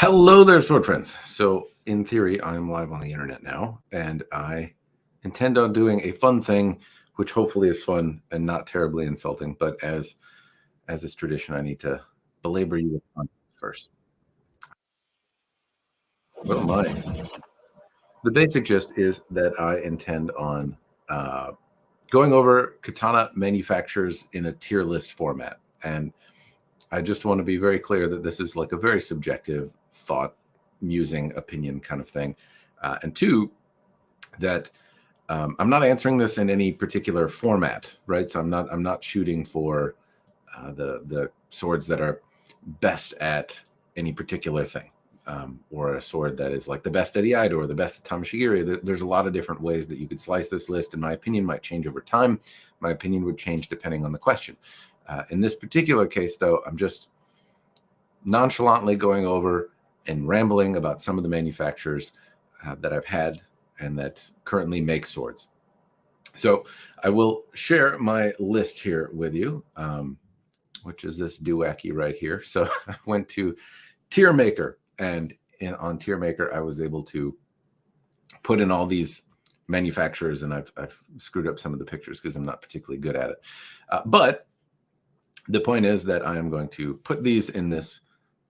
Hello there, sword friends. So in theory, I'm live on the internet now, and I intend on doing a fun thing, which hopefully is fun and not terribly insulting. But as is tradition, I need to belabor you with fun first. Oh my. The basic gist is that I intend on going over katana manufacturers in a tier list format. And I just want to be very clear that this is like a very subjective thought, musing, opinion kind of thing. And two, that I'm not answering this in any particular format, right? So I'm not shooting for the swords that are best at any particular thing, or a sword that is like the best at iaido or the best at tamashigiri. There's a lot of different ways that you could slice this list, and my opinion might change over time. My opinion would change depending on the question. In this particular case, though, I'm just nonchalantly going over and rambling about some of the manufacturers that I've had and that currently make swords. So I will share my list here with you, which is this doowacky right here. So I went to Tier Maker, and on Tier Maker, I was able to put in all these manufacturers, and I've screwed up some of the pictures because I'm not particularly good at it. But the point is that I am going to put these in this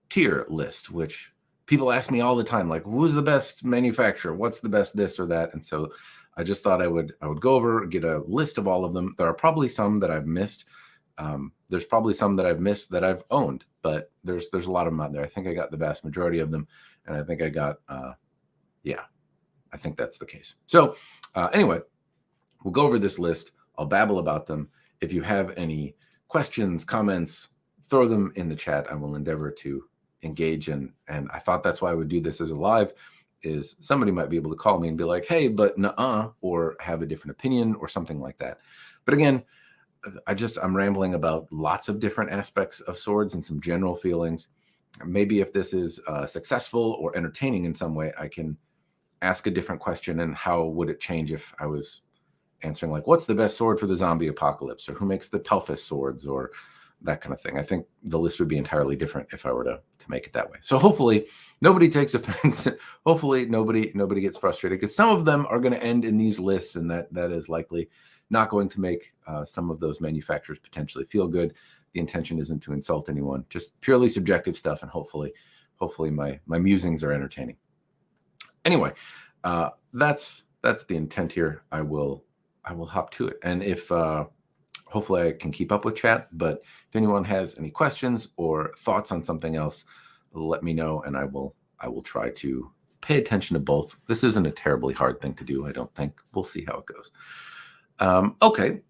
tier list, which people ask me all the time, like, who's the best manufacturer? What's the best this or that? And so I just thought I would go over, get a list of all of them. There are probably some that I've missed. There's probably some that I've missed that I've owned, but there's a lot of them out there. I think I got the vast majority of them, and I think I got, yeah, I think that's the case. So anyway, we'll go over this list. I'll babble about them. If you have any questions, comments, throw them in the chat. I will endeavor to engage in. And I thought that's why I would do this as a live, is somebody might be able to call me and be like, hey, but nuh-uh, or have a different opinion or something like that. But again, I'm rambling about lots of different aspects of swords and some general feelings. Maybe if this is successful or entertaining in some way, I can ask a different question, and how would it change if I was answering like, what's the best sword for the zombie apocalypse, or who makes the toughest swords, or that kind of thing. I think the list would be entirely different if I were to make it that way. So hopefully nobody takes offense. Hopefully nobody gets frustrated, because some of them are going to end in these lists, and that is likely not going to make some of those manufacturers potentially feel good. The intention isn't to insult anyone, just purely subjective stuff, and hopefully my musings are entertaining. Anyway, that's the intent here. I will hop to it, and if hopefully I can keep up with chat, but if anyone has any questions or thoughts on something else, let me know, and I will try to pay attention to both. This isn't a terribly hard thing to do, I don't think. We'll see how it goes. Okay,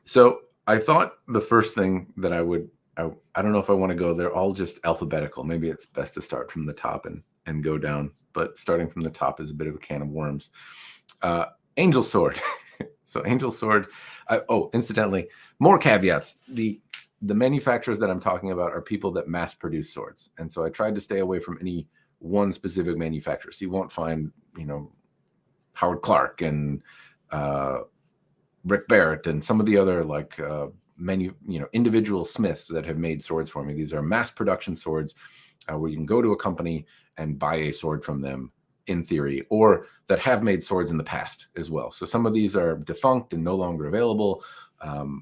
so I thought the first thing that I don't know if I want to go, they're all just alphabetical. Maybe it's best to start from the top and go down, but starting from the top is a bit of a can of worms. Angel Sword. So Angel Sword, incidentally, more caveats. The manufacturers that I'm talking about are people that mass produce swords. And so I tried to stay away from any one specific manufacturer. So you won't find, Howard Clark and Rick Barrett and some of the other like individual smiths that have made swords for me. These are mass production swords where you can go to a company and buy a sword from them, in theory, or that have made swords in the past as well. So some of these are defunct and no longer available,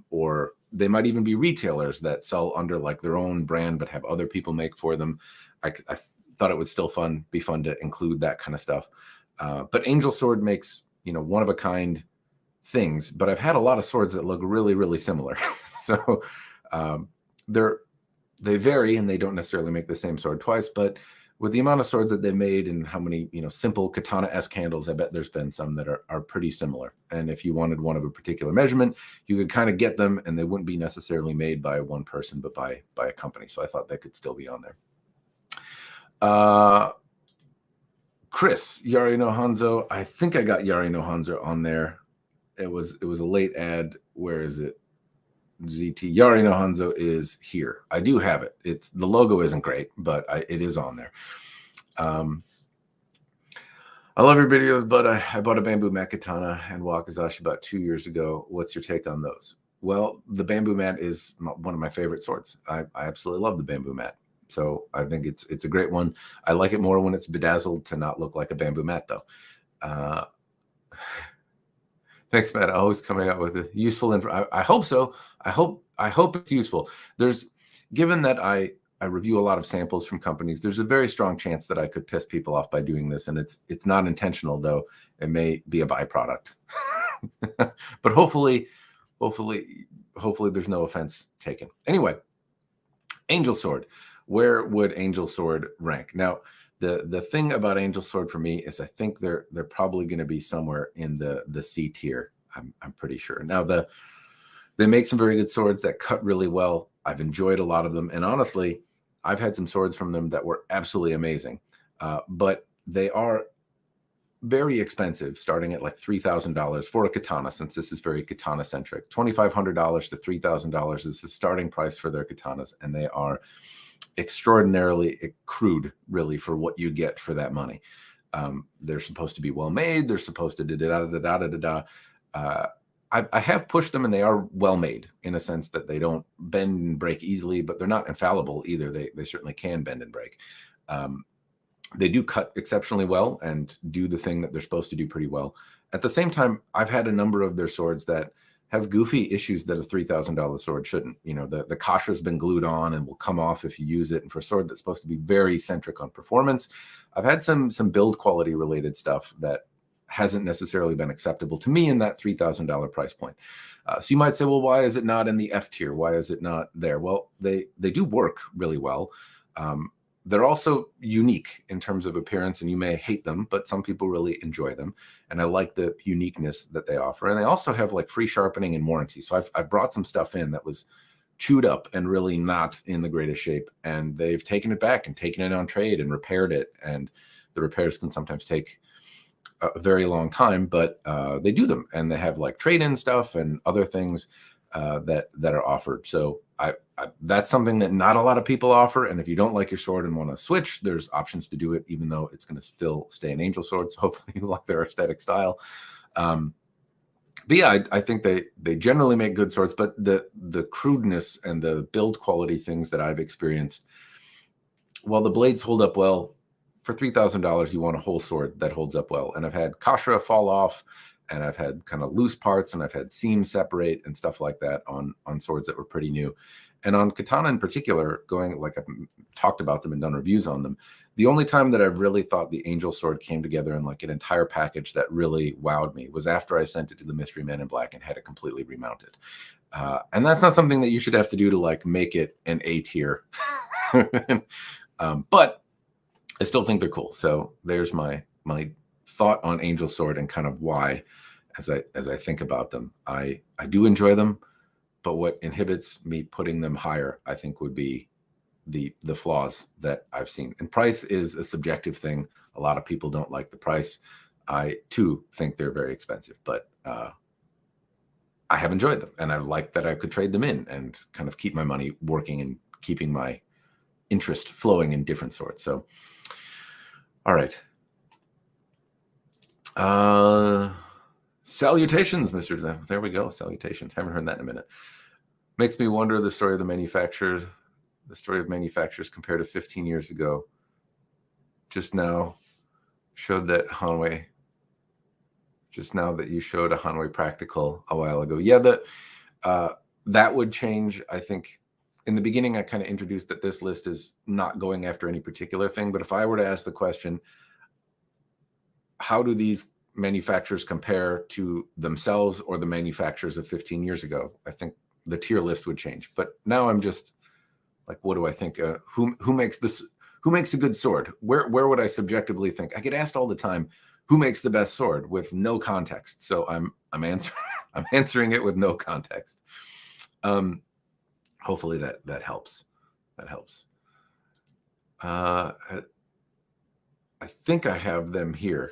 or they might even be retailers that sell under like their own brand but have other people make for them. I thought it would still be fun to include that kind of stuff. But Angel Sword makes one of a kind things, but I've had a lot of swords that look really, really similar. So they vary, and they don't necessarily make the same sword twice, but with the amount of swords that they've made and how many, simple katana-esque handles, I bet there's been some that are pretty similar. And if you wanted one of a particular measurement, you could kind of get them, and they wouldn't be necessarily made by one person, but by a company. So I thought they could still be on there. Chris, Yari no Hanzo. I think I got Yari no Hanzo on there. It was a late ad. Where is it? ZT Yari no Hanzo is here. I do have it. The logo isn't great, but it is on there. I love your videos, but I bought a bamboo mat katana and wakizashi about 2 years ago. What's your take on those? Well, the bamboo mat is one of my favorite swords. I absolutely love the bamboo mat. So I think it's a great one. I like it more when it's bedazzled to not look like a bamboo mat, though. Thanks, Matt. Always coming out with a useful info. I hope so. I hope it's useful. Given that I review a lot of samples from companies, there's a very strong chance that I could piss people off by doing this, and it's not intentional, though. It may be a byproduct. But hopefully there's no offense taken. Anyway, Angel Sword. Where would Angel Sword rank? Now, the thing about Angel Sword for me is I think they're probably going to be somewhere in the C tier. I'm pretty sure. Now they make some very good swords that cut really well. I've enjoyed a lot of them, and honestly, I've had some swords from them that were absolutely amazing. But they are very expensive, starting at like $3,000 for a katana, since this is very katana centric. $2,500 to $3,000 is the starting price for their katanas, and they are extraordinarily crude, really, for what you get for that money. They're supposed to be well made. They're supposed to I have pushed them, and they are well made in a sense that they don't bend and break easily, but they're not infallible either. They certainly can bend and break. They do cut exceptionally well and do the thing that they're supposed to do pretty well. At the same time, I've had a number of their swords that have goofy issues that a $3,000 sword shouldn't. You know, the kasha has been glued on and will come off if you use it. And for a sword that's supposed to be very centric on performance, I've had some build quality related stuff that hasn't necessarily been acceptable to me in that $3,000 price point. So you might say, well, why is it not in the F tier? Why is it not there? Well, they do work really well. They're also unique in terms of appearance, and you may hate them, but some people really enjoy them. And I like the uniqueness that they offer. And they also have like free sharpening and warranty. So I've brought some stuff in that was chewed up and really not in the greatest shape. And they've taken it back and taken it on trade and repaired it. And the repairs can sometimes take a very long time, but they do them. And they have like trade-in stuff and other things that are offered. So that's something that not a lot of people offer. And if you don't like your sword and want to switch, there's options to do it, even though it's going to still stay an Angel Sword. So hopefully you like their aesthetic style. But yeah, I think they generally make good swords, but the crudeness and the build quality things that I've experienced, while the blades hold up well, for $3,000, you want a whole sword that holds up well. And I've had kasha fall off, and I've had kind of loose parts, and I've had seams separate and stuff like that on swords that were pretty new. And on katana in particular, like I've talked about them and done reviews on them, the only time that I've really thought the Angel Sword came together in like an entire package that really wowed me was after I sent it to the Mystery Man in Black and had it completely remounted. And that's not something that you should have to do to like make it an A tier. But I still think they're cool. So there's my thought on Angel Sword and kind of why, as I think about them. I do enjoy them, but what inhibits me putting them higher, I think, would be the flaws that I've seen. And price is a subjective thing. A lot of people don't like the price. I too think they're very expensive, but I have enjoyed them, and I like that I could trade them in and kind of keep my money working and keeping my interest flowing in different swords. So, all right. Salutations, Mr. There we go. Salutations. Haven't heard that in a minute. Makes me wonder the story of manufacturers compared to 15 years ago. Just now showed that Hanwei. Just now that you showed a Hanwei practical a while ago. Yeah, that would change. I think in the beginning, I kind of introduced that this list is not going after any particular thing. But if I were to ask the question, how do these manufacturers compare to themselves or the manufacturers of 15 years ago? I think the tier list would change. But now I'm just like, what do I think? Who makes this? Who makes a good sword? Where would I subjectively think? I get asked all the time, who makes the best sword, with no context. So I'm answering it with no context. Hopefully that helps. That helps. I think I have them here.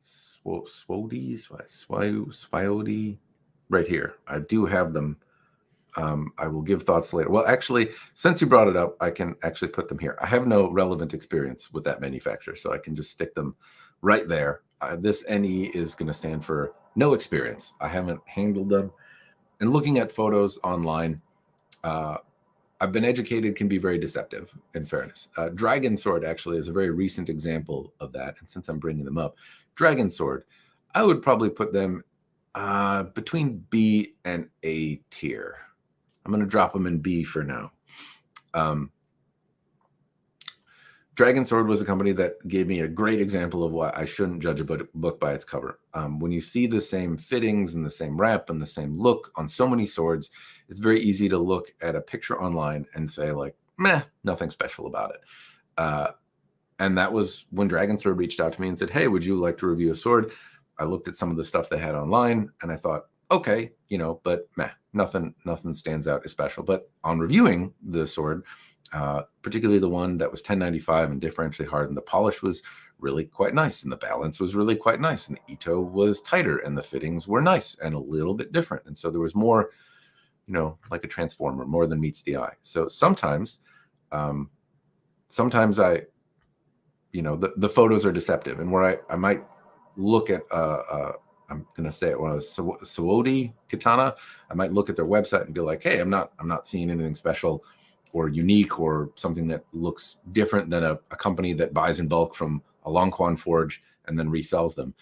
Swody, right here. I do have them. I will give thoughts later. Well, actually, since you brought it up, I can actually put them here. I have no relevant experience with that manufacturer, so I can just stick them right there. This NE is going to stand for no experience. I haven't handled them. And looking at photos online, I've been educated can be very deceptive, in fairness. Dragon Sword actually is a very recent example of that. And since I'm bringing them up, Dragon Sword, I would probably put them between B and A tier. I'm going to drop them in B for now. Dragon Sword was a company that gave me a great example of why I shouldn't judge a book by its cover. When you see the same fittings and the same wrap and the same look on so many swords, it's very easy to look at a picture online and say like, meh, nothing special about it. And that was when Dragon Sword reached out to me and said, hey, would you like to review a sword? I looked at some of the stuff they had online and I thought, okay, but meh, nothing stands out as special. But on reviewing the sword, particularly the one that was 1095 and differentially hardened, the polish was really quite nice and the balance was really quite nice and the ito was tighter and the fittings were nice and a little bit different. And so there was more, like a transformer, more than meets the eye. So sometimes I, the photos are deceptive, and where I might look at I'm gonna say it was Sawodi Katana. I might look at their website and be like, hey, I'm not seeing anything special or unique or something that looks different than a company that buys in bulk from a Longquan forge and then resells them.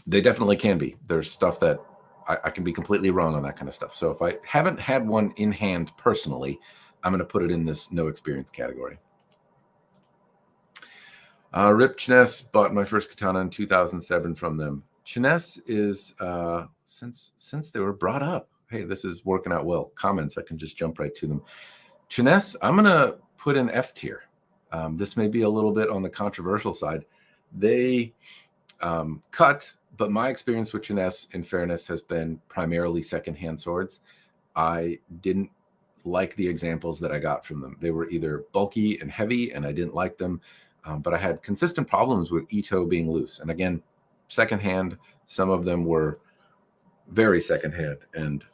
They definitely can be. There's stuff that I can be completely wrong on that kind of stuff. So if I haven't had one in hand personally, I'm going to put it in this no experience category. Rip Cheness, bought my first katana in 2007 from them. Cheness is, since they were brought up, hey, this is working out well. Comments, I can just jump right to them. Cheness, I'm going to put in F tier. This may be a little bit on the controversial side. They cut, but my experience with Cheness, in fairness, has been primarily secondhand swords. I didn't like the examples that I got from them. They were either bulky and heavy, and I didn't like them. But I had consistent problems with ito being loose. And again, secondhand, some of them were very secondhand and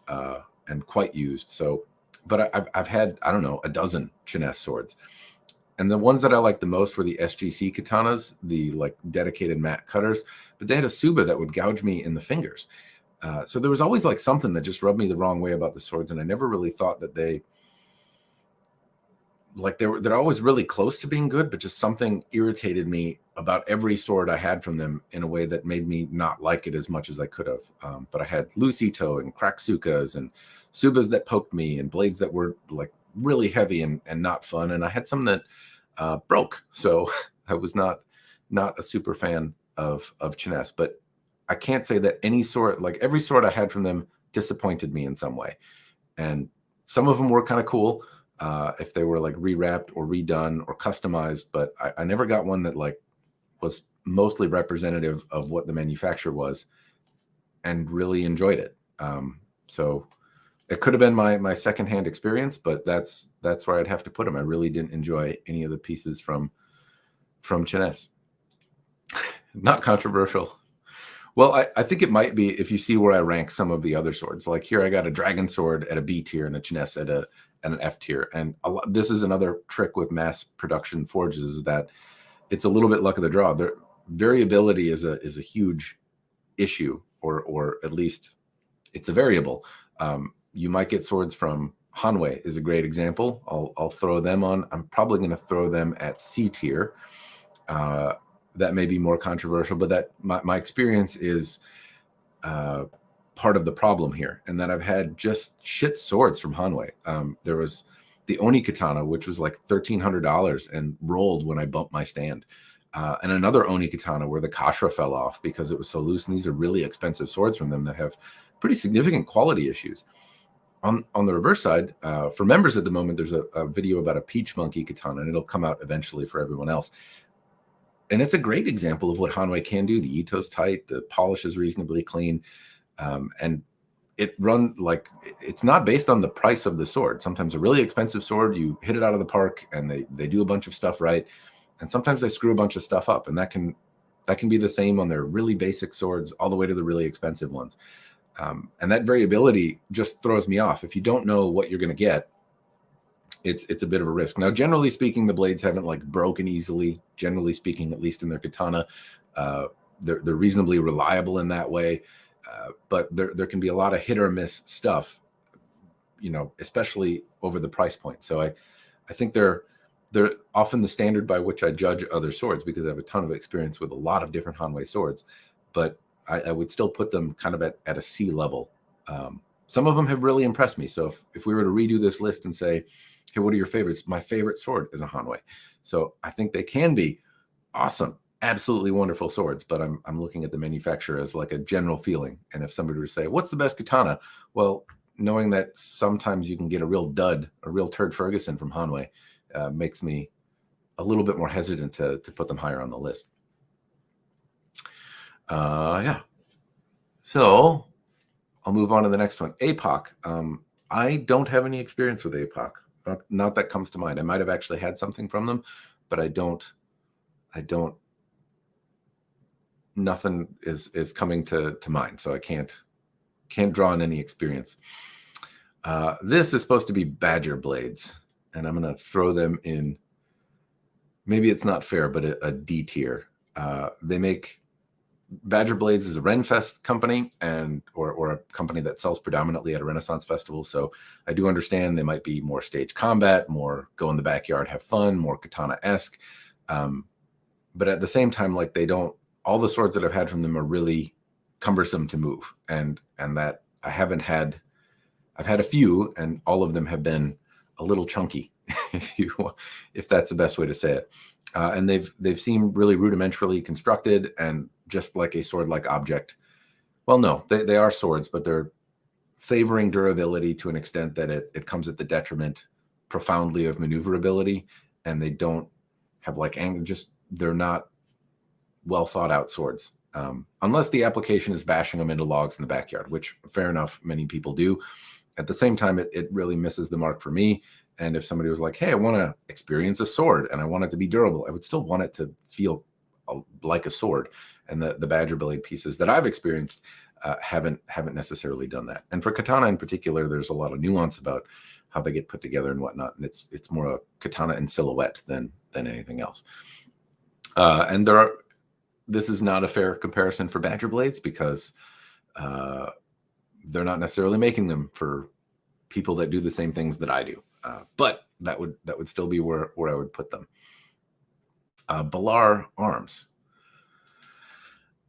quite used. So, but I've had, I don't know, a dozen Cheness swords. And the ones that I liked the most were the SGC katanas, the like dedicated mat cutters. But they had a Suba that would gouge me in the fingers. So there was always like something that just rubbed me the wrong way about the swords. And I never really thought that they're always really close to being good, but just something irritated me about every sword I had from them in a way that made me not like it as much as I could have. But I had loose ito and cracksukas and Subas that poked me and blades that were like really heavy and not fun. And I had some that broke. So I was not a super fan of Cheness, but I can't say that any sword, like every sword I had from them disappointed me in some way. And some of them were kind of cool. If they were like rewrapped or redone or customized, but I never got one that like was mostly representative of what the manufacturer was and really enjoyed it. So it could have been my secondhand experience, but that's where I'd have to put them. I really didn't enjoy any of the pieces from Cheness. Not controversial. Well, I think it might be if you see where I rank some of the other swords. Like here, I got a Dragon Sword at a B tier and a Cheness at an F tier. And this is another trick with mass production forges, is that it's a little bit luck of the draw. Their variability is a huge issue, or at least it's a variable. You might get swords from Hanwei is a great example. I'll throw them on. I'm probably going to throw them at C tier. That may be more controversial, but that my experience is part of the problem here, and that I've had just shit swords from Hanwei. There was the Oni Katana, which was like $1,300 and rolled when I bumped my stand. And another Oni Katana where the Kashra fell off because it was so loose. And these are really expensive swords from them that have pretty significant quality issues. On the reverse side, for members at the moment, there's a video about a Peach Monkey Katana, and it'll come out eventually for everyone else. And it's a great example of what Hanwei can do. The ito's tight, the polish is reasonably clean, and it run like it's not based on the price of the sword. Sometimes a really expensive sword, you hit it out of the park, and they do a bunch of stuff right, and sometimes they screw a bunch of stuff up, and that can be the same on their really basic swords all the way to the really expensive ones. And that variability just throws me off. If you don't know what you're going to get, it's a bit of a risk. Now, generally speaking, the blades haven't like broken easily. Generally speaking, at least in their katana, they're reasonably reliable in that way. But there can be a lot of hit or miss stuff. especially over the price point. So I think they're often the standard by which I judge other swords, because I have a ton of experience with a lot of different Hanwei swords, but I would still put them kind of at a C level. Some of them have really impressed me. So if we were to redo this list and say, hey, what are your favorites? My favorite sword is a Hanwei. So I think they can be awesome, absolutely wonderful swords, but I'm looking at the manufacturer as like a general feeling. And if somebody were to say, what's the best katana? Well, knowing that sometimes you can get a real dud, a real turd Ferguson from Hanwei, makes me a little bit more hesitant to put them higher on the list. Yeah. So I'll move on to the next one. APOC. I don't have any experience with APOC. Not that comes to mind. I might have actually had something from them, but I don't. Nothing is coming to mind, so I can't draw on any experience. This is supposed to be Badger blades, and I'm going to throw them in. Maybe it's not fair, but a D tier. They make Badger Blades is a Renfest company, or a company that sells predominantly at a Renaissance festival. So I do understand they might be more stage combat, more go in the backyard, have fun, more katana-esque. But at the same time, like, they don't. All the swords that I've had from them are really cumbersome to move, and that I haven't had. I've had a few, and all of them have been a little chunky, if that's the best way to say it. And they've seemed really rudimentarily constructed and just like a sword-like object. Well, no, they are swords, but they're favoring durability to an extent that it comes at the detriment profoundly of maneuverability, and they don't have like they're not well thought out swords. Unless the application is bashing them into logs in the backyard, which, fair enough, many people do. At the same time, it really misses the mark for me. And if somebody was like, hey, I want to experience a sword and I want it to be durable, I would still want it to feel like a sword. And the Badger blade pieces that I've experienced haven't necessarily done that. And for katana in particular, there's a lot of nuance about how they get put together and whatnot. And it's more a katana in silhouette than anything else. And this is not a fair comparison for Badger blades, because they're not necessarily making them for people that do the same things that I do. But that would still be where I would put them. Balaur Arms.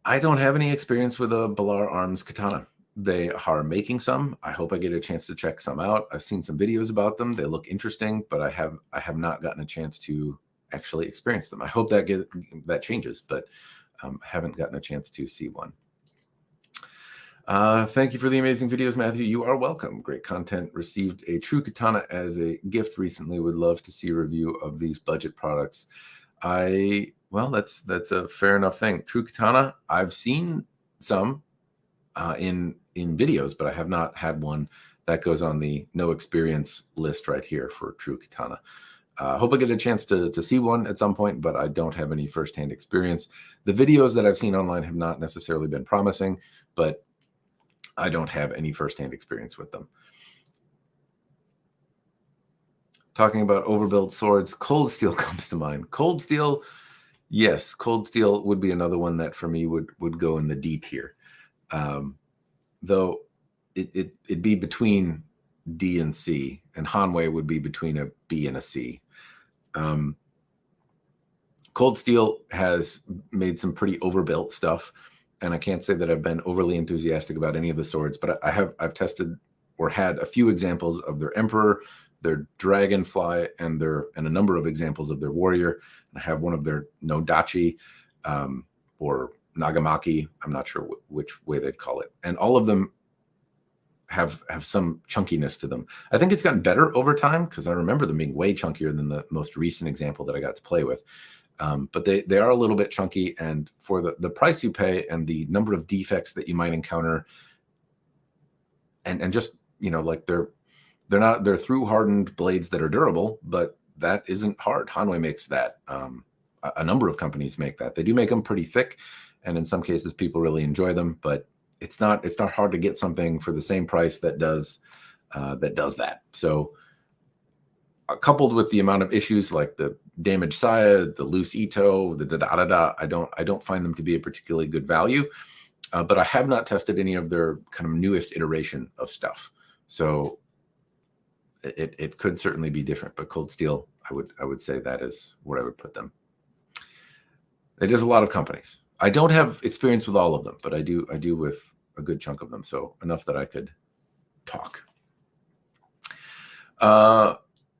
I don't have any experience with a Balaur Arms katana. They are making some. I hope I get a chance to check some out. I've seen some videos about them. They look interesting, but I have not gotten a chance to actually experience them. I hope that changes, but haven't gotten a chance to see one. Thank you for the amazing videos, Matthew. You are welcome. Great content. Received a true katana as a gift recently. Would love to see a review of these budget products. Well, that's a fair enough thing. True katana, I've seen some in videos, but I have not had one. That goes on the no experience list right here for true katana. Hope I get a chance to see one at some point, but I don't have any firsthand experience. The videos that I've seen online have not necessarily been promising, but I don't have any firsthand experience with them. Talking about overbuilt swords, Cold Steel comes to mind. Cold Steel, yes, Cold Steel would be another one that for me would go in the D tier. Though it'd be between D and C, and Hanwei would be between a B and a C. Cold Steel has made some pretty overbuilt stuff, and I can't say that I've been overly enthusiastic about any of the swords, but I've tested or had a few examples of their Emperor, their Dragonfly, and a number of examples of their Warrior. And I have one of their Nodachi or Nagamaki. I'm not sure which way they'd call it. And all of them have some chunkiness to them. I think it's gotten better over time, because I remember them being way chunkier than the most recent example that I got to play with. But they are a little bit chunky, and for the price you pay and the number of defects that you might encounter, and just, like they're through hardened blades that are durable, but that isn't hard. Hanwei makes that. A number of companies make that. They do make them pretty thick, and in some cases people really enjoy them, but it's not hard to get something for the same price that does that. So coupled with the amount of issues like the damaged saya, the loose ito, the da-da-da-da, I don't find them to be a particularly good value. But I have not tested any of their kind of newest iteration of stuff. So it could certainly be different, but cold steel, I would say that is where I would put them. It is a lot of companies. I don't have experience with all of them, but I do with a good chunk of them, so enough that I could talk.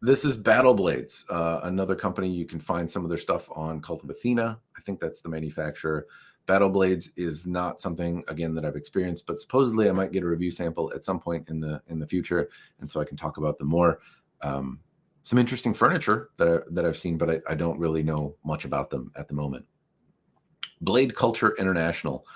This is Battle Blades, another company. You can find some of their stuff on Cult of Athena. I think that's the manufacturer. Battle Blades is not something, again, that I've experienced, but supposedly I might get a review sample at some point in the future, and so I can talk about them more. Some interesting furniture that I've seen, but I don't really know much about them at the moment. Blade Culture International.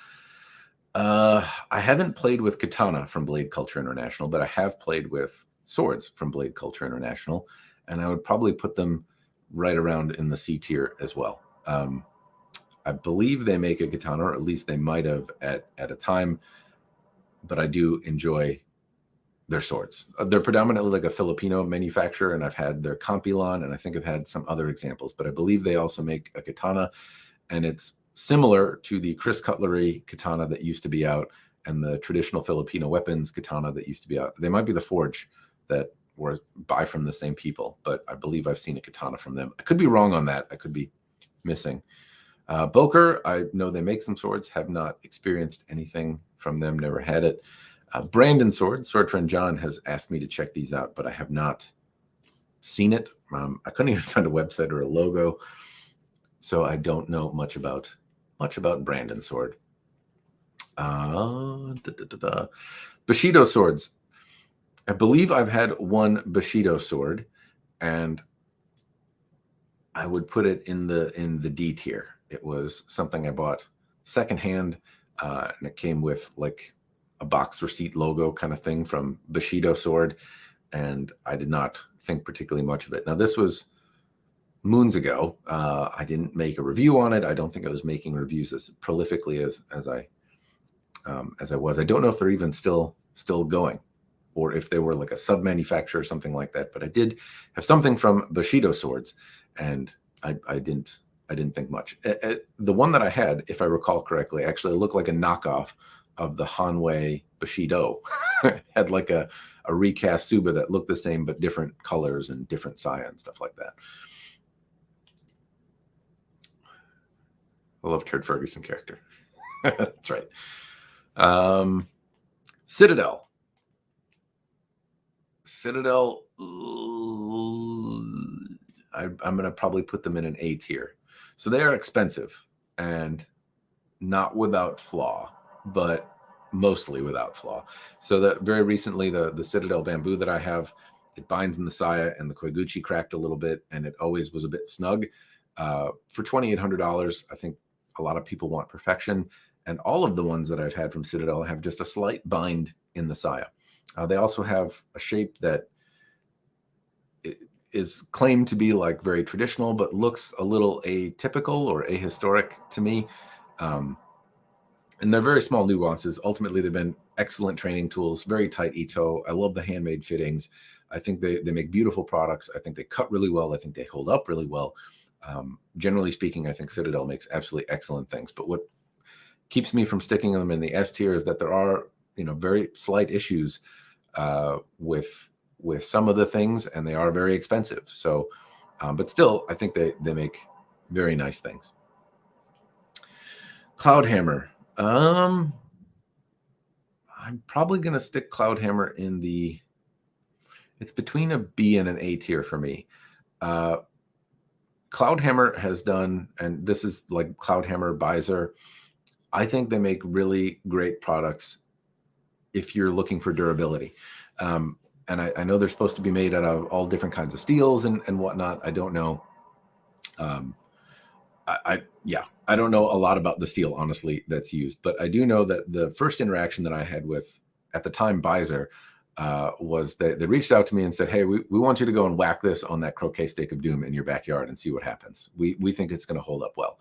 I haven't played with Katana from Blade Culture International, but I have played with swords from Blade Culture International, and I would probably put them right around in the C tier as well. I believe they make a katana, or at least they might have at a time, but I do enjoy their swords. They're predominantly like a Filipino manufacturer, and I've had their Compilon, and I think I've had some other examples, but I believe they also make a katana, and it's similar to the Chris Cutlery katana that used to be out and the traditional Filipino weapons katana that used to be out. They might be the Forge that were buy from the same people, but I believe I've seen a katana from them. I could be wrong on that. I could be missing. Boker, I know they make some swords, have not experienced anything from them, never had it. Brandon Sword, Sword Friend John has asked me to check these out, but I have not seen it. I couldn't even find a website or a logo, so I don't know much about Brandon Sword. Bushido Swords. I believe I've had one Bushido sword, and I would put it in the D tier. It was something I bought secondhand, and it came with like a box receipt logo kind of thing from Bushido Sword, and I did not think particularly much of it. Now, this was moons ago. I didn't make a review on it. I don't think I was making reviews as prolifically as I was. I don't know if they're even still going, or if they were like a sub-manufacturer or something like that. But I did have something from Bushido Swords, and I didn't think much. The one that I had, if I recall correctly, actually looked like a knockoff of the Hanwei Bushido. It had like a recast Suba that looked the same, but different colors and different saya and stuff like that. I love Turd Ferguson character. That's right. Citadel. I'm going to probably put them in an A tier. So they are expensive and not without flaw, but mostly without flaw. So very recently, the Citadel bamboo that I have, it binds in the saya, and the Koiguchi cracked a little bit, and it always was a bit snug. For $2,800, I think a lot of people want perfection, and all of the ones that I've had from Citadel have just a slight bind in the saya. They also have a shape that is claimed to be like very traditional, but looks a little atypical or ahistoric to me. And they're very small nuances. Ultimately, they've been excellent training tools, very tight ito. I love the handmade fittings. I think they make beautiful products. I think they cut really well. I think they hold up really well. Generally speaking, I think Citadel makes absolutely excellent things. But what keeps me from sticking them in the S tier is that there are, very slight issues with some of the things, and they are very expensive. So, but still, I think they make very nice things. Cloudhammer. I'm probably going to stick Cloudhammer in it's between a B and an A tier for me. Cloudhammer has done, and this is like Cloudhammer, Byzer. I think they make really great products if you're looking for durability. And I know they're supposed to be made out of all different kinds of steels and whatnot. I don't know. I don't know a lot about the steel, honestly, that's used, but I do know that the first interaction that I had with, at the time, Byzer, was that they reached out to me and said, hey, we want you to go and whack this on that croquet stake of doom in your backyard and see what happens. We think it's going to hold up well.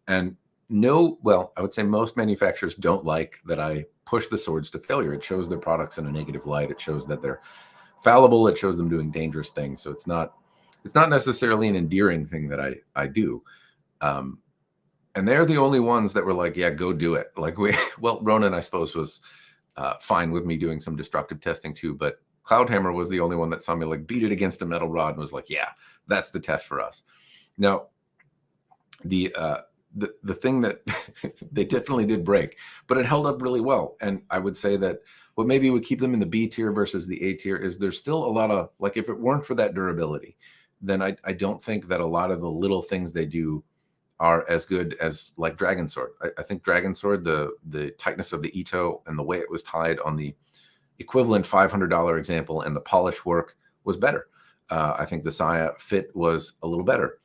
And I would say most manufacturers don't like that I push the swords to failure. It shows their products in a negative light. It shows that they're fallible. It shows them doing dangerous things. So it's not necessarily an endearing thing that I do. And they're the only ones that were like, yeah, go do it. Like Ronan, I suppose, was fine with me doing some destructive testing too, but Cloudhammer was the only one that saw me like beat it against a metal rod and was like, yeah, that's the test for us. Now, the thing that they definitely did break, but it held up really well. And I would say that what maybe would keep them in the B tier versus the A tier is there's still a lot of, like, if it weren't for that durability, then I don't think that a lot of the little things they do are as good as like Dragon Sword. I think Dragon Sword, the tightness of the ito and the way it was tied on the equivalent $500 example and the polish work was better. I think the Saya fit was a little better.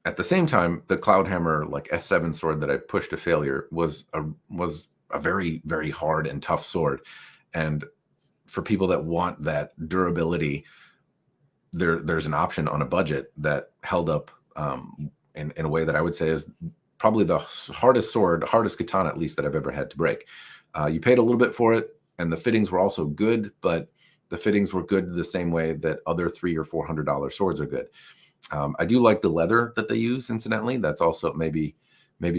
At the same time, the Cloudhammer like S7 sword that I pushed to failure was a very, very hard and tough sword. And for people that want that durability, there's an option on a budget that held up in a way that I would say is probably the hardest sword, hardest katana at least that I've ever had to break. You paid a little bit for it, and the fittings were also good, but the fittings were good the same way that other $300 or $400 swords are good. I do like the leather that they use, incidentally. That's also maybe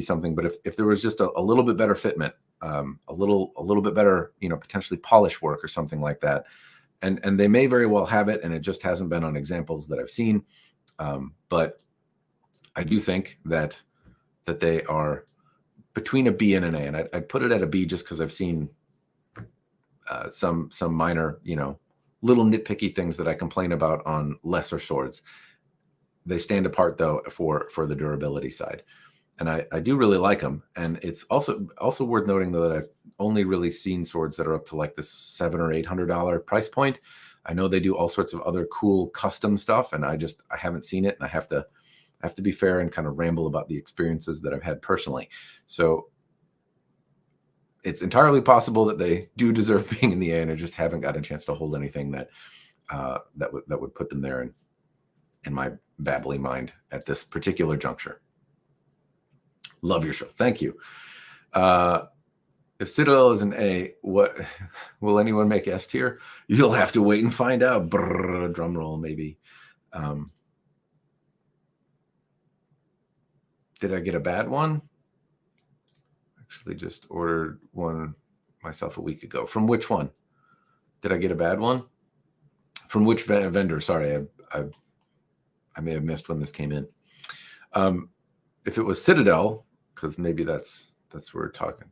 something. But if there was just a little bit better fitment, a little bit better, potentially polish work or something like that, and they may very well have it, and it just hasn't been on examples that I've seen. But I do think that they are between a B and an A, and I'd put it at a B just because I've seen some minor, little nitpicky things that I complain about on lesser swords. They stand apart though for the durability side, and I do really like them. And it's also worth noting though that I've only really seen swords that are up to like the $700 or $800 price point. I know they do all sorts of other cool custom stuff, and I haven't seen it, and I have to be fair and kind of ramble about the experiences that I've had personally. So it's entirely possible that they do deserve being in the A, and I just haven't got a chance to hold anything that would put them there in my babbling mind at this particular juncture. Love your show. Thank you. If Citadel is an A, what will anyone make S tier? You'll have to wait and find out. Brrr, drum roll, maybe. Did I get a bad one? Actually, just ordered one myself a week ago. From which one? Did I get a bad one? From which vendor? Sorry, I may have missed when this came in. If it was Citadel, because maybe that's where we're talking.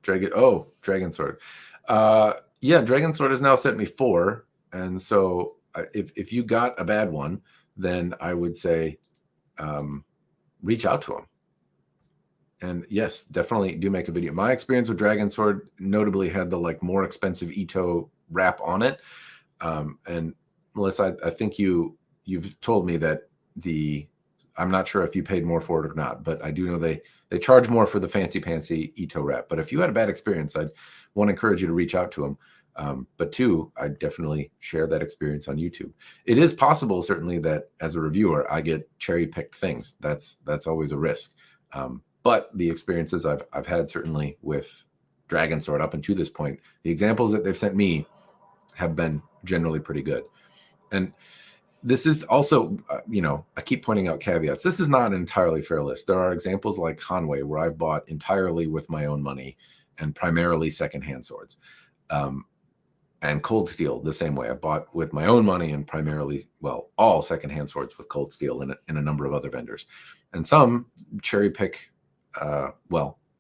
Dragon Sword. Yeah, Dragon Sword has now sent me 4, and so if you got a bad one, then I would say reach out to them. And yes, definitely do make a video. My experience with Dragon Sword notably had the like more expensive ito wrap on it. And Melissa, I think you've told me that I'm not sure if you paid more for it or not, but I do know they charge more for the fancy ito wrap. But if you had a bad experience, I'd want to encourage you to reach out to them. But 2, I definitely share that experience on YouTube. It is possible, certainly, that as a reviewer, I get cherry-picked things. That's always a risk. But the experiences I've had, certainly with Dragon Sword up until this point, the examples that they've sent me have been generally pretty good. And this is also, I keep pointing out caveats. This is not an entirely fair list. There are examples like Hanwei, where I've bought entirely with my own money and primarily secondhand swords. And Cold Steel, the same way. I bought with my own money and primarily, all secondhand swords with Cold Steel and a number of other vendors. And some cherry pick,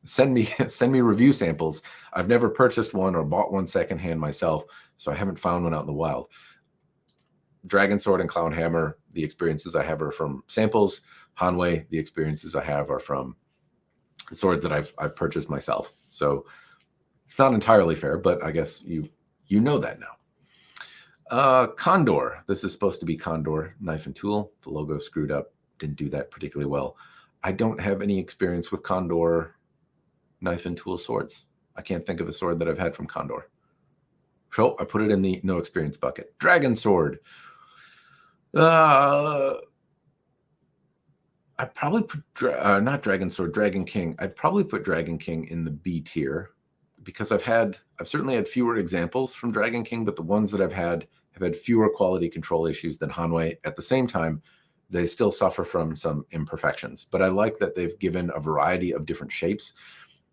send me review samples. I've never purchased one or bought one secondhand myself, so I haven't found one out in the wild. Dragon Sword and Cloudhammer, the experiences I have are from samples. Hanwei, the experiences I have are from swords that I've purchased myself. So it's not entirely fair, but I guess you know that now. Condor. This is supposed to be Condor knife and tool. The logo screwed up. Didn't do that particularly well. I don't have any experience with Condor knife and tool swords. I can't think of a sword that I've had from Condor. So I put it in the no experience bucket. Dragon Sword. I'd probably put not Dragon Sword, Dragon King. I'd probably put Dragon King in the B tier because I've certainly had fewer examples from Dragon King, but the ones that I've had have had fewer quality control issues than Hanwei. At the same time, they still suffer from some imperfections, but I like that they've given a variety of different shapes,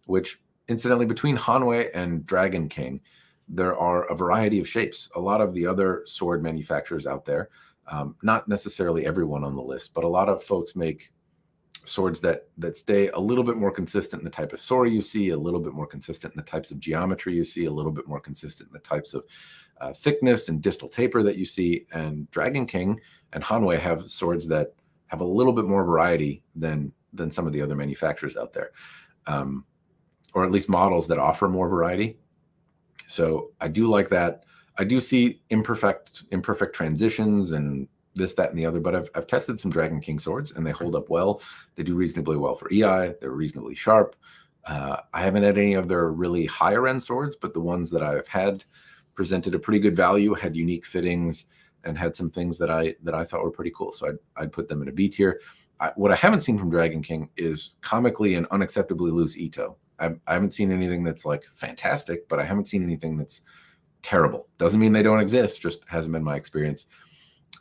which incidentally, between Hanwei and Dragon King, there are a variety of shapes. A lot of the other sword manufacturers out there, not necessarily everyone on the list, but a lot of folks make swords that stay a little bit more consistent in the type of sword you see, a little bit more consistent in the types of geometry you see, a little bit more consistent in the types of thickness and distal taper that you see. And Dragon King and Hanwei have swords that have a little bit more variety than some of the other manufacturers out there, or at least models that offer more variety. So I do like that. I do see imperfect transitions and this, that, and the other, but I've tested some Dragon King swords and they hold up well. They do reasonably well for EI. They're reasonably sharp. I haven't had any of their really higher end swords, but the ones that I've had presented a pretty good value, had unique fittings, and had some things that I thought were pretty cool. So I'd put them in a B tier. What I haven't seen from Dragon King is comically and unacceptably loose Ito. I haven't seen anything that's like fantastic, but I haven't seen anything that's terrible. Doesn't mean they don't exist, just hasn't been my experience.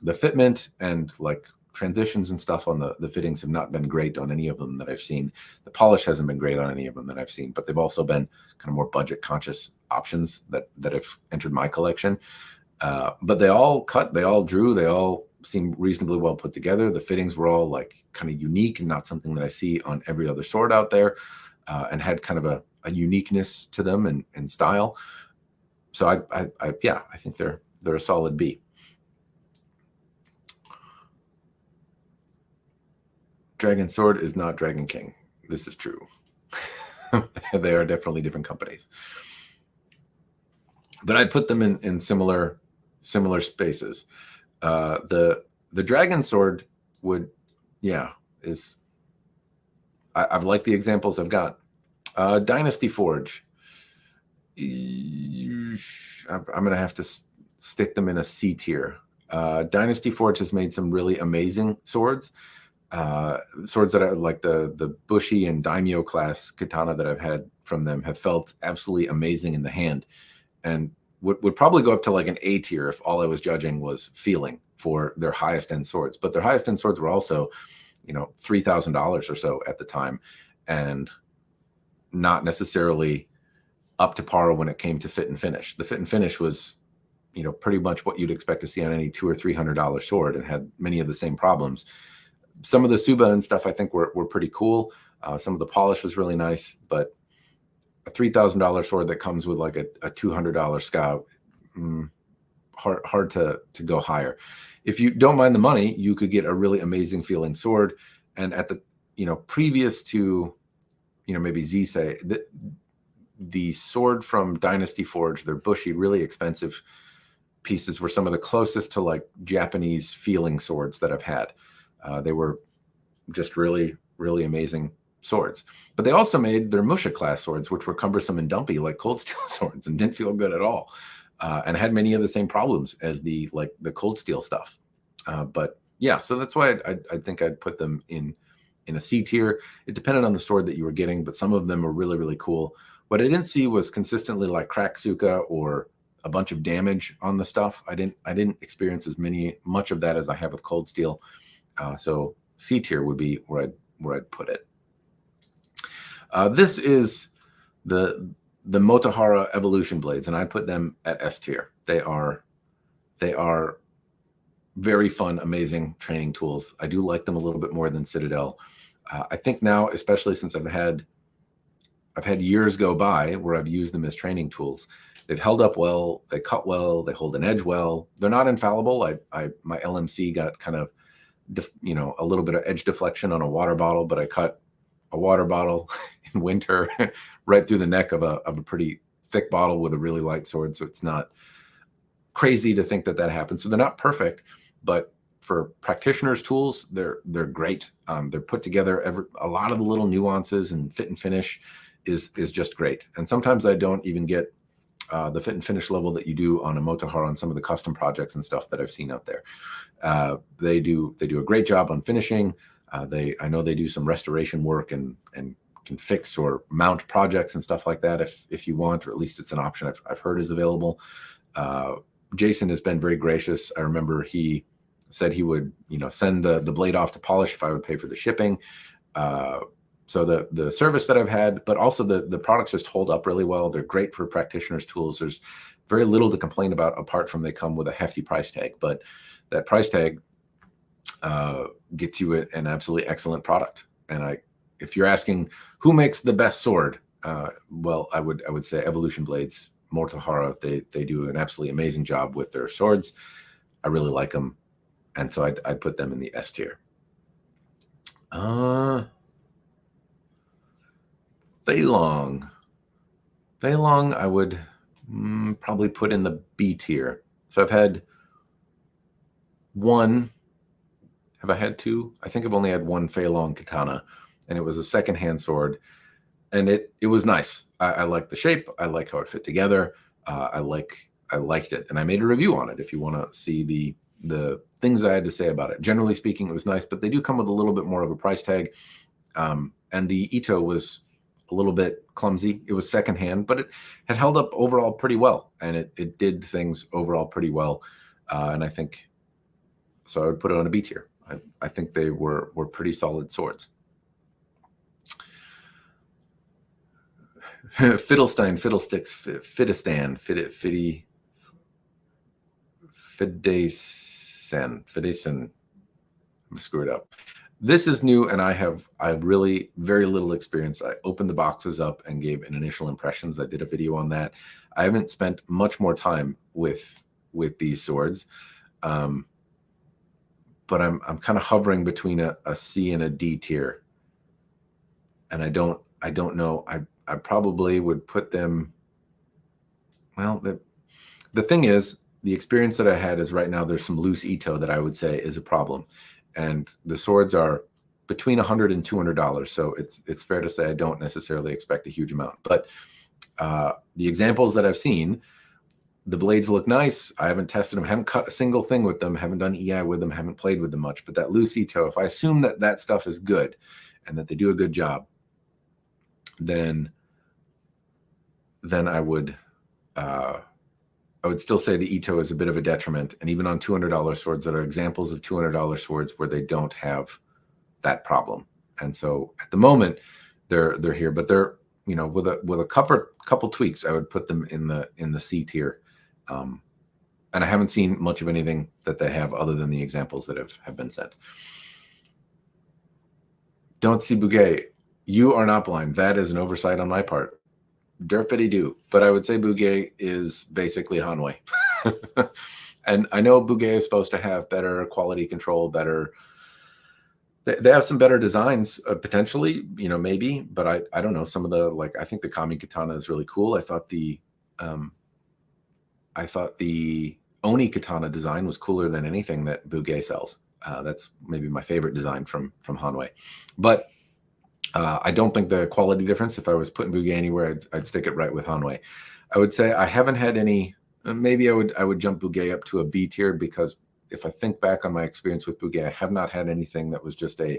The fitment and like transitions and stuff on the fittings have not been great on any of them that I've seen. The polish hasn't been great on any of them that I've seen, but they've also been kind of more budget conscious options that have entered my collection. But they all cut, they all drew, they all seem reasonably well put together. The fittings were all like kind of unique and not something that I see on every other sword out there, and had kind of a uniqueness to them and style. So I think they're a solid B. Dragon Sword is not Dragon King. This is true. They are definitely different companies. But I'd put them in similar spaces. The Dragon Sword would, I've liked the examples I've got. Dynasty Forge. I'm going to have to stick them in a C tier. Dynasty Forge has made some really amazing swords. Swords that I like, the Bushi and Daimyo class katana that I've had from them have felt absolutely amazing in the hand, and would probably go up to like an A tier if all I was judging was feeling for their highest end swords. But their highest end swords were also, $3,000 or so at the time, and not necessarily up to par when it came to fit and finish. The fit and finish was, pretty much what you'd expect to see on any $200 or $300 sword, and had many of the same problems. Some of the Suba and stuff I think were pretty cool. Some of the polish was really nice, but a $3,000 sword that comes with like a $200 ska, hard to go higher. If you don't mind the money, you could get a really amazing feeling sword. And at the, previous to, maybe Zisei, the sword from Dynasty Forge, their Bushi, really expensive pieces, were some of the closest to like Japanese feeling swords that I've had. They were just really, really amazing swords. But they also made their Musha class swords, which were cumbersome and dumpy like cold steel swords and didn't feel good at all, and had many of the same problems as the cold steel stuff. But yeah, so that's why I think I'd put them in a C tier. It depended on the sword that you were getting, but some of them were really, really cool. What I didn't see was consistently like crack suka or a bunch of damage on the stuff. I didn't experience much of that as I have with cold steel. So C tier would be where I'd put it. This is the Motohara Evolution blades, and I put them at S tier. They are very fun, amazing training tools. I do like them a little bit more than Citadel. I think now, especially since I've had years go by where I've used them as training tools, they've held up well. They cut well. They hold an edge well. They're not infallible. My LMC got kind of, a little bit of edge deflection on a water bottle, but I cut a water bottle in winter right through the neck of a pretty thick bottle with a really light sword. So it's not crazy to think that happens. So they're not perfect, but for practitioners' tools, they're great. They're put together. A lot of the little nuances and fit and finish is just great. And sometimes I don't even get the fit and finish level that you do on a Motohara on some of the custom projects and stuff that I've seen out there. They do a great job on finishing. I know they do some restoration work and can fix or mount projects and stuff like that if you want, or at least it's an option I've heard is available. Jason has been very gracious. I remember he said he would, send the blade off to polish if I would pay for the shipping. So the service that I've had, but also the products just hold up really well. They're great for practitioners' tools. There's very little to complain about apart from they come with a hefty price tag. But that price tag gets you an absolutely excellent product. And if you're asking who makes the best sword, well, I would say Evolution Blades, Mortohara. They do an absolutely amazing job with their swords. I really like them, and so I'd put them in the S tier. Feilong, I would probably put in the B tier. So I've had one. Have I had two? I think I've only had one Feilong katana, and it was a secondhand sword, and it was nice. I like the shape. I like how it fit together. I liked it, and I made a review on it. If you want to see the things I had to say about it, generally speaking, it was nice. But they do come with a little bit more of a price tag, and the Ito was a little bit clumsy. It was secondhand, but it had held up overall pretty well, and it did things overall pretty well. And I think so. I would put it on a B tier. I think they were pretty solid swords. Fiddlestein, Fiddlesticks, Fidestan, Fidestisan. I'm screwed up. This is new, and I have really very little experience. I opened the boxes up and gave an initial impressions. I did a video on that. I haven't spent much more time with these swords, but I'm kind of hovering between a C and a D tier, and I don't know. I probably would put them. Well, the thing is, the experience that I had is right now there's some loose Ito that I would say is a problem. And the swords are between $100 and $200. So it's fair to say I don't necessarily expect a huge amount. But the examples that I've seen, the blades look nice. I haven't tested them, haven't cut a single thing with them, haven't done EI with them, haven't played with them much. But that loose Ito, if I assume that stuff is good and that they do a good job, then I would still say the Ito is a bit of a detriment. And even on $200 swords that are examples of $200 swords where they don't have that problem. And so at the moment they're here, but they're, with a couple tweaks, I would put them in the C tier. And I haven't seen much of anything that they have other than the examples that have been sent. Don't see bugei. You are not blind. That is an oversight on my part. Derpity do, but I would say bugei is basically Hanwei. And I know bugei is supposed to have better quality control, they have some better designs, potentially, maybe, but I don't know. Some of the, I think the Kami katana is really cool. I thought the Oni katana design was cooler than anything that bugei sells. That's maybe my favorite design from Hanwei, but I don't think the quality difference, if I was putting bugei anywhere, I'd stick it right with Hanwei. I would say I haven't had any. Maybe I would jump bugei up to a B tier, because if I think back on my experience with bugei, I have not had anything that was just a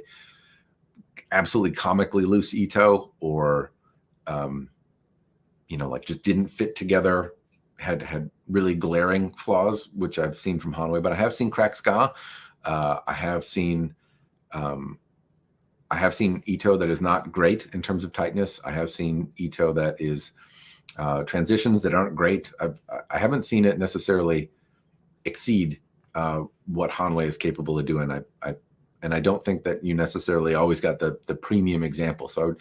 absolutely comically loose Ito, or just didn't fit together, had really glaring flaws, which I've seen from Hanwei. But I have seen cracked ska. I have seen Ito that is not great in terms of tightness. I have seen Ito that is transitions that aren't great. I haven't seen it necessarily exceed what Hanwei is capable of doing. And I don't think that you necessarily always got the premium example. So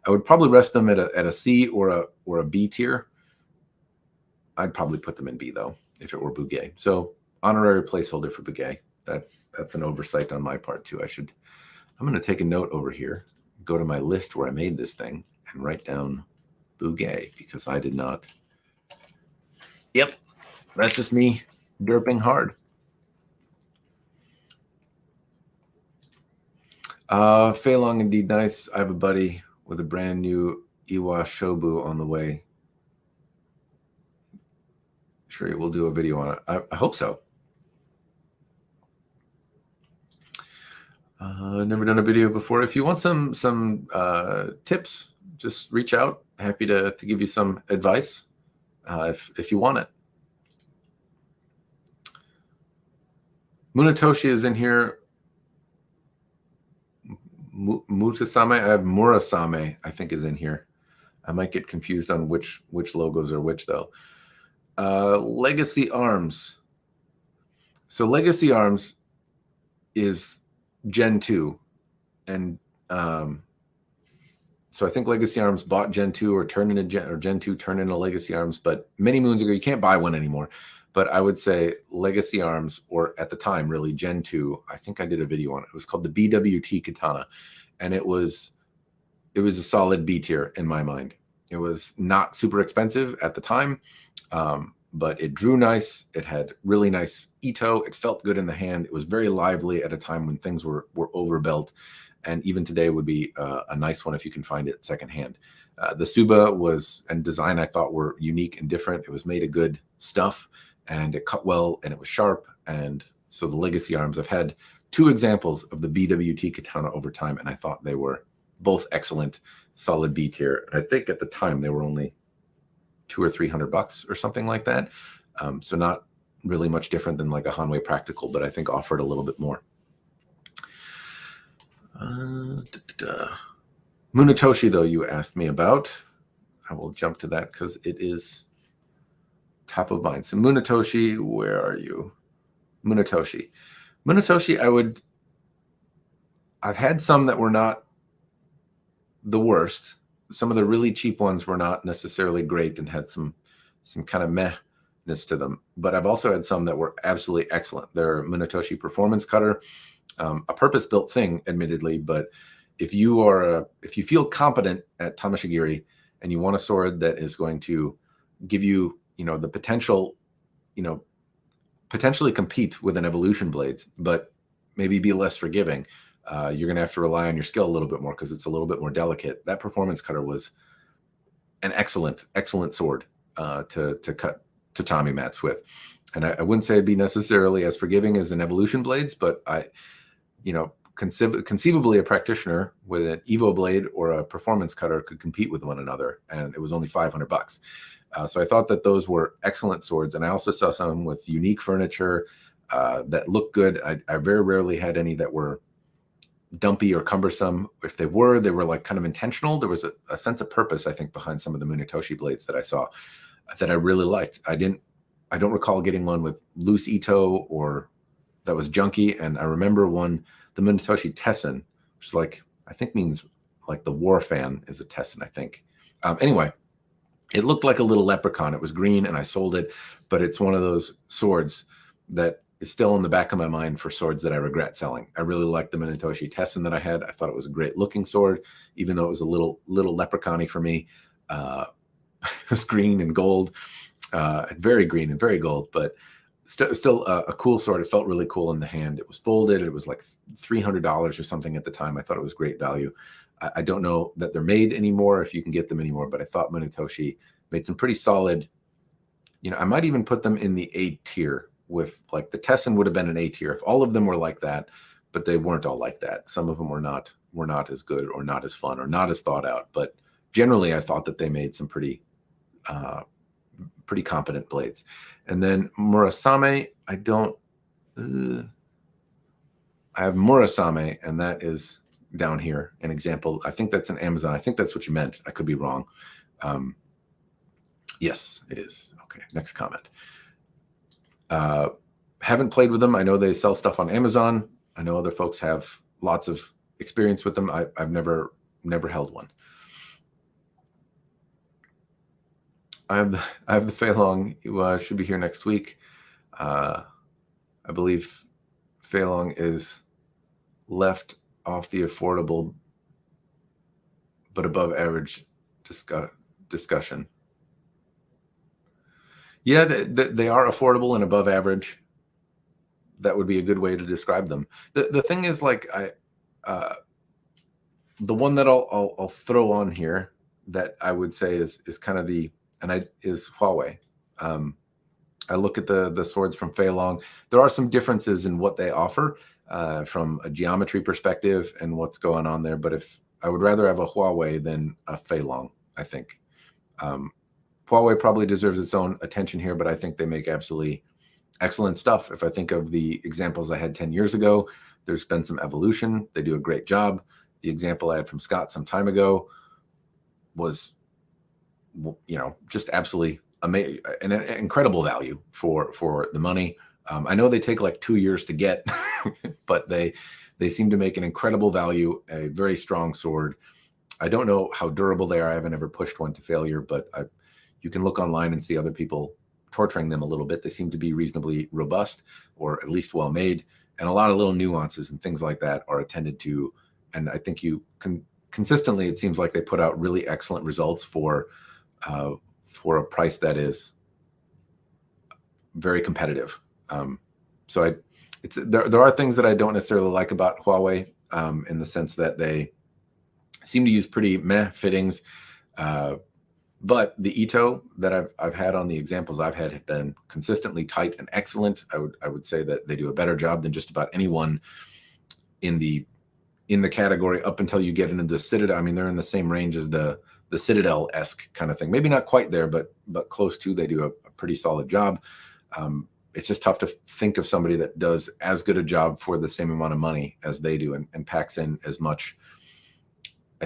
I would probably rest them at a C or a B tier. I'd probably put them in B though, if it were bugei. So honorary placeholder for bugei. That's an oversight on my part too. I'm going to take a note over here, go to my list where I made this thing, and write down bugei, because I did not. Yep, that's just me derping hard. Feilong, indeed nice. I have a buddy with a brand new Iwa Shobu on the way. Sure, we'll do a video on it. I hope so. Never done a video before. If you want some tips, just reach out. Happy to give you some advice if you want it. Munatoshi is in here. Mutasame. I have Murasame, I think, is in here. I might get confused on which logos are which, though. Legacy Arms. So Legacy Arms is Gen 2. And so I think Legacy Arms bought Gen 2 or turned into Gen 2 turned into Legacy Arms, but many moons ago. You can't buy one anymore. But I would say Legacy Arms, or at the time, really, Gen 2, I think I did a video on it. It was called the BWT Katana. And it was a solid B tier in my mind. It was not super expensive at the time, but it drew nice. It had really nice ito. It felt good in the hand. It was very lively at a time when things were overbuilt. And even today would be a nice one if you can find it secondhand. The Suba and design, I thought, were unique and different. It was made of good stuff, and it cut well, and it was sharp. And so the Legacy Arms, I've had 2 examples of the BWT Katana over time, and I thought they were both excellent, solid B tier. I think at the time they were only $200 or $300 or something like that. So not really much different than like a Hanwei Practical, but I think offered a little bit more. Munetoshi, though, you asked me about. I will jump to that because it is top of mind. So Munetoshi, where are you? Munetoshi, I've had some that were not the worst. Some of the really cheap ones were not necessarily great and had some kind of mehness to them. But I've also had some that were absolutely excellent. They're Munetoshi Performance Cutter, a purpose-built thing, admittedly. But if you feel competent at Tamashigiri and you want a sword that is going to give you, the potential, potentially compete with an Evolution Blades, but maybe be less forgiving, you're going to have to rely on your skill a little bit more because it's a little bit more delicate. That Performance Cutter was an excellent sword to cut tatami mats with. And I wouldn't say it'd be necessarily as forgiving as an Evolution Blades, but conceivably a practitioner with an Evo Blade or a Performance Cutter could compete with one another, and it was only $500. So I thought that those were excellent swords, and I also saw some with unique furniture that looked good. I very rarely had any that were dumpy or cumbersome. If they were like kind of intentional. There was a sense of purpose, I think, behind some of the Munetoshi blades that I saw that I really liked. I don't recall getting one with loose ito or that was junky. And I remember the Munetoshi Tessen, which is like, I think means like the war fan is a Tessen, I think. Anyway, it looked like a little leprechaun. It was green and I sold it, but it's one of those swords that is still in the back of my mind for swords that I regret selling. I really liked the Munetoshi Tessen that I had. I thought it was a great looking sword, even though it was a little leprechaun-y for me. It was green and gold, very green and very gold, but still a cool sword. It felt really cool in the hand. It was folded. It was like $300 or something at the time. I thought it was great value. I don't know that they're made anymore, if you can get them anymore, but I thought Munetoshi made some pretty solid, I might even put them in the A tier with, like, the Tessen would have been an A tier if all of them were like that, but they weren't all like that. Some of them were not as good or not as fun or not as thought out, but generally I thought that they made some pretty competent blades. And then Murasame, I have Murasame, and that is down here, an example. I think that's an Amazon. I think that's what you meant. I could be wrong. Yes, it is. Okay, next comment. Haven't played with them. I know they sell stuff on Amazon. I know other folks have lots of experience with them. I've never held one. I have the Feilong, who should be here next week. I believe Feilong is left off the affordable but above average discussion. Yeah, they are affordable and above average. That would be a good way to describe them. The thing is, like, the one that I'll throw on here that I would say is kind of is Huawei. I look at the swords from Feilong. There are some differences in what they offer from a geometry perspective and what's going on there. But if I would rather have a Huawei than a Feilong, I think. Huawei probably deserves its own attention here, but I think they make absolutely excellent stuff. If I think of the examples I had 10 years ago, there's been some evolution. They do a great job. The example I had from Scott some time ago was, you know, just absolutely amazing, an incredible value for the money. I know they take like 2 years to get, but they seem to make an incredible value, a very strong sword. I don't know how durable they are. I haven't ever pushed one to failure, but you can look online and see other people torturing them a little bit. They seem to be reasonably robust, or at least well made, and a lot of little nuances and things like that are attended to. And I think you can consistently, it seems like they put out really excellent results for a price that is very competitive. So there are things that I don't necessarily like about Huawei, in the sense that they seem to use pretty meh fittings. But the Ito that I've had on the examples I've had have been consistently tight and excellent. I would say that they do a better job than just about anyone in the category up until you get into the Citadel. I mean, they're in the same range as the Citadel-esque kind of thing. Maybe not quite there, but close to. They do a pretty solid job. It's just tough to think of somebody that does as good a job for the same amount of money as they do, and packs in as much,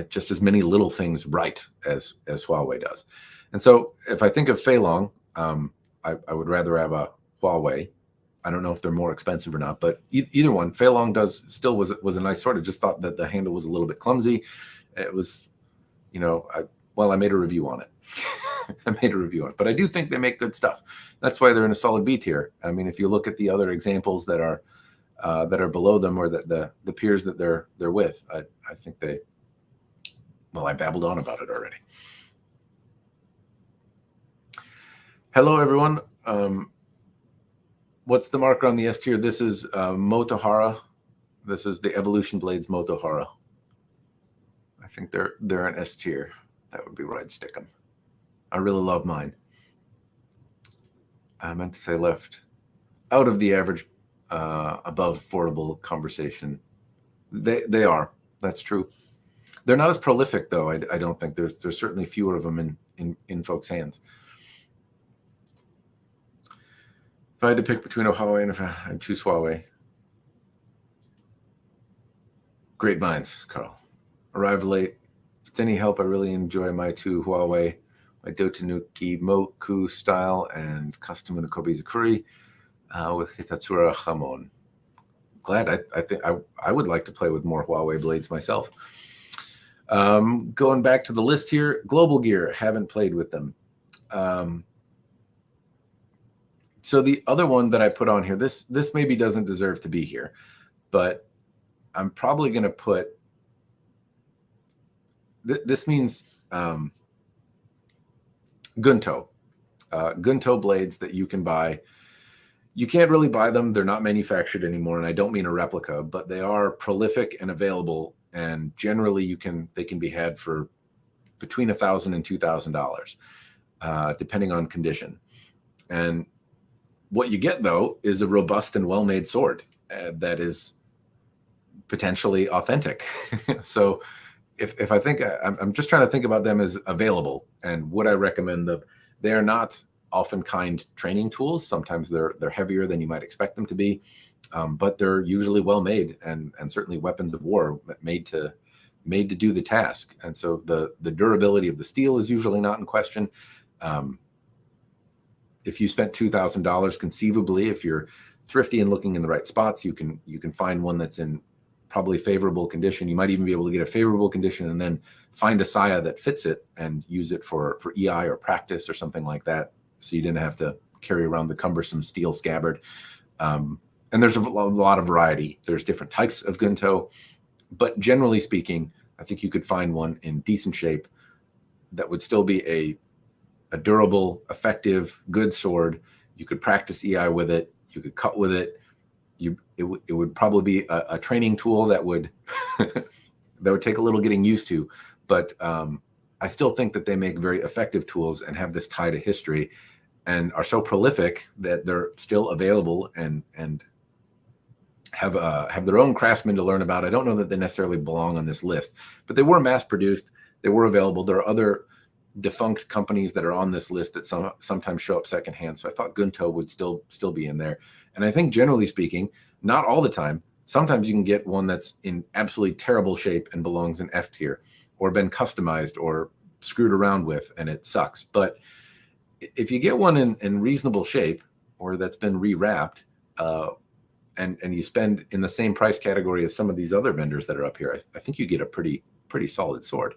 just as many little things right as Huawei does. And so if I think of Feilong, I would rather have a Huawei. I don't know if they're more expensive or not, but either one. Feilong still was a nice sword. I just thought that the handle was a little bit clumsy. It was, you know, I made a review on it. I made a review on it, but I do think they make good stuff. That's why they're in a solid B tier. I mean, if you look at the other examples that are below them, or the peers that they're with, I think they. Well, I babbled on about it already. Hello, everyone. What's the marker on the S tier? This is Motohara. This is the Evolution Blades Motohara. I think they're an S tier. That would be where I'd stick them. I really love mine. I meant to say left. Out of the average, above affordable conversation. They are. That's true. They're not as prolific, though. I don't think there's certainly fewer of them in folks' hands. If I had to pick between a Huawei and I'd choose Huawei. Great minds, Carl. Arrived late. If it's any help, I really enjoy my two Huawei, my Dotanuki Moku style and custom Unokobe Zakuri with Hitatsura Hamon. Glad. I think I would like to play with more Huawei blades myself. Going back to the list here, Global Gear, haven't played with them. So the other one that I put on here, this maybe doesn't deserve to be here, but I'm probably going to put, this means Gunto. Gunto blades that you can buy. You can't really buy them. They're not manufactured anymore, and I don't mean a replica, but they are prolific and available. And generally, they can be had for between $1,000 and $2,000, depending on condition. And what you get, though, is a robust and well-made sword that is potentially authentic. So, if I think I'm just trying to think about them as available, and would I recommend them? They are not often kind training tools. Sometimes they're heavier than you might expect them to be. But they're usually well made, and certainly weapons of war made to do the task. And so the durability of the steel is usually not in question. If you spent $2,000, conceivably, if you're thrifty and looking in the right spots, you can find one that's in probably favorable condition. You might even be able to get a favorable condition and then find a saya that fits it and use it for EI or practice or something like that. So you didn't have to carry around the cumbersome steel scabbard. And there's a lot of variety. There's different types of Gunto, but generally speaking, I think you could find one in decent shape that would still be a durable, effective, good sword. You could practice EI with it. You could cut with it. It would probably be a training tool that would that would take a little getting used to. But I still think that they make very effective tools and have this tie to history, and are so prolific that they're still available and have their own craftsmen to learn about. I don't know that they necessarily belong on this list, but they were mass produced. They were available. There are other defunct companies that are on this list that sometimes show up secondhand. So I thought Gunto would still be in there. And I think generally speaking, not all the time, sometimes you can get one that's in absolutely terrible shape and belongs in F tier, or been customized or screwed around with, and it sucks. But if you get one in reasonable shape, or that's been rewrapped, and you spend in the same price category as some of these other vendors that are up here, I think you get a pretty solid sword.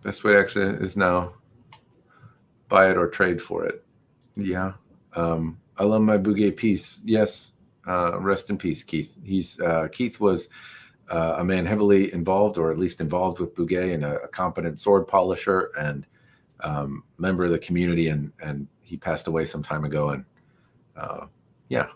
Best way actually is now buy it or trade for it. Yeah. I love my bugei piece. Yes. Rest in peace, Keith. Keith was a man heavily involved, or at least involved with bugei, and a competent sword polisher and member of the community. And he passed away some time ago. And yeah,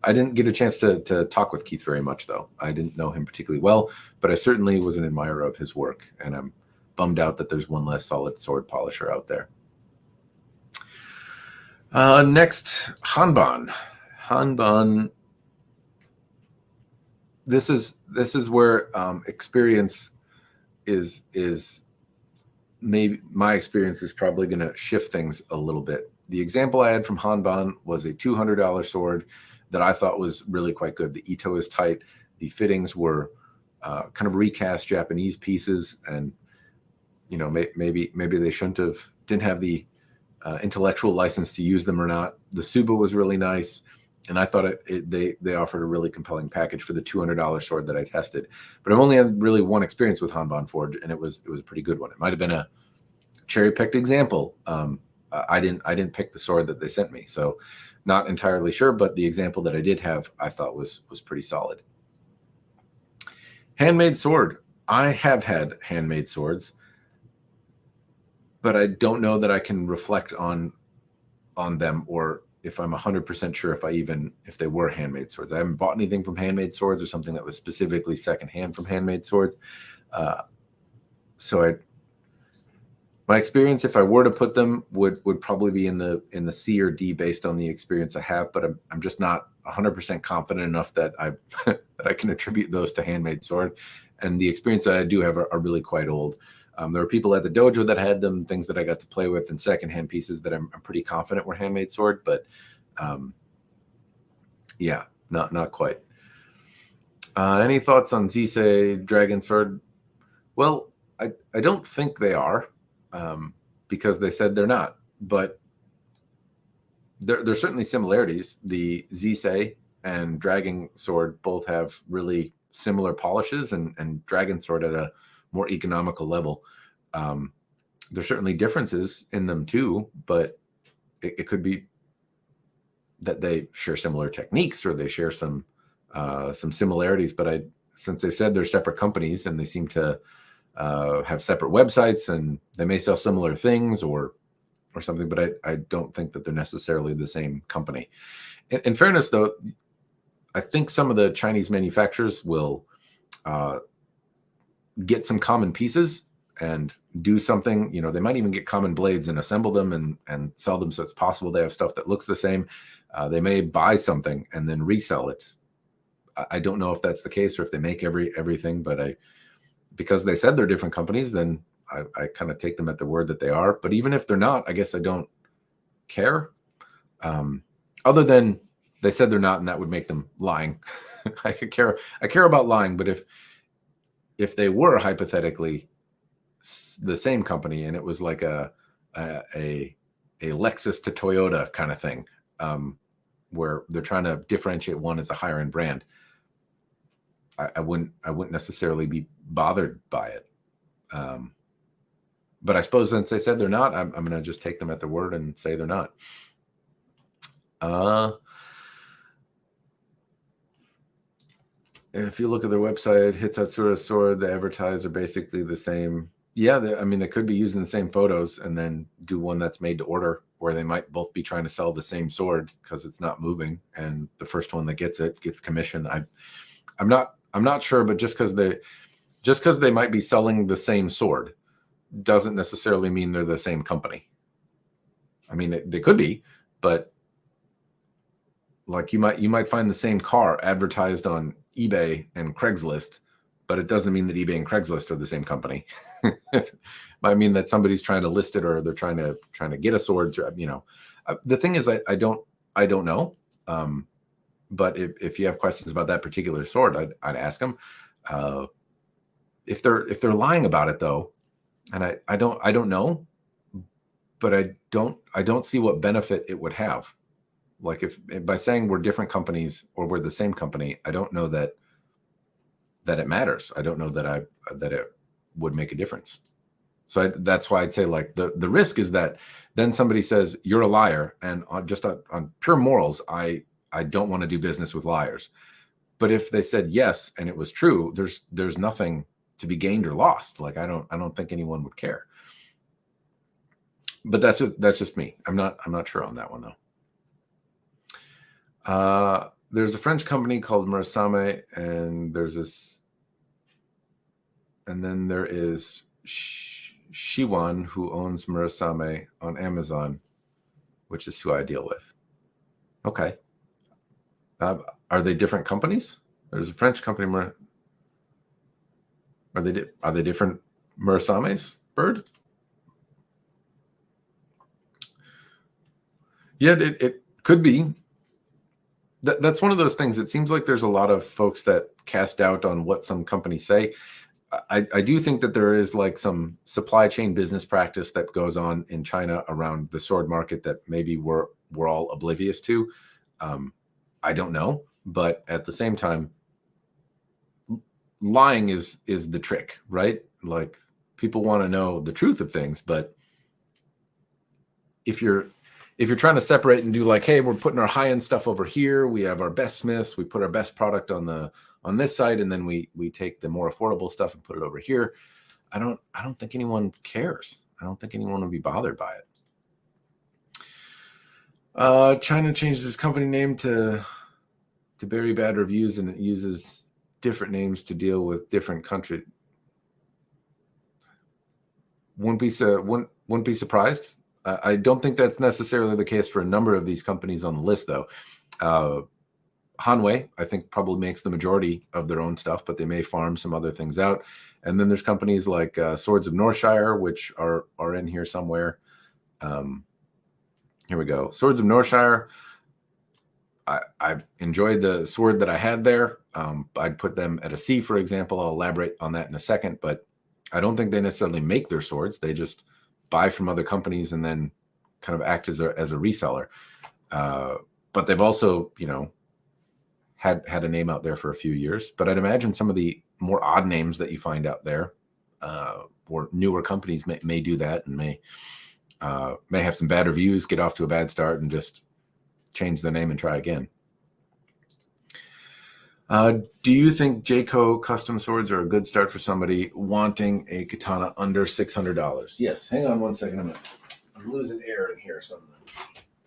I didn't get a chance to talk with Keith very much, though. I didn't know him particularly well, but I certainly was an admirer of his work. And I'm bummed out that there's one less solid sword polisher out there. Next, Hanbon. Hanbon. This is where experience is maybe my experience is probably going to shift things a little bit. The example I had from Hanbon was a $200 sword that I thought was really quite good. The ito is tight. The fittings were kind of recast Japanese pieces, and maybe they didn't have the intellectual license to use them or not. The Suba was really nice, and I thought they offered a really compelling package for the $200 sword that I tested. But I've only had really one experience with Hanbon Forge, and it was a pretty good one. It might have been a cherry-picked example. I didn't pick the sword that they sent me, so not entirely sure. But the example that I did have, I thought was pretty solid. Handmade sword. I have had handmade swords, but I don't know that I can reflect on them, or if I'm 100% sure if they were handmade swords. I haven't bought anything from Handmade Swords or something that was specifically secondhand from Handmade Swords. So my experience, if I were to put them, would probably be in the C or D based on the experience I have. But I'm just not 100% confident enough that I can attribute those to Handmade Sword. And the experience that I do have are really quite old. There were people at the dojo that had them, things that I got to play with, and secondhand pieces that I'm pretty confident were Handmade Sword, but yeah, not quite. Any thoughts on Zisei Dragon Sword? Well, I don't think they are, because they said they're not, but there's certainly similarities. The Zisei and Dragon Sword both have really similar polishes, and Dragon Sword at a more economical level. There's certainly differences in them too, but it could be that they share similar techniques, or they share some similarities. But since they said they're separate companies, and they seem to have separate websites, and they may sell similar things or something, but I don't think that they're necessarily the same company. In fairness, though, I think some of the Chinese manufacturers will get some common pieces and do something. They might even get common blades and assemble them and sell them, so it's possible they have stuff that looks the same. They may buy something and then resell it. I don't know if that's the case, or if they make everything, but because they said they're different companies, then I kind of take them at the word that they are. But even if they're not, I guess I don't care. Other than they said they're not, and that would make them lying. I care about lying, but if they were hypothetically the same company, and it was like a Lexus to Toyota kind of thing, where they're trying to differentiate one as a higher end brand, I wouldn't necessarily be bothered by it. But I suppose since they said they're not, I'm going to just take them at their word and say they're not. If you look at their website, Hitsatsura Sword, the advertise are basically the same. Yeah, they could be using the same photos and then do one that's made to order, where they might both be trying to sell the same sword because it's not moving, and the first one that gets it gets commission. I'm not sure, but just because they might be selling the same sword doesn't necessarily mean they're the same company. I mean, they could be, but like you might find the same car advertised on eBay and Craigslist, but it doesn't mean that eBay and Craigslist are the same company. It might mean that somebody's trying to list it, or they're trying to get a sword. The thing is, I don't know. But if you have questions about that particular sword, I'd ask them. If they're lying about it though, and I don't know, but I don't see what benefit it would have. Like if by saying we're different companies or we're the same company, I don't know that it matters. I don't know that it would make a difference. So that's why I'd say like the risk is that then somebody says you're a liar, and on pure morals, I don't want to do business with liars. But if they said yes and it was true, there's nothing to be gained or lost. Like I don't think anyone would care. But that's just me. I'm not sure on that one though. There's a French company called Murasame, and then there is Shiwan, who owns Murasame on Amazon, which is who I deal with. Okay. Are they different companies? There's a French company. Are they different Murasames, Bird? Yeah, it could be. That's one of those things. It seems like there's a lot of folks that cast doubt on what some companies say. I do think that there is like some supply chain business practice that goes on in China around the sword market that maybe we're all oblivious to. I don't know, but at the same time, lying is the trick, right? Like people want to know the truth of things, but if you're trying to separate and do like, hey, we're putting our high-end stuff over here, we have our best smiths, we put our best product on this side, and then we take the more affordable stuff and put it over here. I don't think anyone cares. I don't think anyone would be bothered by it. China changed its company name to bury bad reviews, and it uses different names to deal with different countries. Wouldn't be surprised. I don't think that's necessarily the case for a number of these companies on the list, though. Hanwei, I think, probably makes the majority of their own stuff, but they may farm some other things out. And then there's companies like Swords of Northshire, which are in here somewhere. Here we go. Swords of Northshire. I enjoyed the sword that I had there. I'd put them at a C, for example. I'll elaborate on that in a second, but I don't think they necessarily make their swords. They just buy from other companies and then kind of act as a reseller. But they've also, had a name out there for a few years. But I'd imagine some of the more odd names that you find out there, or newer companies may do that, and may have some bad reviews, get off to a bad start, and just change their name and try again. Do you think JKOO custom swords are a good start for somebody wanting a katana under $600? Yes. Hang on one second. I'm losing air in here, so I'm going to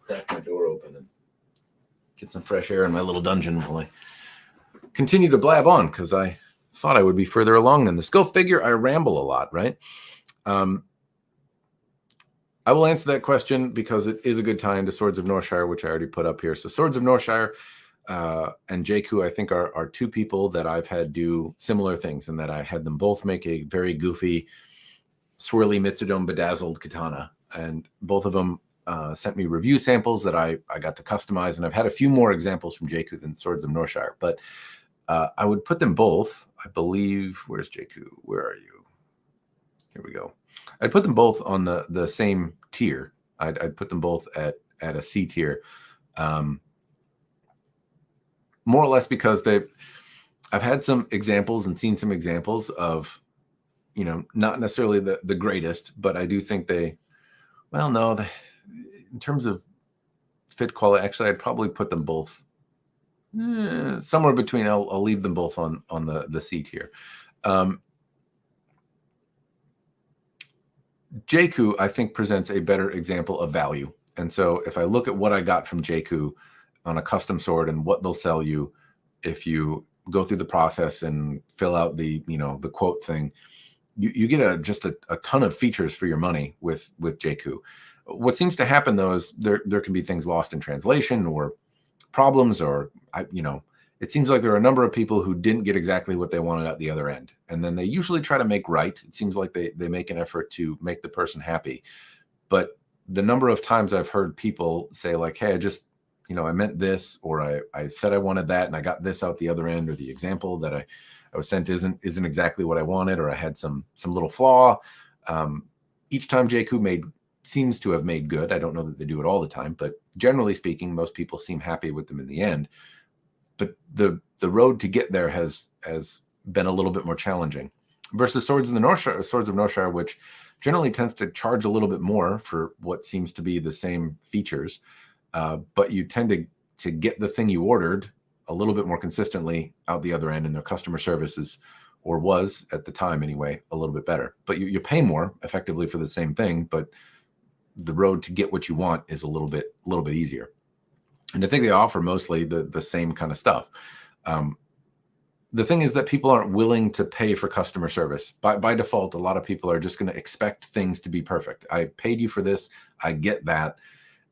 crack my door open and get some fresh air in my little dungeon while I continue to blab on, because I thought I would be further along than this. Go figure, I ramble a lot, right? I will answer that question because it is a good tie into Swords of Northshire, which I already put up here. So Swords of Northshire and JKOO, I think, are two people that I've had do similar things, and that I had them both make a very goofy, swirly Mitsudome bedazzled katana. And both of them sent me review samples that I got to customize. And I've had a few more examples from JKOO than Swords of Northshire. But I would put them both, I believe, where's JKOO? Where are you? Here we go. I'd put them both on the same tier. I'd put them both at a C tier. More or less because I've had some examples and seen some examples of, not necessarily the greatest, but I do think in terms of fit quality, actually, I'd probably put them both somewhere between. I'll leave them both on the C tier. JKOO, I think, presents a better example of value. And so if I look at what I got from JKOO on a custom sword and what they'll sell you, if you go through the process and fill out the quote thing, you get just a ton of features for your money with JKOO. What seems to happen though is there can be things lost in translation or problems, or it seems like there are a number of people who didn't get exactly what they wanted at the other end. And then they usually try to make right. It seems like they make an effort to make the person happy. But the number of times I've heard people say like, hey, I meant this, or I said I wanted that and I got this out the other end, or the example that I was sent isn't exactly what I wanted, or I had some little flaw. Each time JKOO seems to have made good. I don't know that they do it all the time, but generally speaking, most people seem happy with them in the end. But the road to get there has been a little bit more challenging versus Swords of Northshire, which generally tends to charge a little bit more for what seems to be the same features, but you tend to get the thing you ordered a little bit more consistently out the other end, and their customer service was at the time anyway, a little bit better. But you pay more effectively for the same thing, but the road to get what you want is a little bit easier. And I think they offer mostly the same kind of stuff. The thing is that people aren't willing to pay for customer service. By default, a lot of people are just going to expect things to be perfect. I paid you for this. I get that.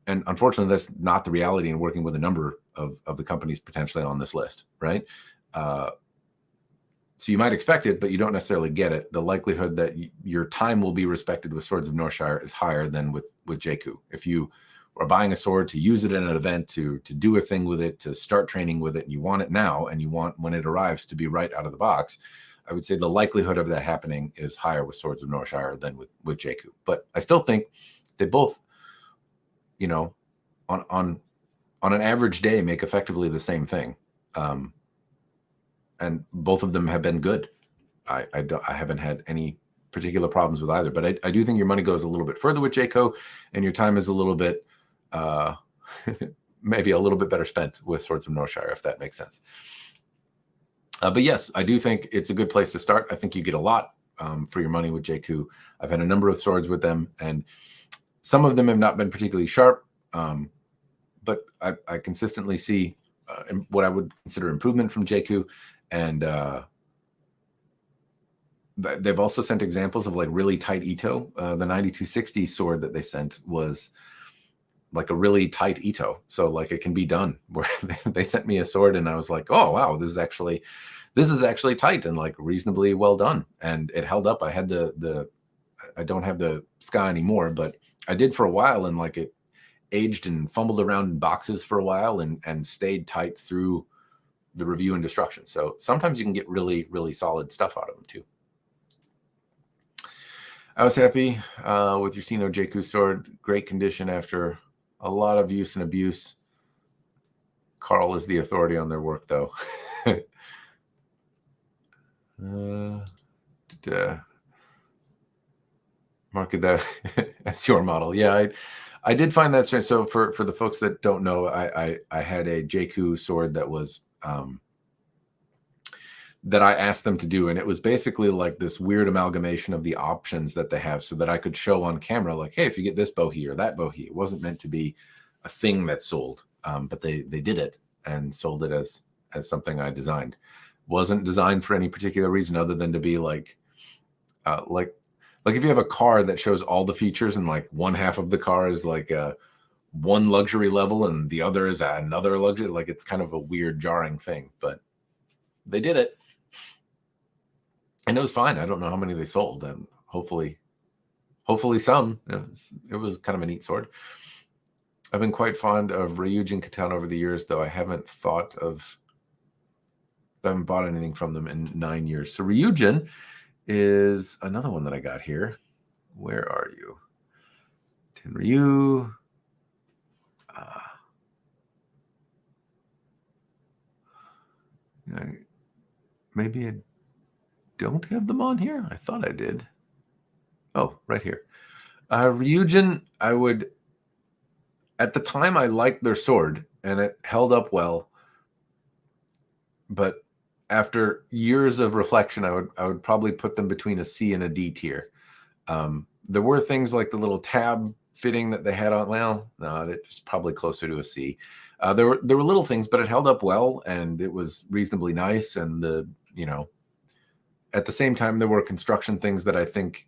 And unfortunately, that's not the reality in working with a number of the companies potentially on this list, right? So you might expect it, but you don't necessarily get it. The likelihood that your time will be respected with Swords of Northshire is higher than with JKOO. If you are buying a sword to use it in an event, to do a thing with it, to start training with it, and you want it now, and you want when it arrives to be right out of the box, I would say the likelihood of that happening is higher with Swords of Northshire than with JKOO. But I still think they both, on an average day, make effectively the same thing. And both of them have been good. I haven't had any particular problems with either, but I do think your money goes a little bit further with JKOO, and your time is a little bit, maybe a little bit better spent with Swords of Northshire, if that makes sense. But yes, I do think it's a good place to start. I think you get a lot for your money with JKOO. I've had a number of swords with them, and some of them have not been particularly sharp, but I consistently see what I would consider improvement from JKOO. And they've also sent examples of like really tight Ito. The 9260 sword that they sent was like a really tight Ito. So like it can be done. Where they sent me a sword and I was like, oh wow, this is actually tight and like reasonably well done. And it held up. I had I don't have the Sky anymore, but I did for a while, and like it aged and fumbled around in boxes for a while and stayed tight through the review and destruction. So sometimes you can get really, really solid stuff out of them too. I was happy with your Sino JKOO sword. Great condition after a lot of use and abuse. Carl is the authority on their work, though. Market that as your model. Yeah, I did find that strange. So for the folks that don't know, I had a JKOO sword that was that I asked them to do, and it was basically like this weird amalgamation of the options that they have, so that I could show on camera, like, hey, if you get this bohihyu or that bohihyu. It wasn't meant to be a thing that sold, but they did it and sold it as something I designed. Wasn't designed for any particular reason other than to be like if you have a car that shows all the features and like one half of the car is like one luxury level and the other is another luxury, like it's kind of a weird, jarring thing, but they did it. And it was fine. I don't know how many they sold, and hopefully some. It was kind of a neat sword. I've been quite fond of Ryujin Katana over the years, though I haven't bought anything from them in 9 years. So Ryujin is another one that I got here. Where are you? Tenryu. Maybe I don't have them on here. I thought I did. Oh, right here. Ryujin, at the time, I liked their sword, and it held up well. But after years of reflection, I would probably put them between a C and a D tier. There were things like the little tab fitting that they had on. Well, no, that's probably closer to a C. There were little things, but it held up well, and it was reasonably nice. And at the same time, there were construction things that I think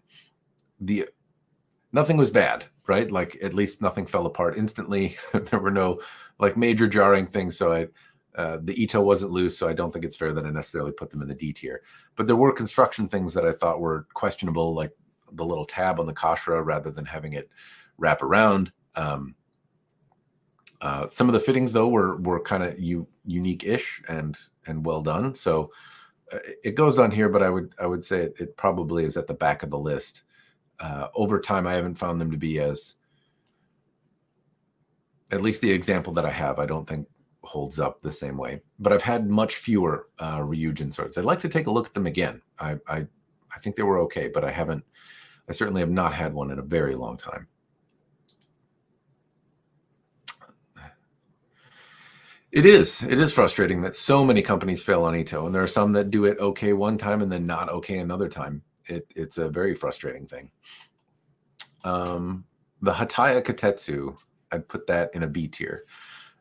nothing was bad, right? Like at least nothing fell apart instantly. There were no like major jarring things. So The Ito wasn't loose, so I don't think it's fair that I necessarily put them in the D tier. But there were construction things that I thought were questionable, like the little tab on the Kashra rather than having it wrap around. Some of the fittings, though, were kind of unique-ish and well done. So it goes on here, but I would say it probably is at the back of the list. Over time, I haven't found them to be as, at least the example that I have, I don't think holds up the same way. But I've had much fewer Ryujin swords. I'd like to take a look at them again. I think they were okay, but I certainly have not had one in a very long time. It is frustrating that so many companies fail on Ito, and there are some that do it okay one time and then not okay another time. It's a very frustrating thing. The Haytaya Kotetsu, I'd put that in a B tier.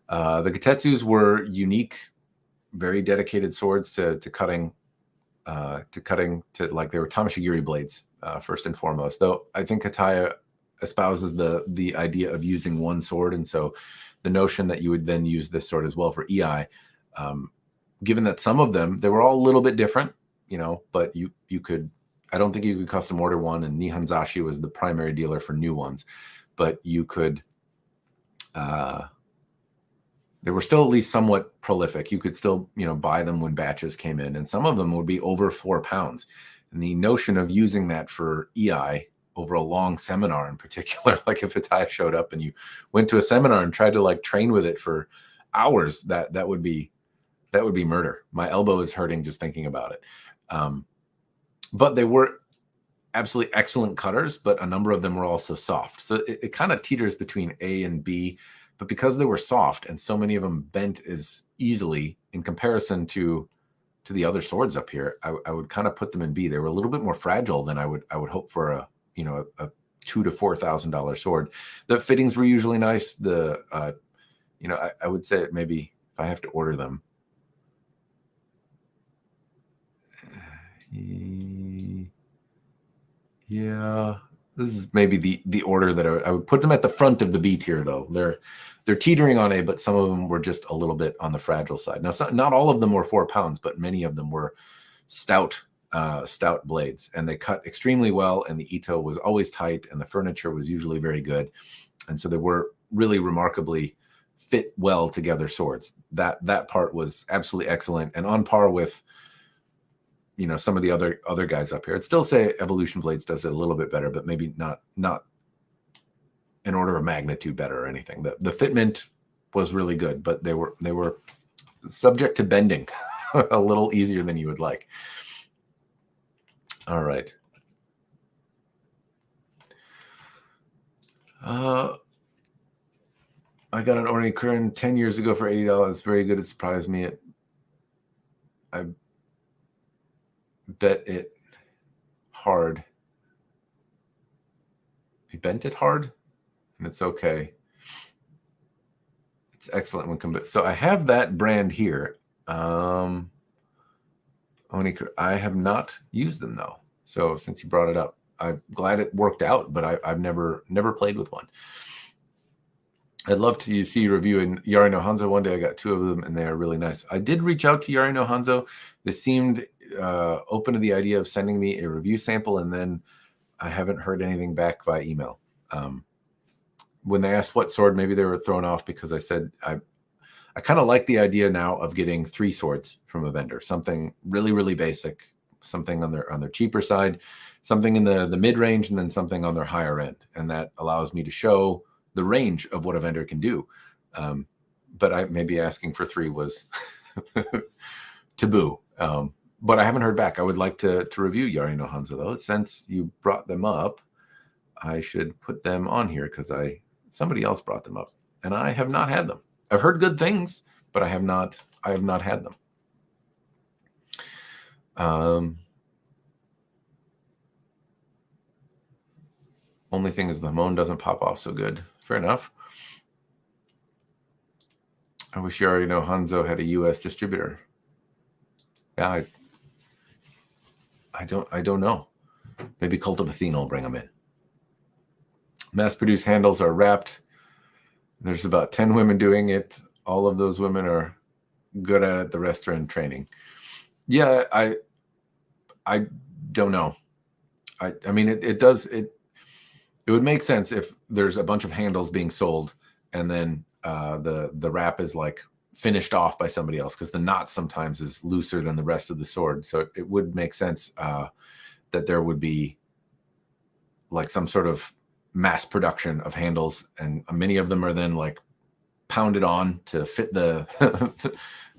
The Kotetsus were unique, very dedicated swords to cutting, like they were Tamashigiri blades, first and foremost. Though I think Haytaya espouses the idea of using one sword, and so the notion that you would then use this sword as well for EI, given that some of them, they were all a little bit different, but you could, I don't think you could custom order one, and Nihonzashi was the primary dealer for new ones, but you could, they were still at least somewhat prolific. You could still, buy them when batches came in, and some of them would be over 4 pounds. And the notion of using that for EI over a long seminar in particular, like if Haytaya showed up and you went to a seminar and tried to train with it for hours, that would be murder. My elbow is hurting just thinking about it. But they were absolutely excellent cutters, but a number of them were also soft. So it kind of teeters between A and B, but because they were soft and so many of them bent as easily in comparison to the other swords up here, I would kind of put them in B. They were a little bit more fragile than I would hope for a $2,000 to $4,000 sword. The fittings were usually nice. I would say maybe if I have to order them, yeah, this is maybe the order that I would put them at the front of the B tier, though. They're teetering on A, but some of them were just a little bit on the fragile side. Now, not all of them were 4 pounds, but many of them were stout blades, and they cut extremely well, and the Ito was always tight, and the furniture was usually very good, and so they were really remarkably fit well together swords. That part was absolutely excellent and on par with some of the other guys up here. I'd still say Evolution Blades does it a little bit better, but maybe not an order of magnitude better or anything. The fitment was really good, but they were subject to bending a little easier than you would like. All right. I got an Orikurin 10 years ago for $80. Very good. It surprised me. I bet it hard. He bent it hard, and it's okay. It's excellent when combined. So I have that brand here. I have not used them though. So since you brought it up, I'm glad it worked out, but I've never played with one. I'd love to see you reviewing Yari no Hanzo one day. I got 2 of them, and they are really nice. I did reach out to Yari no Hanzo. They seemed open to the idea of sending me a review sample, and then I haven't heard anything back via email. When they asked what sword, maybe they were thrown off because I said I kind of like the idea now of getting 3 swords from a vendor, something really, really basic, something on their cheaper side, something in the mid-range, and then something on their higher end. And that allows me to show the range of what a vendor can do. But maybe asking for 3 was taboo. But I haven't heard back. I would like to review Yari no Hanzo, though. Since you brought them up, I should put them on here because somebody else brought them up, and I have not had them. I've heard good things, but I have not had them. Only thing is the Hamon doesn't pop off so good. Fair enough. I wish Yari no Hanzo had a U.S. distributor. Yeah, I don't know. Maybe Cult of Athena will bring them in. Mass-produced handles are wrapped. There's about 10 women doing it. All of those women are good at it. The rest are in training. Yeah, I don't know. I mean, it does, it would make sense if there's a bunch of handles being sold and then the wrap is like finished off by somebody else, because the knot sometimes is looser than the rest of the sword. So it would make sense that there would be like some sort of mass production of handles, and many of them are then like pounded on to fit the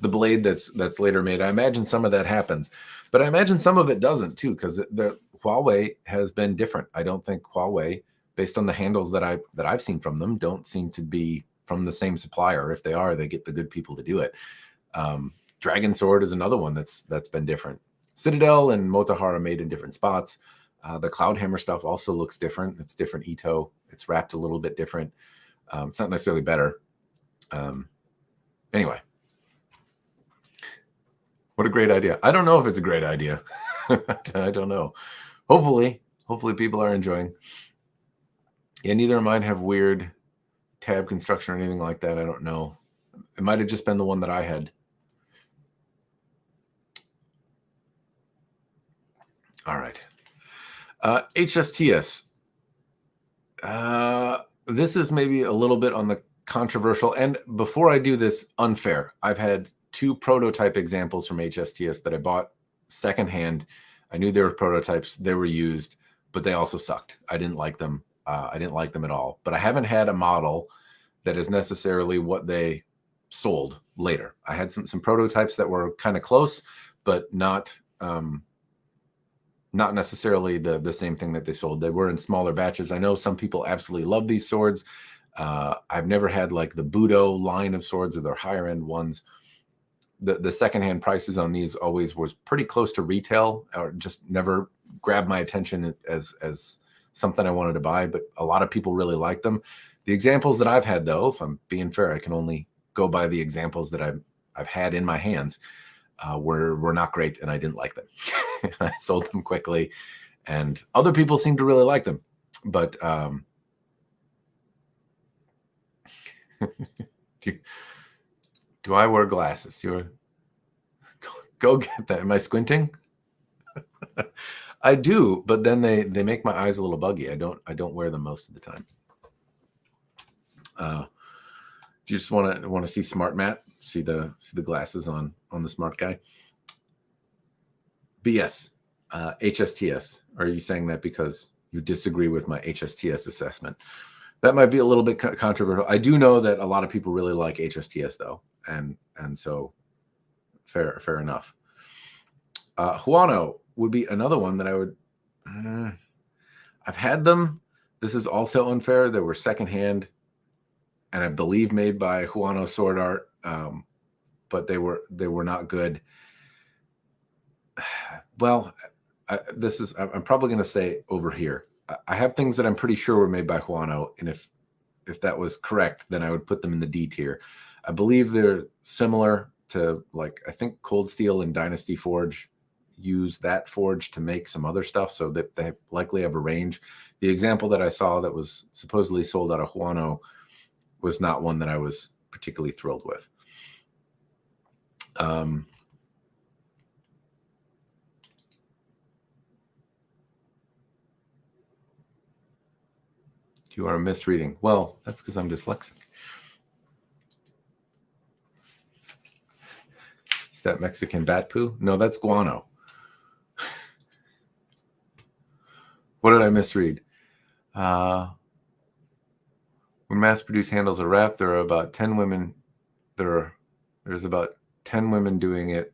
the blade that's later made. I imagine some of that happens, but I imagine some of it doesn't too, because the Huawei has been different. I don't think Huawei, based on the handles that I've seen from them, don't seem to be from the same supplier. If they are, they get the good people to do it. Dragon Sword is another one that's been different. Citadel and Motahara made in different spots. The Cloudhammer stuff also looks different. It's different ito. It's wrapped a little bit different. It's not necessarily better. Anyway, what a great idea. I don't know if it's a great idea. I don't know. Hopefully people are enjoying. Yeah, neither of mine have weird tab construction or anything like that. I don't know. It might have just been the one that I had. All right. HSTS. This is maybe a little bit on the controversial. And before I do this, unfair. I've had 2 prototype examples from HSTS that I bought secondhand. I knew they were prototypes. They were used, but they also sucked. I didn't like them. I didn't like them at all. But I haven't had a model that is necessarily what they sold later. I had some prototypes that were kind of close, but not necessarily the same thing that they sold. They were in smaller batches. I know some people absolutely love these swords. I've never had like the Budo line of swords or their higher end ones. The secondhand prices on these always was pretty close to retail, or just never grabbed my attention as something I wanted to buy, but a lot of people really like them. The examples that I've had, though, if I'm being fair, I can only go by the examples that I've had in my hands, were not great, and I didn't like them. I sold them quickly, and other people seem to really like them. But do I wear glasses? Go get that. Am I squinting? I do, but then they make my eyes a little buggy. I don't wear them most of the time. Do you just want to see Smart Matt? See the glasses on the smart guy? But yes, HSTS. Are you saying that because you disagree with my HSTS assessment? That might be a little bit controversial. I do know that a lot of people really like HSTS though, and so fair enough. Huanuo would be another one that I would. I've had them. This is also unfair. They were secondhand, and I believe made by Huanuo Sword Art, but they were not good. Well, I'm probably going to say over here. I have things that I'm pretty sure were made by Huanuo, and if that was correct, then I would put them in the D tier. I believe they're similar to, like, I think Cold Steel and Dynasty Forge use that forge to make some other stuff, so that they likely have a range. The example that I saw that was supposedly sold out of Huanuo was not one that I was particularly thrilled with. You are misreading. Well, that's because I'm dyslexic. Is that Mexican bat poo? No, that's guano. What did I misread? When mass-produced handles are wrapped, there are about 10 women. There's about 10 women doing it.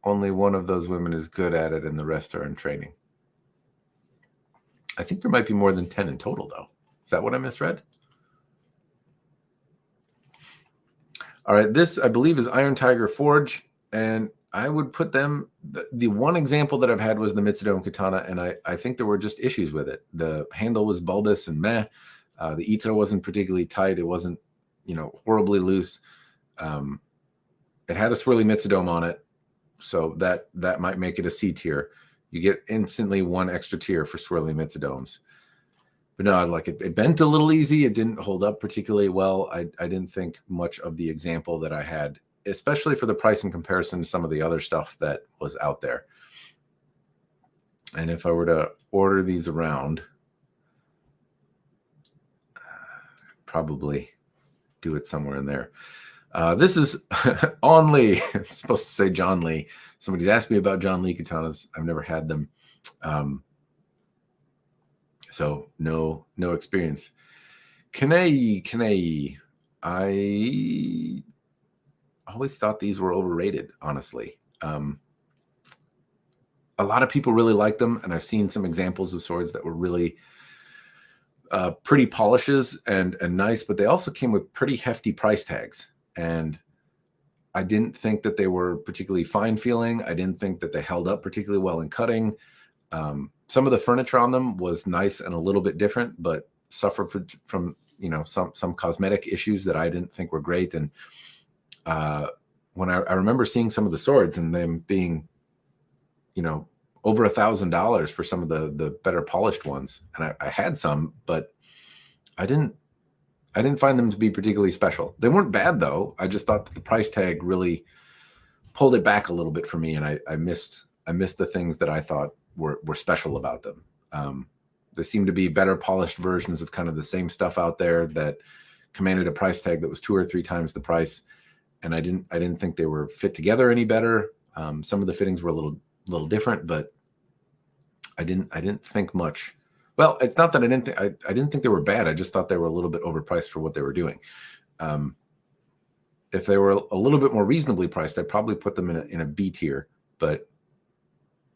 Only one of those women is good at it, and the rest are in training. I think there might be more than 10 in total, though. Is that what I misread? All right, this, I believe, is Iron Tiger Forge, and I would put them, the one example that I've had was the Mitsudome Katana, and I think there were just issues with it. The handle was bulbous and meh. The ito wasn't particularly tight. It wasn't, horribly loose. It had a swirly Mitsudome on it, so that might make it a C tier. You get instantly one extra tier for swirly Mitsudomes. But no, like it bent a little easy. It didn't hold up particularly well. I didn't think much of the example that I had. especially for the price in comparison to some of the other stuff that was out there. And if I were to order these around, probably do it somewhere in there. This is On Lee. It's supposed to say John Lee. Somebody's asked me about John Lee katanas. I've never had them. So no experience. Kaneie. I always thought these were overrated, honestly. A lot of people really like them, and I've seen some examples of swords that were really pretty polishes and nice, but they also came with pretty hefty price tags. And I didn't think that they were particularly fine feeling. I didn't think that they held up particularly well in cutting. Some of the furniture on them was nice and a little bit different, but suffered from some cosmetic issues that I didn't think were great. And when I remember seeing some of the swords and them being, over $1,000 for some of the better polished ones, and I had some, but I didn't find them to be particularly special. They weren't bad though. I just thought that the price tag really pulled it back a little bit for me, and I missed the things that I thought were special about them. There seemed to be better polished versions of kind of the same stuff out there that commanded a price tag that was 2 or 3 times the price, and I didn't think they were fit together any better. Some of the fittings were a little different, but I didn't think much. Well, it's not that I didn't think they were bad. I just thought they were a little bit overpriced for what they were doing. If they were a little bit more reasonably priced, I'd probably put them in a B tier. But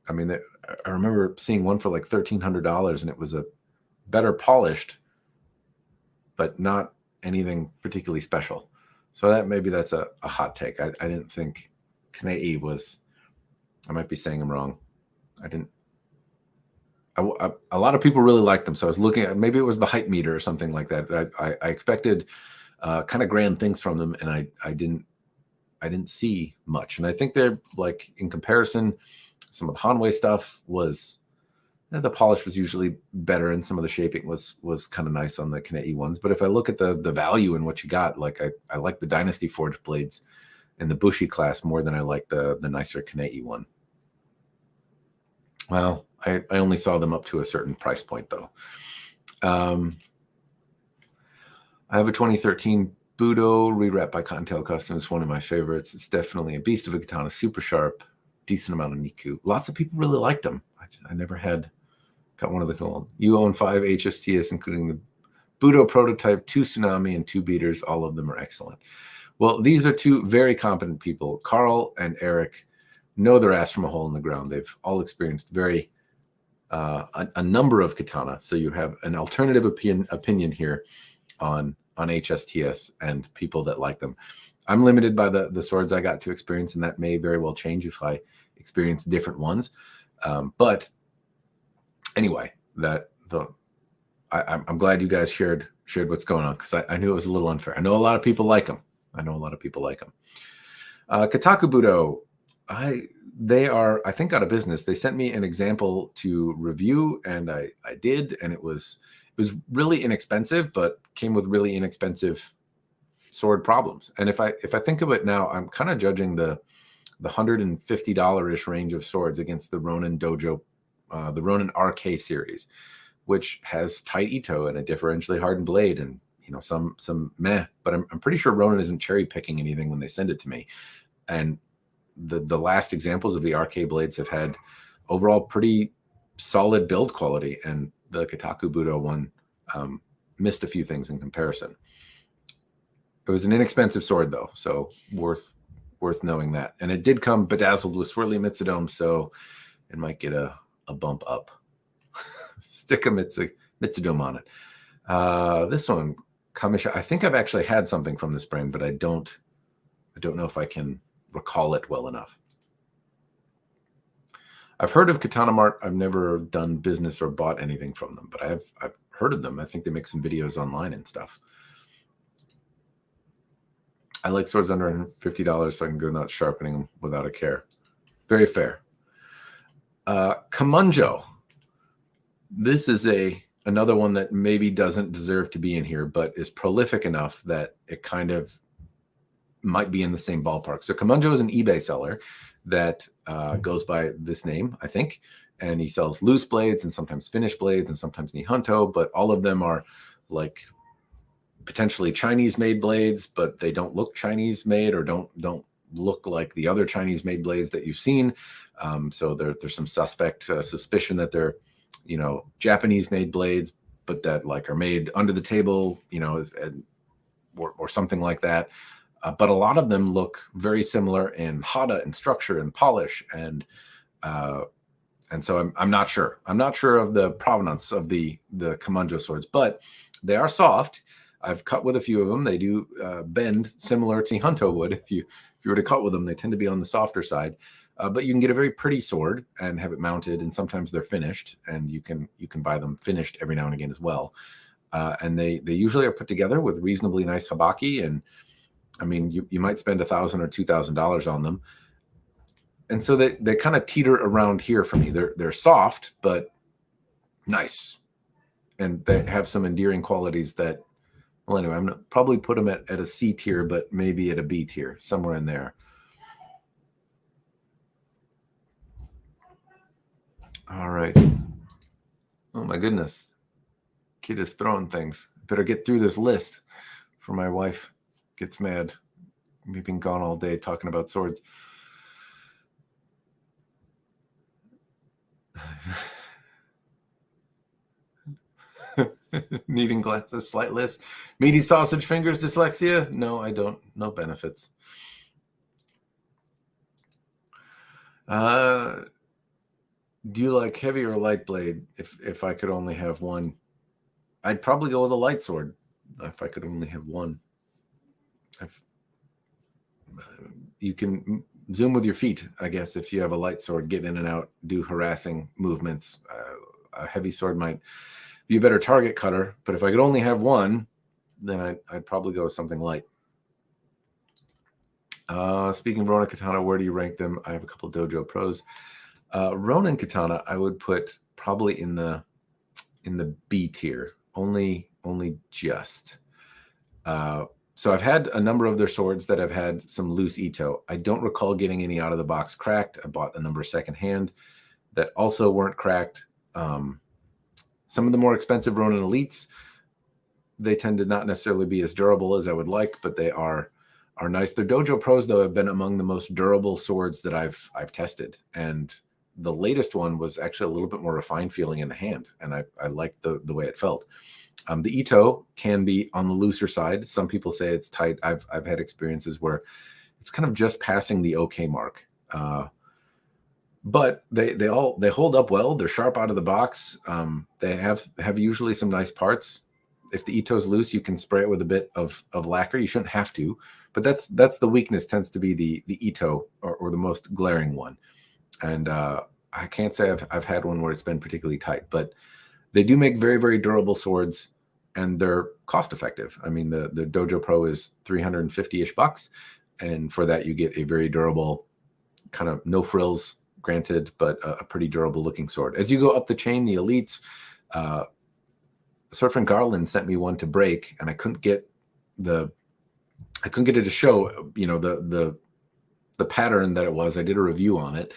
I mean, I remember seeing one for like $1,300, and it was a better polished, but not anything particularly special. So maybe that's a hot take. I didn't think Kaneie was. I might be saying them wrong. A lot of people really liked them, so I was looking at, maybe it was the hype meter or something like that. I expected kind of grand things from them, and I didn't see much. And I think they're, like, in comparison, some of the Hanwei stuff was, the polish was usually better, and some of the shaping was kind of nice on the Kaneie ones. But if I look at the value in what you got, like I like the Dynasty Forge blades in the Bushi class more than I like the nicer Kaneie one. Well, I only saw them up to a certain price point, though. I have a 2013 Budo rewrap by Cottontail Custom. It's one of my favorites. It's definitely a beast of a katana, super sharp, decent amount of Niku. Lots of people really liked them. I never got one of the cool. You own 5 HSTS, including the Budo prototype, 2 Tsunami, and 2 beaters. All of them are excellent. Well, these are 2 very competent people. Carl and Eric know their ass from a hole in the ground. They've all experienced a number of katana. So you have an alternative opinion here on HSTS and people that like them. I'm limited by the swords I got to experience, and that may very well change if I experience different ones. But anyway, I'm glad you guys shared what's going on, because I knew it was a little unfair. I know a lot of people like them. Kataku Budo, they are, I think, out of business. They sent me an example to review, and I did, and it was really inexpensive, but came with really inexpensive sword problems. And if I think of it now, I'm kind of judging the $150-ish range of swords against the Ronin Dojo, the Ronin RK series, which has tight Ito and a differentially hardened blade, and some meh. But I'm pretty sure Ronin isn't cherry picking anything when they send it to me. And the last examples of the RK blades have had overall pretty solid build quality, and the Kataku Budo one missed a few things in comparison. It was an inexpensive sword, though, so worth knowing that. And it did come bedazzled with swirly Mitsudome, so it might get a bump up. Stick a Mitsudome on it. This one, Kamisha, I think I've actually had something from this brand, but I don't know if I can recall it well enough. I've heard of Katana Mart. I've never done business or bought anything from them, but I've heard of them. I think they make some videos online and stuff. I like swords under $50, so I can go nuts sharpening them without a care. Very fair. Komonjo. This is another one that maybe doesn't deserve to be in here, but is prolific enough that it kind of might be in the same ballpark. So Komonjo is an eBay seller that goes by this name, I think, and he sells loose blades and sometimes finished blades and sometimes Nihonto, but all of them are like potentially Chinese-made blades, but they don't look Chinese-made or don't look like the other Chinese-made blades that you've seen. So there's some suspicion that they're, Japanese-made blades, but that like are made under the table, or something like that. But a lot of them look very similar in hada and structure and polish, and so I'm not sure. I'm not sure of the provenance of the Komonjo swords, but they are soft. I've cut with a few of them. They do bend similar to Nihonto would. If you were to cut with them, they tend to be on the softer side. But you can get a very pretty sword and have it mounted, and sometimes they're finished, and you can buy them finished every now and again as well. And they usually are put together with reasonably nice habaki, and I mean you might spend $1,000 or $2,000 on them. And so they kind of teeter around here for me. They're soft but nice, and they have some endearing qualities that. Well, anyway, I'm going to probably put them at a C tier, but maybe at a B tier, somewhere in there. All right. Oh, my goodness. Kid is throwing things. Better get through this list before my wife gets mad. We've been gone all day talking about swords. Needing glasses, slight list. Meaty sausage fingers, dyslexia? No, I don't. No benefits. Do you like heavy or light blade? If I could only have one, I'd probably go with a light sword. If I could only have one. You can zoom with your feet, I guess, if you have a light sword, get in and out, do harassing movements. A heavy sword might be a better target cutter, but if I could only have one, then I'd probably go with something light. Speaking of Ronin Katana, where do you rank them? I have a couple Dojo Pros. Ronin Katana, I would put probably in the B tier, only just. So I've had a number of their swords that have had some loose ito. I don't recall getting any out of the box cracked. I bought a number secondhand that also weren't cracked. Some of the more expensive Ronin Elites, they tend to not necessarily be as durable as I would like, but they are nice. Their Dojo Pros, though, have been among the most durable swords that I've tested. And the latest one was actually a little bit more refined feeling in the hand, and I liked the way it felt. The ito can be on the looser side. Some people say it's tight. I've had experiences where it's kind of just passing the okay mark. But they hold up well. They're sharp out of the box. They have usually some nice parts. If the ito's loose, you can spray it with a bit of lacquer. You shouldn't have to, but that's the weakness, tends to be the ito or the most glaring one. And I can't say I've had one where it's been particularly tight, but they do make very, very durable swords, and they're cost effective. I mean, the Dojo Pro is $350-ish bucks, and for that you get a very durable, kind of no frills granted, but a pretty durable looking sword. As you go up the chain, the Elites, Swordfriend Garland sent me one to break, and I couldn't get it to show, the pattern that it was. I did a review on it.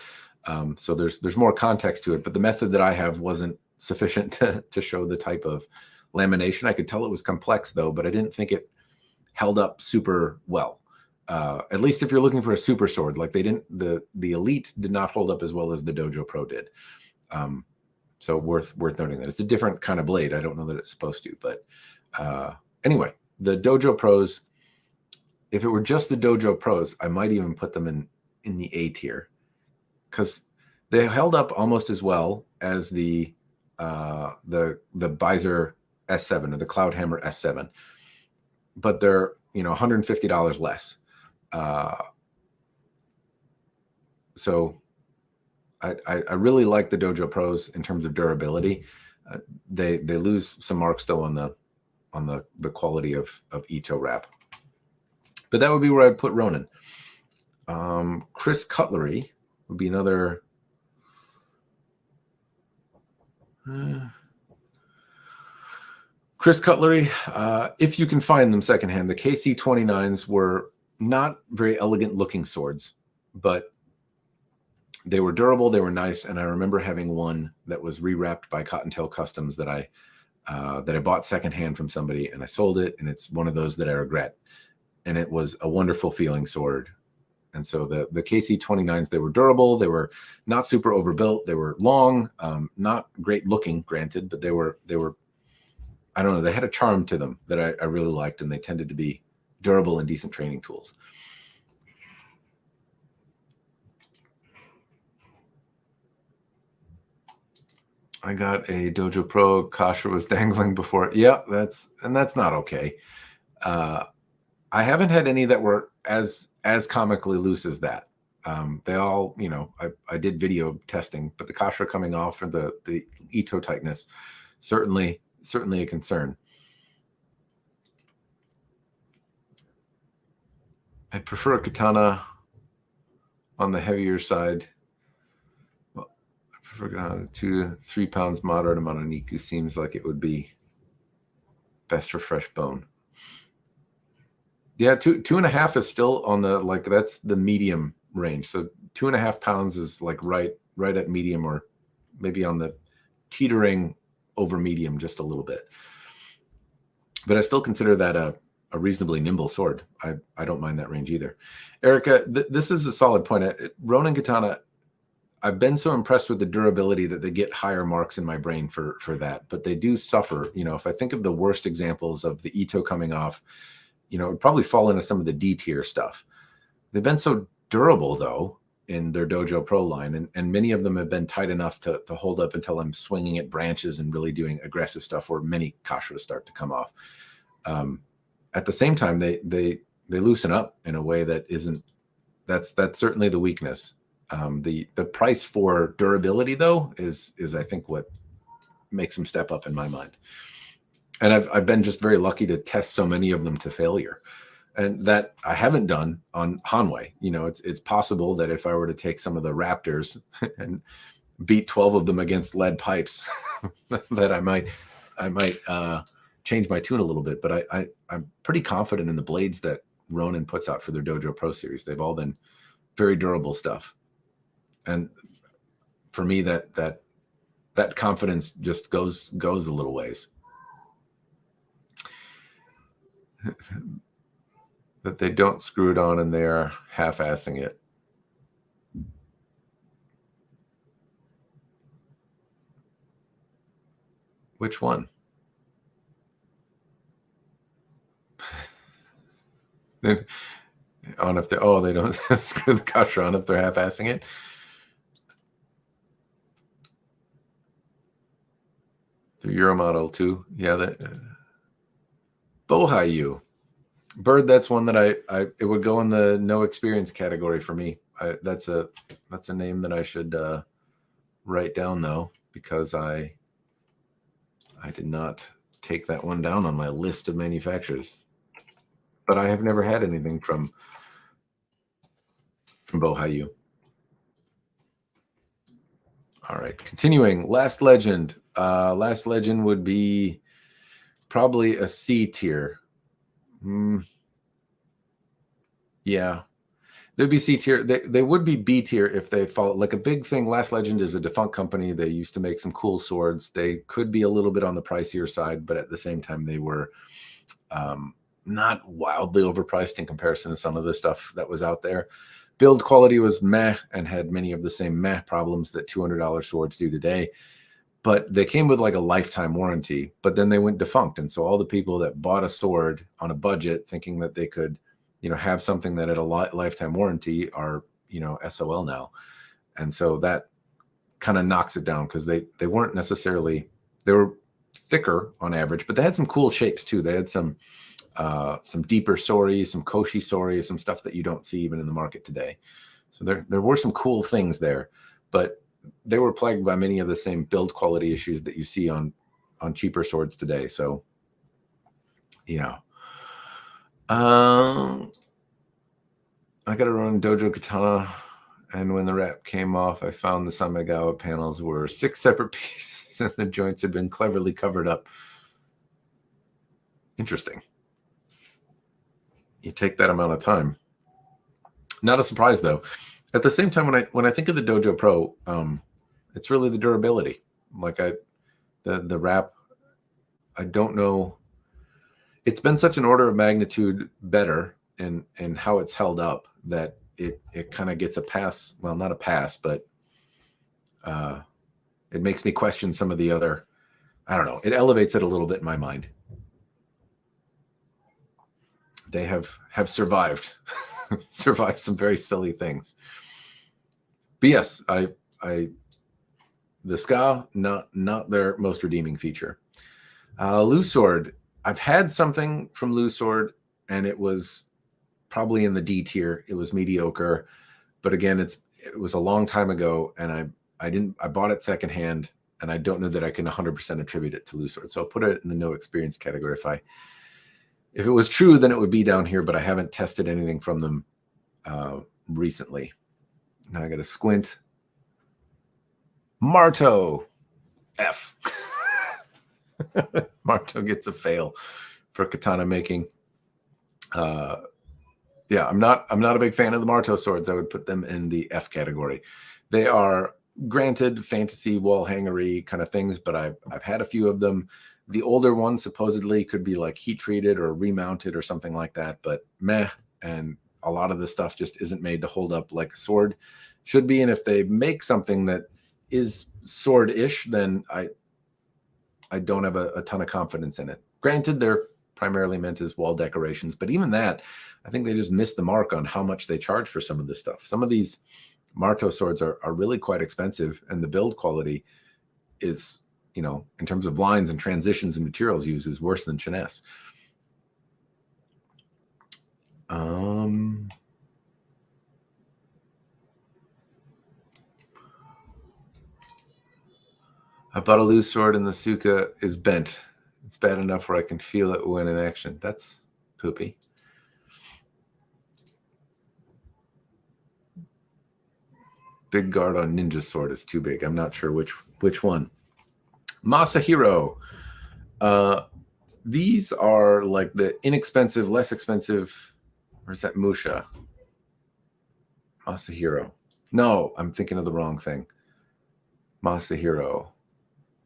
So there's more context to it, but the method that I have wasn't sufficient to show the type of lamination. I could tell it was complex though, but I didn't think it held up super well. At least if you're looking for a super sword, like the Elite did not hold up as well as the Dojo Pro did. So worth noting that it's a different kind of blade. I don't know that it's supposed to, but anyway, the Dojo Pros, if it were just the Dojo Pros, I might even put them in the A tier, because they held up almost as well as the Byzer S7 or the Cloudhammer S7, but they're $150 less. So I really like the Dojo Pros in terms of durability. They lose some marks though on the quality of ito wrap. But that would be where I'd put Ronin. Chris Cutlery would be another. Chris Cutlery, if you can find them secondhand, the KC-29s were not very elegant looking swords, but they were durable, they were nice, and I remember having one that was rewrapped by Cottontail Customs that I bought secondhand from somebody, and I sold it, and it's one of those that I regret. And it was a wonderful feeling sword. And so the KC-29s, they were durable, they were not super overbuilt, they were long, not great looking, granted, but they were I don't know, they had a charm to them that I really liked, and they tended to be durable and decent training tools. I got a Dojo Pro. Kasha was dangling before. Yeah, that's not okay. I haven't had any that were as comically loose as that. They all, you know, I did video testing, but the Kasha coming off and the Ito tightness, certainly a concern. I'd prefer a katana on the heavier side. Well, I prefer katana 2 to 3 pounds moderate amount of Niku. Seems like it would be best for fresh bone. Yeah, 2.5 is still on the, like, that's the medium range. So 2.5 pounds is like right at medium, or maybe on the teetering over medium just a little bit. But I still consider that a reasonably nimble sword. I don't mind that range either. Erica, this is a solid point. Ronin Katana, I've been so impressed with the durability that they get higher marks in my brain for that. But they do suffer. You know, if I think of the worst examples of the Ito coming off, you know, it would probably fall into some of the D tier stuff. They've been so durable, though, in their Dojo Pro line, and many of them have been tight enough to hold up until I'm swinging at branches and really doing aggressive stuff, where many Kashras start to come off. At the same time, they loosen up in a way that isn't. That's certainly the weakness. The price for durability, though, is I think what makes them step up in my mind. And I've been just very lucky to test so many of them to failure, and that I haven't done on Hanwei. You know, it's possible that if I were to take some of the Raptors and beat 12 of them against lead pipes, that I might change my tune a little bit. But I'm pretty confident in the blades that Ronin puts out for their Dojo Pro series. They've all been very durable stuff, and for me, that confidence just goes a little ways. That they don't screw it on and they are half-assing it. Which one? On if they they don't screw the Kasha on if they're half-assing it. The Euro model too. Yeah, that bohihyu. Bird, that's one that it would go in the no experience category for me. That's a name that I should write down, though, because I did not take that one down on my list of manufacturers. But I have never had anything from bohihyu. All right, continuing. Last Legend. Last Legend would be probably a C tier. Yeah, they'd be C tier. They would be B tier if they fall. Like a big thing, Last Legend is a defunct company. They used to make some cool swords. They could be a little bit on the pricier side, but at the same time, they were not wildly overpriced in comparison to some of the stuff that was out there. Build quality was meh and had many of the same meh problems that $200 swords do today. But they came with like a lifetime warranty, but then they went defunct. And so all the people that bought a sword on a budget thinking that they could, you know, have something that had a lifetime warranty are, you know, SOL now. And so that kind of knocks it down, because they weren't necessarily, they were thicker on average, but they had some cool shapes too. They had some deeper sori, some koshi sori, some stuff that you don't see even in the market today. So there were some cool things there, but they were plagued by many of the same build quality issues that you see on cheaper swords today. So, yeah. I got to run Dojo Katana, and when the wrap came off, I found the Samegawa panels were 6 separate pieces, and the joints had been cleverly covered up. Interesting. You take that amount of time. Not a surprise though. At the same time, when I think of the Dojo Pro, it's really the durability. Like the wrap, I don't know. It's been such an order of magnitude better in how it's held up that it kind of gets a pass. Well, not a pass, but it makes me question some of the other. I don't know. It elevates it a little bit in my mind. They have survived, survived some very silly things. But yes, the ska, not their most redeeming feature. Loose sword. I've had something from loose sword, and it was probably in the D tier. It was mediocre, but again, it was a long time ago, and I bought it secondhand, and I don't know that I can 100% attribute it to loose sword. So I'll put it in the no experience category. If it was true, then it would be down here, but I haven't tested anything from them recently. Now I got to squint. Marto, F. Marto gets a fail for katana making. Yeah, I'm not a big fan of the Marto swords. I would put them in the F category. They are granted fantasy wall hangery kind of things, but I've had a few of them. The older ones supposedly could be like heat treated or remounted or something like that, but meh. And a lot of the stuff just isn't made to hold up like a sword should be. And if they make something that is sword-ish, then I don't have a ton of confidence in it. Granted, they're primarily meant as wall decorations, but even that, I think they just missed the mark on how much they charge for some of this stuff. Some of these Marto swords are really quite expensive, and the build quality is, you know, in terms of lines and transitions and materials used, is worse than Cheness. I bought a loose sword and the Suka is bent. It's bad enough where I can feel it when in action. That's poopy. Big guard on ninja sword is too big. I'm not sure which one. Masahiro. These are like the inexpensive, less expensive. Where's that Musha? Masahiro. No, I'm thinking of the wrong thing. Masahiro.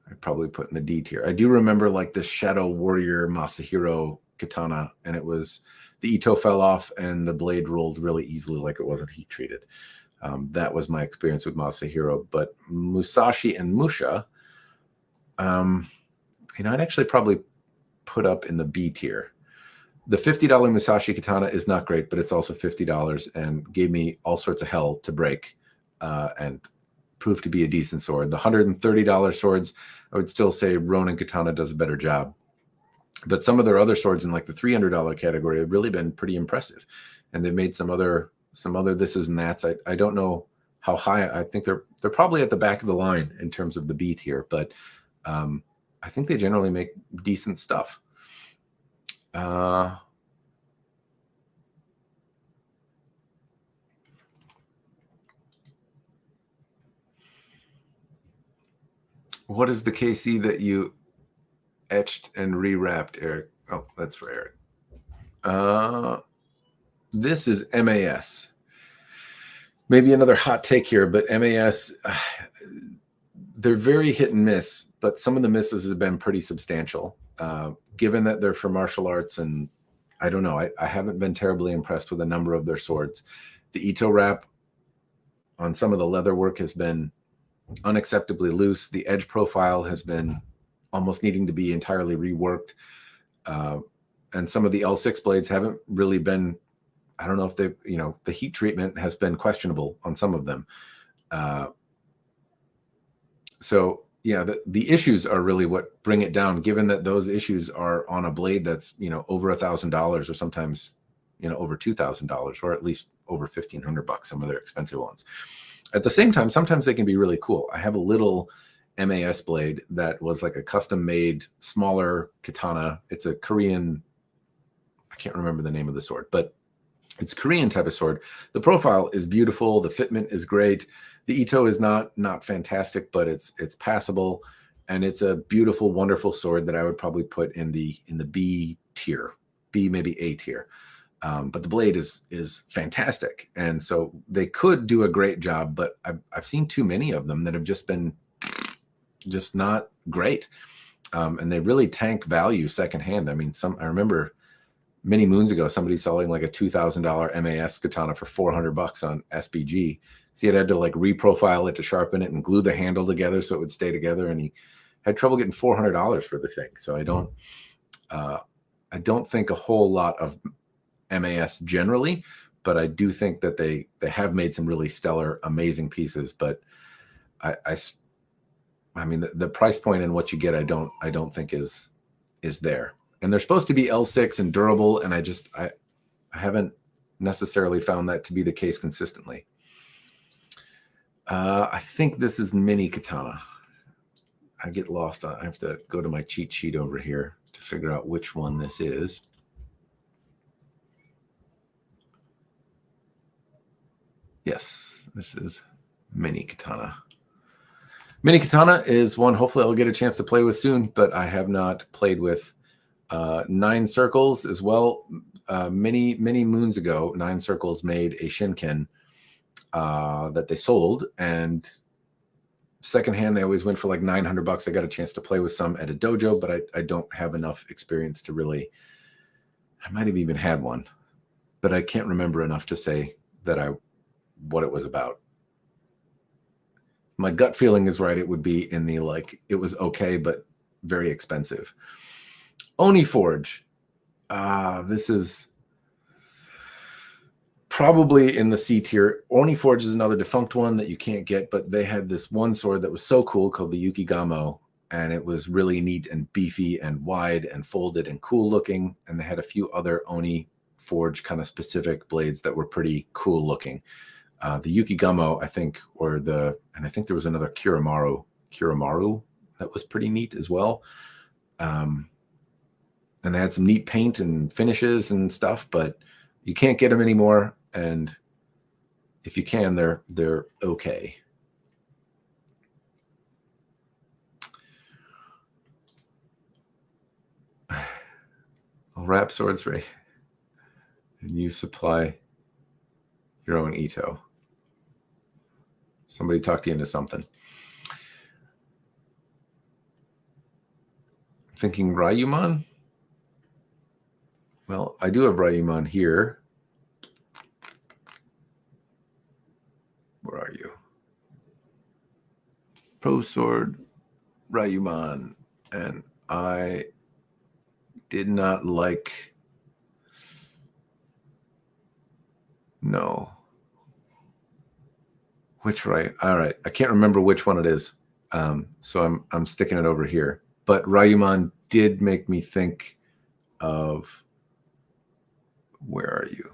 I'd probably put in the D tier. I do remember like the Shadow Warrior Masahiro katana, and it was the Ito fell off and the blade rolled really easily, like it wasn't heat treated. That was my experience with Masahiro. But Musashi and Musha, you know, I'd actually probably put up in the B tier. The $50 Musashi katana is not great, but it's also $50 and gave me all sorts of hell to break and proved to be a decent sword. The $130 swords, I would still say Ronin katana does a better job. But some of their other swords in like the $300 category have really been pretty impressive. And they've made some other thises and that's. I don't know how high. I think they're probably at the back of the line in terms of the B tier, but I think they generally make decent stuff. What is the KC that you etched and rewrapped, Eric? Oh, that's for Eric. This is MAS. Maybe another hot take here, but MAS, they're very hit and miss, but some of the misses have been pretty substantial. Given that they're for martial arts, and I don't know, I haven't been terribly impressed with a number of their swords. The Ito wrap on some of the leather work has been unacceptably loose. The edge profile has been almost needing to be entirely reworked. And some of the L6 blades haven't really been, I don't know if they, you know, the heat treatment has been questionable on some of them. So yeah, the issues are really what bring it down, given that those issues are on a blade that's, you know, over $1,000 or sometimes, you know, over $2,000 or at least over $1,500, some of their expensive ones. At the same time, sometimes they can be really cool. I have a little MAS blade that was like a custom made smaller katana. It's a Korean, I can't remember the name of the sword, but it's a Korean type of sword. The profile is beautiful. The fitment is great. The Ito is not fantastic, but it's passable, and it's a beautiful, wonderful sword that I would probably put in the B tier, B maybe A tier. But the blade is fantastic, and so they could do a great job. But I've seen too many of them that have just been just not great, and they really tank value secondhand. I mean, I remember many moons ago somebody selling like a $2,000 MAS katana for $400 on SBG. So he had to like reprofile it to sharpen it and glue the handle together so it would stay together, and he had trouble getting $400 for the thing. So I don't think a whole lot of MAS generally, but I do think that they have made some really stellar, amazing pieces. But I mean, the price point and what you get, I don't think is there. And they're supposed to be L6 and durable, and I haven't necessarily found that to be the case consistently. I think this is mini katana. I get lost. I have to go to my cheat sheet over here to figure out which one this is. Yes, this is mini katana. Mini katana is one hopefully I'll get a chance to play with soon, but I have not played with. 9 Circles as well. Many moons ago, 9 Circles made a Shinken that they sold, and secondhand they always went for like $900. I got a chance to play with some at a dojo, but I don't have enough experience to really. I might have even had one, but I can't remember enough to say that what it was about. My gut feeling is right. It would be in the like it was okay, but very expensive. Oni Forge. This is probably in the C tier. Oni Forge is another defunct one that you can't get, but they had this one sword that was so cool called the Yukigamo, and it was really neat and beefy and wide and folded and cool looking. And they had a few other Oni Forge kind of specific blades that were pretty cool looking. The Yukigamo, I think, and I think there was another Kiramaru that was pretty neat as well. And they had some neat paint and finishes and stuff, but you can't get them anymore. And if you can, they're okay. I'll wrap swords for you, and you supply your own Ito. Somebody talked you into something. Thinking Ryuman? Well, I do have Ryuman here. Where are you? Pro Sword, Ryuman. And I did not like. No. Which right? All right. I can't remember which one it is. So I'm sticking it over here. But Ryuman did make me think of. Where are you?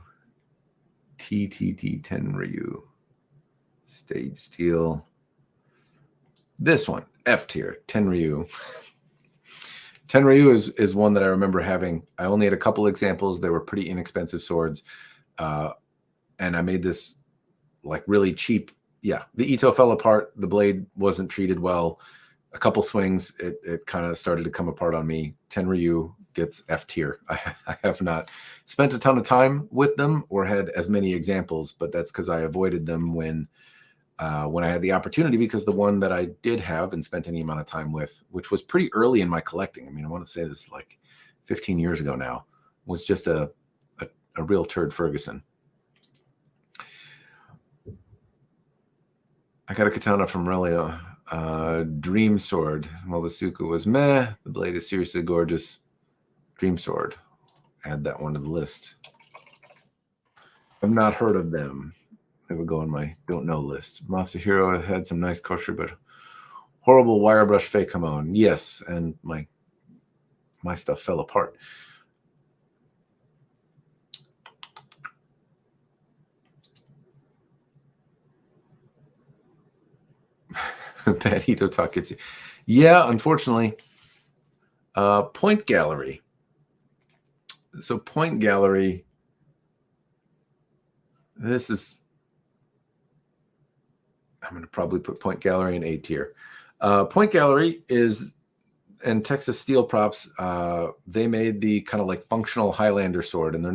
TTT Tenryu. Stage Steel. This one, F tier, Tenryu. Tenryu is one that I remember having. I only had a couple examples. They were pretty inexpensive swords. And I made this like really cheap. Yeah, the Ito fell apart. The blade wasn't treated well. A couple swings, it kind of started to come apart on me. Tenryu gets F tier. I have not spent a ton of time with them or had as many examples, but that's because I avoided them when I had the opportunity, because the one that I did have and spent any amount of time with, which was pretty early in my collecting. I mean, I want to say this like 15 years ago now, was just a real turd Ferguson. I got a katana from Relio. Dreamsword. Well, the Suka was meh. The blade is seriously gorgeous. Dreamsword. Add that one to the list. I've not heard of them. They would go on my don't know list. Masahiro had some nice kosher, but horrible wire brush fake Hamon. Yes, and my stuff fell apart. Bad Hito Taketsu. Yeah, unfortunately. Point Gallery. So Point Gallery, this is, I'm going to probably put Point Gallery in A tier. Point Gallery is, and Texas Steel Props, they made the kind of like functional Highlander sword, and they're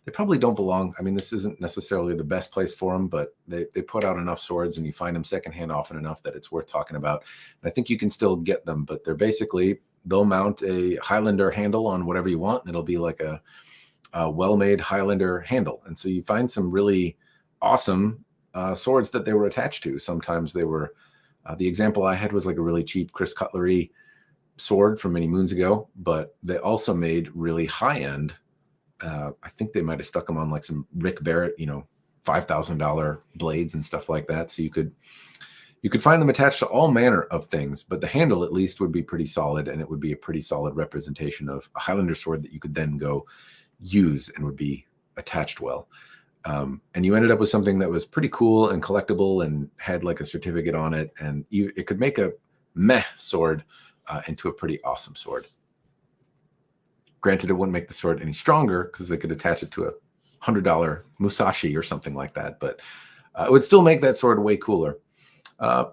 they probably don't belong. I mean, this isn't necessarily the best place for them, but they put out enough swords and you find them secondhand often enough that it's worth talking about. And I think you can still get them, but they're basically, they'll mount a Highlander handle on whatever you want, and it'll be like a well-made Highlander handle. And so you find some really awesome swords that they were attached to. Sometimes they were, the example I had was like a really cheap Chris Cutlery sword from many moons ago, but they also made really high-end, I think they might have stuck them on like some Rick Barrett, you know, $5,000 blades and stuff like that. So you could find them attached to all manner of things, but the handle at least would be pretty solid, and it would be a pretty solid representation of a Highlander sword that you could then go use and would be attached well. And you ended up with something that was pretty cool and collectible and had like a certificate on it, and it could make a meh sword into a pretty awesome sword. Granted, it wouldn't make the sword any stronger because they could attach it to a $100 Musashi or something like that, but it would still make that sword way cooler.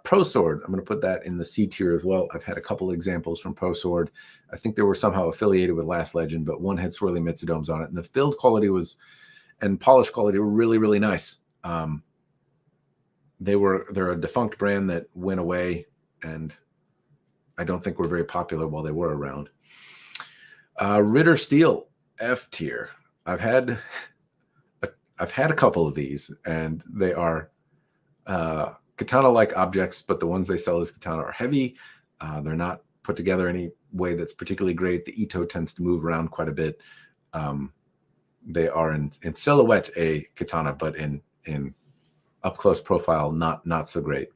Pro Sword, I'm going to put that in the C tier as well. I've had a couple of examples from Pro Sword. I think they were somehow affiliated with Last Legend, but one had swirly Mitsudomes on it, and the build quality and polish quality were really, really nice. They're a defunct brand that went away, and I don't think were very popular while they were around. Ritter Steel F tier. I've had a couple of these, and they are katana-like objects, but the ones they sell as katana are heavy. They're not put together any way that's particularly great. The ito tends to move around quite a bit. They are in silhouette a katana, but in up close profile, not so great.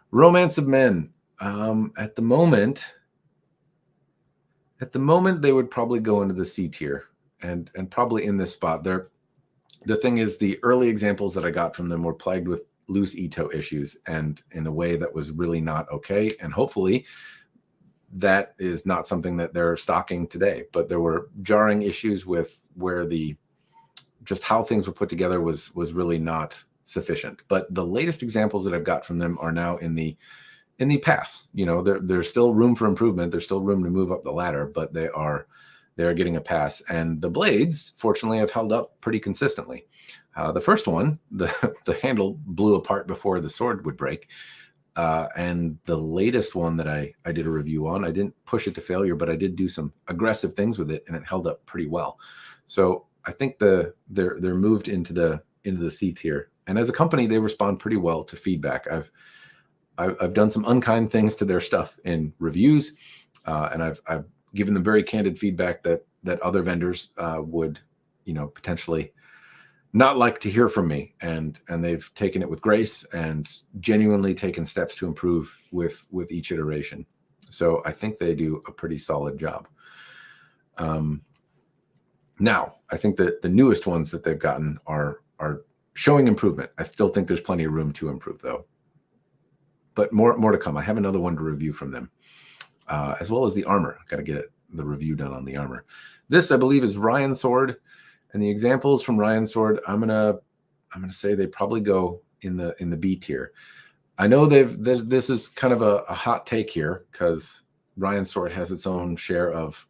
Romance of Men. At the moment, they would probably go into the C tier, and probably in this spot. The thing is, the early examples that I got from them were plagued with loose ito issues, and in a way that was really not okay. And hopefully that is not something that they're stocking today, but there were jarring issues with where just how things were put together was really not sufficient. But the latest examples that I've got from them are now in the pass. You know, there's still room for improvement. There's still room to move up the ladder, but they are getting a pass. And the blades, fortunately, have held up pretty consistently. The first one, the handle blew apart before the sword would break. And the latest one that I did a review on, I didn't push it to failure, but I did do some aggressive things with it, and it held up pretty well. So I think they're moved into the C tier. And as a company, they respond pretty well to feedback. I've done some unkind things to their stuff in reviews, and I've given them very candid feedback that other vendors would, you know, potentially not like to hear from me, and they've taken it with grace and genuinely taken steps to improve with each iteration. So I think they do a pretty solid job. Now, I think that the newest ones that they've gotten are showing improvement. I still think there's plenty of room to improve, though. But more to come. I have another one to review from them, as well as the armor. Got to get the review done on the armor. This, I believe, is Ryan Sword, and the examples from Ryan Sword, I'm gonna say they probably go in the B tier. I know this is kind of a hot take here, because Ryan Sword has its own share of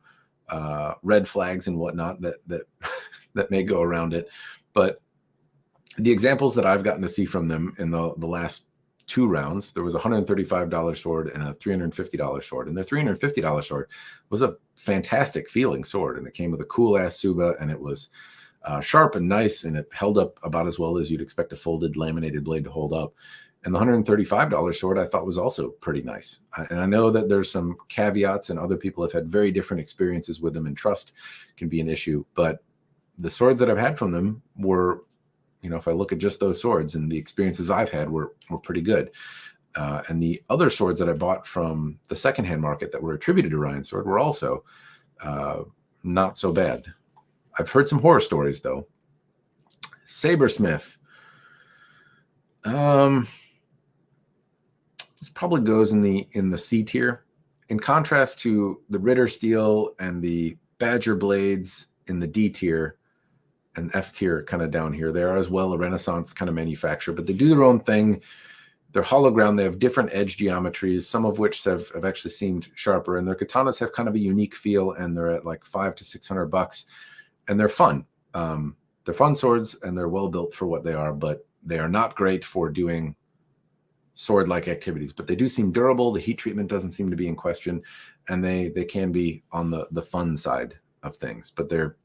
red flags and whatnot that may go around it, but the examples that I've gotten to see from them in the last 2 rounds, there was a $135 sword and a $350 sword, and the $350 sword was a fantastic feeling sword, and it came with a cool ass Suba, and it was sharp and nice, and it held up about as well as you'd expect a folded laminated blade to hold up. And the $135 sword I thought was also pretty nice. And I know that there's some caveats, and other people have had very different experiences with them, and trust can be an issue. But the swords that I've had from them were, you know, if I look at just those swords and the experiences I've had were pretty good. And the other swords that I bought from the secondhand market that were attributed to Ryan Sword were also not so bad. I've heard some horror stories, though. Sabersmith. This probably goes in the C tier. In contrast to the Ritter Steel and the Badger blades in the D tier, and F tier kind of down here, they are as well a Renaissance kind of manufacturer, but they do their own thing. They're hollow ground. They have different edge geometries, some of which have actually seemed sharper, and their katanas have kind of a unique feel, and they're at like $500 to $600, and they're fun. they're fun swords and they're well built for what they are, but they are not great for doing sword-like activities. But they do seem durable. The heat treatment doesn't seem to be in question, and they can be on the fun side of things. But they're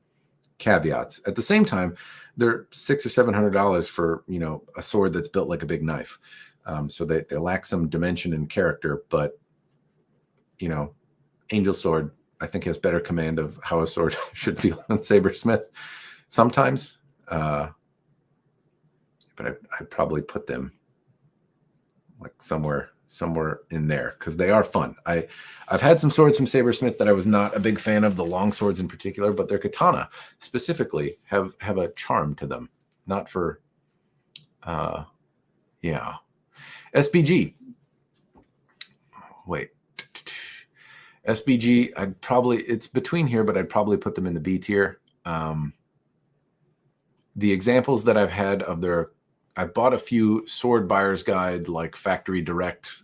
caveats. At the same time, they're $600 or $700 for, you know, a sword that's built like a big knife. So they lack some dimension and character, but, you know, Angel Sword, I think, has better command of how a sword should feel than Sabersmith sometimes. But I'd probably put them like somewhere in there because they are fun. I've had some swords from Sabersmith that I was not a big fan of, the long swords in particular, but their katana specifically have a charm to them. Not for, yeah. SBG. Wait. SBG, it's between here, but I'd probably put them in the B tier. The examples that I've had of I bought a few sword buyer's guide, like factory direct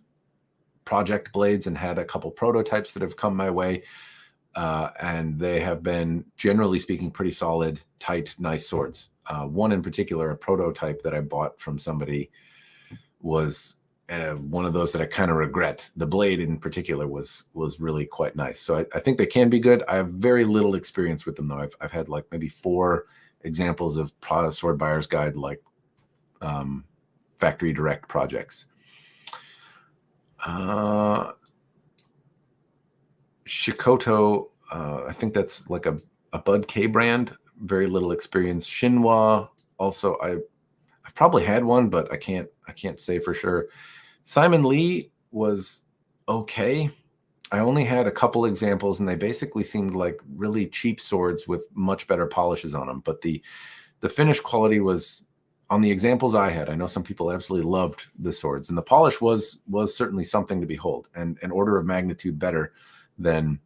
project blades, and had a couple prototypes that have come my way. And they have been, generally speaking, pretty solid, tight, nice swords. One in particular, a prototype that I bought from somebody, was one of those that I kind of regret. The blade in particular was really quite nice. So I think they can be good. I have very little experience with them, though. I've had like maybe 4 examples of sword buyer's guide, like factory direct projects. Shikoto, I think that's like a Bud K brand. Very little experience. Shinwa, also I've probably had one, but I can't say for sure. Simon Lee was okay. I only had a couple examples, and they basically seemed like really cheap swords with much better polishes on them. But the finish quality was, on the examples I had, I know some people absolutely loved the swords, and the polish was certainly something to behold, and an order of magnitude better than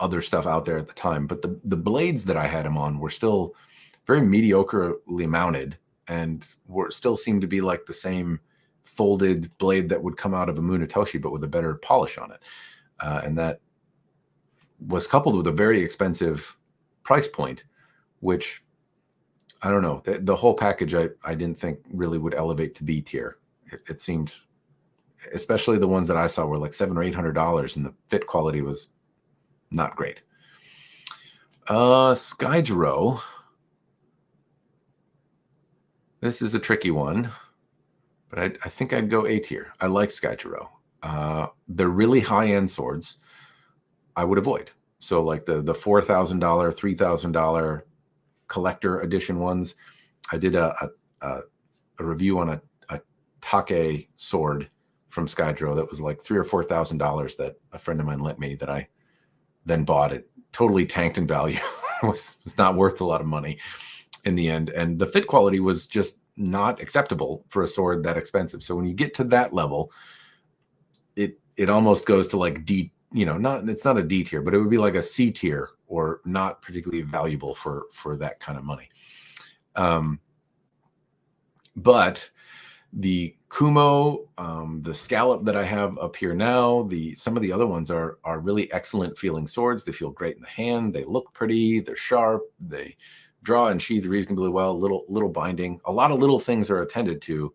other stuff out there at the time. But the blades that I had them on were still very mediocrely mounted, and still seemed to be like the same folded blade that would come out of a Munetoshi, but with a better polish on it. And that was coupled with a very expensive price point, which, I don't know, the whole package I didn't think really would elevate to B tier. It seemed, especially the ones that I saw, were like $700 or $800, and the fit quality was not great. Skydro. This is a tricky one, but I think I'd go A tier. I like Skydro. They're really high-end swords I would avoid. So like the $4,000, $3,000 collector edition ones. I did a review on a Take sword from Skydro that was like $3,000 or $4,000 that a friend of mine lent me, that I then bought. It totally tanked in value. was not worth a lot of money in the end, and the fit quality was just not acceptable for a sword that expensive. So when you get to that level, it almost goes to like D, you know, it's not a D tier, but it would be like a C tier, or not particularly valuable for that kind of money. But the Kumo, the Scallop that I have up here now, some of the other ones are really excellent feeling swords. They feel great in the hand. They look pretty. They're sharp. They draw and sheath reasonably well. Little binding. A lot of little things are attended to.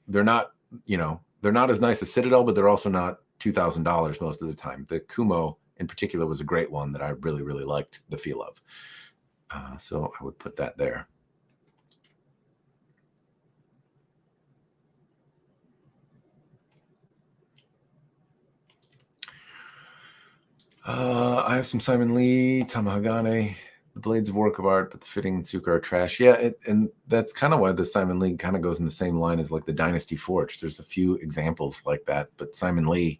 They're not, you know, they're not as nice as Citadel, but they're also not $2,000 most of the time. The Kumo in particular was a great one that I really, really liked the feel of. So I would put that there. I have some Simon Lee, Tamahagane. The blade's a work of art, but the fitting and Tsuka are trash. Yeah, and that's kind of why the Simon Lee kind of goes in the same line as like the Dynasty Forge. There's a few examples like that, but Simon Lee,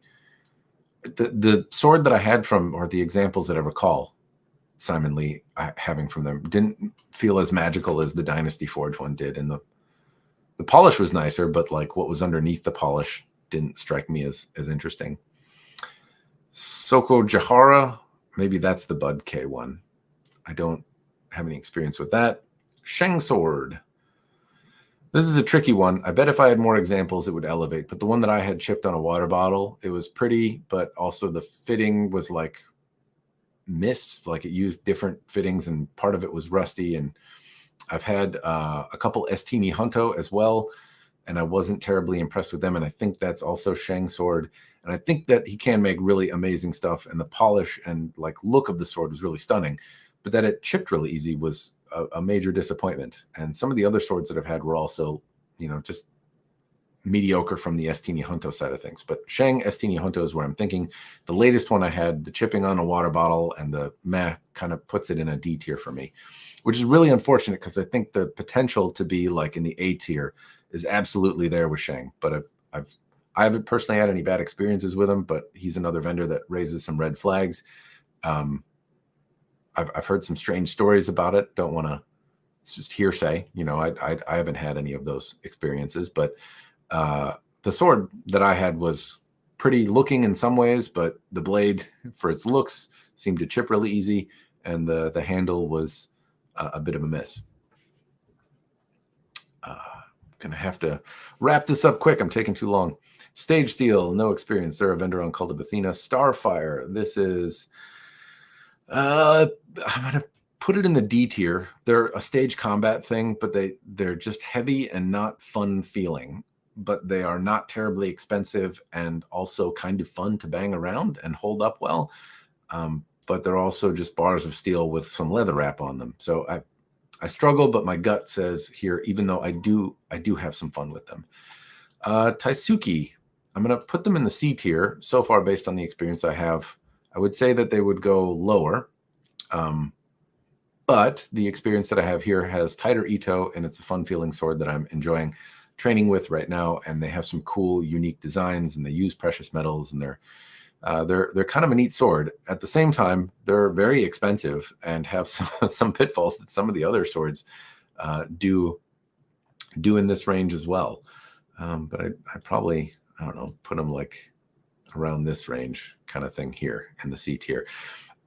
the sword that I had from, or the examples that I recall Simon Lee having from them, didn't feel as magical as the Dynasty Forge one did. And the polish was nicer, but like what was underneath the polish didn't strike me as interesting. Soko Jahara, maybe that's the Bud K one. I don't have any experience with that. Sheng Sword. This is a tricky one. I bet if I had more examples, it would elevate. But the one that I had chipped on a water bottle, it was pretty, but also the fitting was like missed, like it used different fittings and part of it was rusty. And I've had a couple Estini Hunto as well, and I wasn't terribly impressed with them. And I think that's also Shang sword. And I think that he can make really amazing stuff, and the polish and like look of the sword was really stunning, but that it chipped really easy was a major disappointment. And some of the other swords that I've had were also, you know, just mediocre from the Estini Hunto side of things. But Shang Estini Hunto is where I'm thinking. The latest one I had, the chipping on a water bottle and the meh kind of puts it in a D tier for me, which is really unfortunate because I think the potential to be like in the A tier is absolutely there with Shang. But I haven't personally had any bad experiences with him, but he's another vendor that raises some red flags. I've heard some strange stories about it. Don't want to, it's just hearsay. You know, I haven't had any of those experiences, but the sword that I had was pretty looking in some ways, but the blade for its looks seemed to chip really easy, and the handle was a bit of a miss. Gonna have to wrap this up quick. I'm taking too long. Stage Steel, no experience. They're a vendor on Cult of Athena. Starfire, this is, I'm gonna put it in the D tier. They're a stage combat thing, but they're just heavy and not fun feeling. But they are not terribly expensive and also kind of fun to bang around and hold up well. But they're also just bars of steel with some leather wrap on them. So I struggle, but my gut says here, even though I do have some fun with them. Taisuki, I'm going to put them in the C tier. So far, based on the experience I have, I would say that they would go lower. But the experience that I have here has tighter Ito, and it's a fun feeling sword that I'm enjoying training with right now. And they have some cool, unique designs, and they use precious metals, and they're kind of a neat sword. At the same time, they're very expensive and have some pitfalls that some of the other swords do in this range as well. But I probably, I don't know, put them like around this range kind of thing here in the C tier.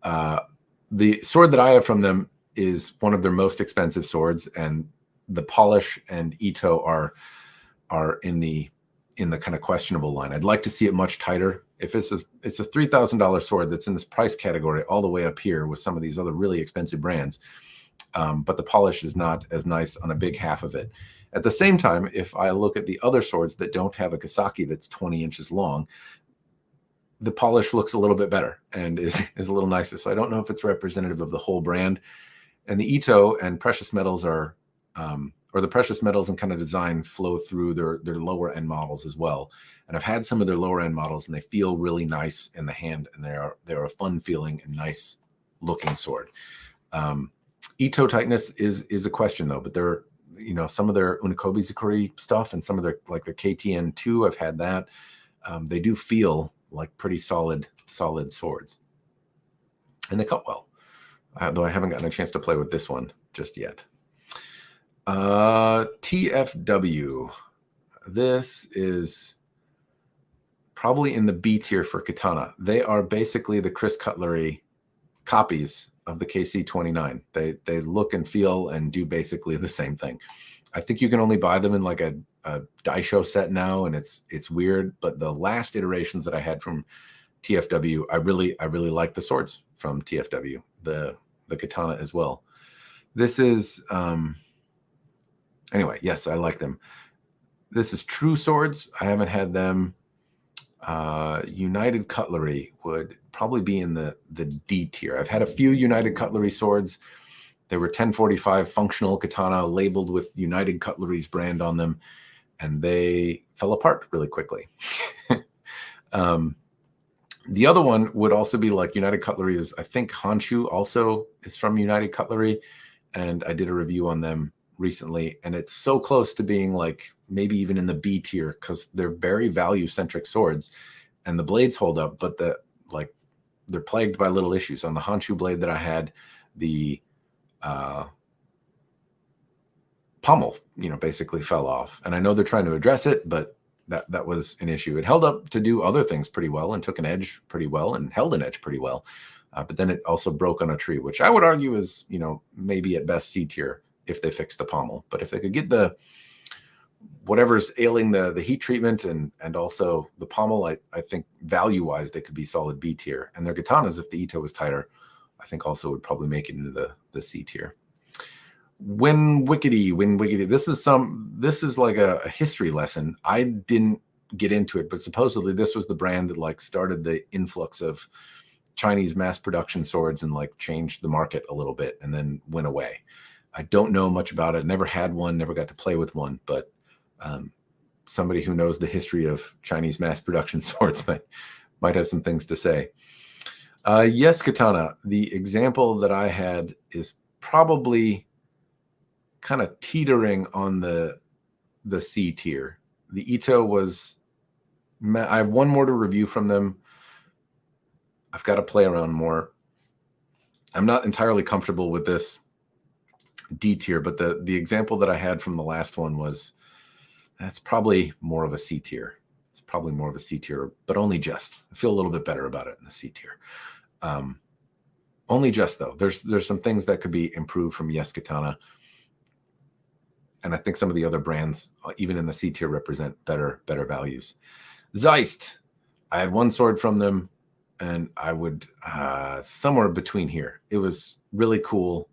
The sword that I have from them is one of their most expensive swords, and the polish and Ito are in the kind of questionable line. I'd like to see it much tighter. If it's a $3,000 sword that's in this price category all the way up here with some of these other really expensive brands, but the polish is not as nice on a big half of it. At the same time, if I look at the other swords that don't have a Kasaki that's 20 inches long, the polish looks a little bit better and is a little nicer. So I don't know if it's representative of the whole brand. And the Ito and precious metals are, or the precious metals and kind of design flow through their lower end models as well. And I've had some of their lower end models, and they feel really nice in the hand, and they're a fun feeling and nice looking sword. Ito tightness is a question though, but they're, you know, some of their Unokobe Zukuri stuff and some of their like their KTN2, I've had that. They do feel like pretty solid swords, and they cut well. Though I haven't gotten a chance to play with this one just yet. TFW. This is probably in the B tier for Katana. They are basically the Chris Cutlery copies of the KC-29. They look and feel and do basically the same thing. I think you can only buy them in like a Daisho set now, and it's weird. But the last iterations that I had from TFW, I really like the swords from TFW, the Katana as well. This is anyway, yes, I like them. This is True Swords. I haven't had them. United Cutlery would probably be in the D tier. I've had a few United Cutlery swords. They were 1045 functional katana labeled with United Cutlery's brand on them, and they fell apart really quickly. The other one would also be like United Cutlery is, I think Honshu also is from United Cutlery, and I did a review on them recently, and it's so close to being like maybe even in the B tier because they're very value-centric swords, and the blades hold up, but they're plagued by little issues. On the Honshu blade that I had, the pommel, basically fell off, and I know they're trying to address it, but that was an issue. It held up to do other things pretty well and took an edge pretty well and held an edge pretty well, but then it also broke on a tree, which I would argue is maybe at best C tier if they fix the pommel. But if they could get the whatever's ailing the heat treatment and also the pommel, I think value-wise they could be solid B tier. And their katanas, if the Ito was tighter, I think also would probably make it into the C tier. Win Wickedy. This is like a history lesson. I didn't get into it, but supposedly this was the brand that like started the influx of Chinese mass production swords and like changed the market a little bit and then went away. I don't know much about it. Never had one, never got to play with one, but somebody who knows the history of Chinese mass production swords might have some things to say. Yes, Katana. The example that I had is probably kind of teetering on the C tier. The Ito was, I have one more to review from them. I've got to play around more. I'm not entirely comfortable with this D tier, but the example that I had from the last one was, that's probably more of a C tier. It's probably more of a C tier, but only just. I feel a little bit better about it in the C tier. Only just though. There's some things that could be improved from Yes Katana. And I think some of the other brands, even in the C tier, represent better values. Zeist. I had one sword from them, and I would somewhere between here. It was really cool.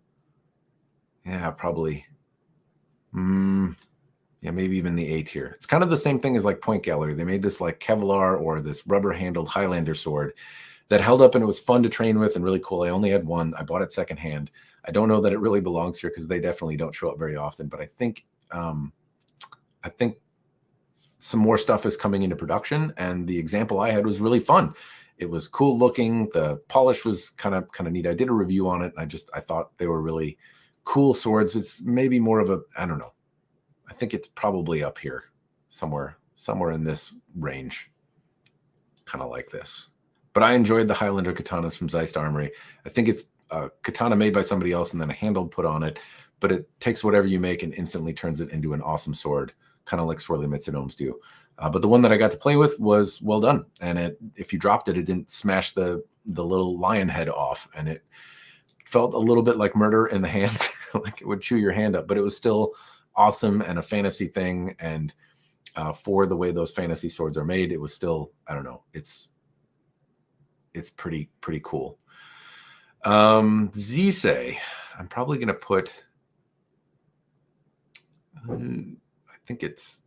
Yeah, probably. Yeah, maybe even the A tier. It's kind of the same thing as like Point Gallery. They made this like Kevlar or this rubber-handled Highlander sword that held up, and it was fun to train with and really cool. I only had one. I bought it secondhand. I don't know that it really belongs here because they definitely don't show up very often. But I think some more stuff is coming into production, and the example I had was really fun. It was cool looking. The polish was kind of neat. I did a review on it. And I thought they were really cool swords. It's maybe more of a, I don't know. I think it's probably up here somewhere in this range, kind of like this. But I enjoyed the Highlander katanas from Zeist Armory. I think it's a katana made by somebody else and then a handle put on it, but it takes whatever you make and instantly turns it into an awesome sword, kind of like Swirly Metsunomes do. But the one that I got to play with was well done. And if you dropped it, it didn't smash the little lion head off. And it felt a little bit like murder in the hands, like it would chew your hand up, but it was still awesome and a fantasy thing. And for the way those fantasy swords are made, it was still, I don't know, it's pretty cool. Zisei, I'm probably going to put, I think it's,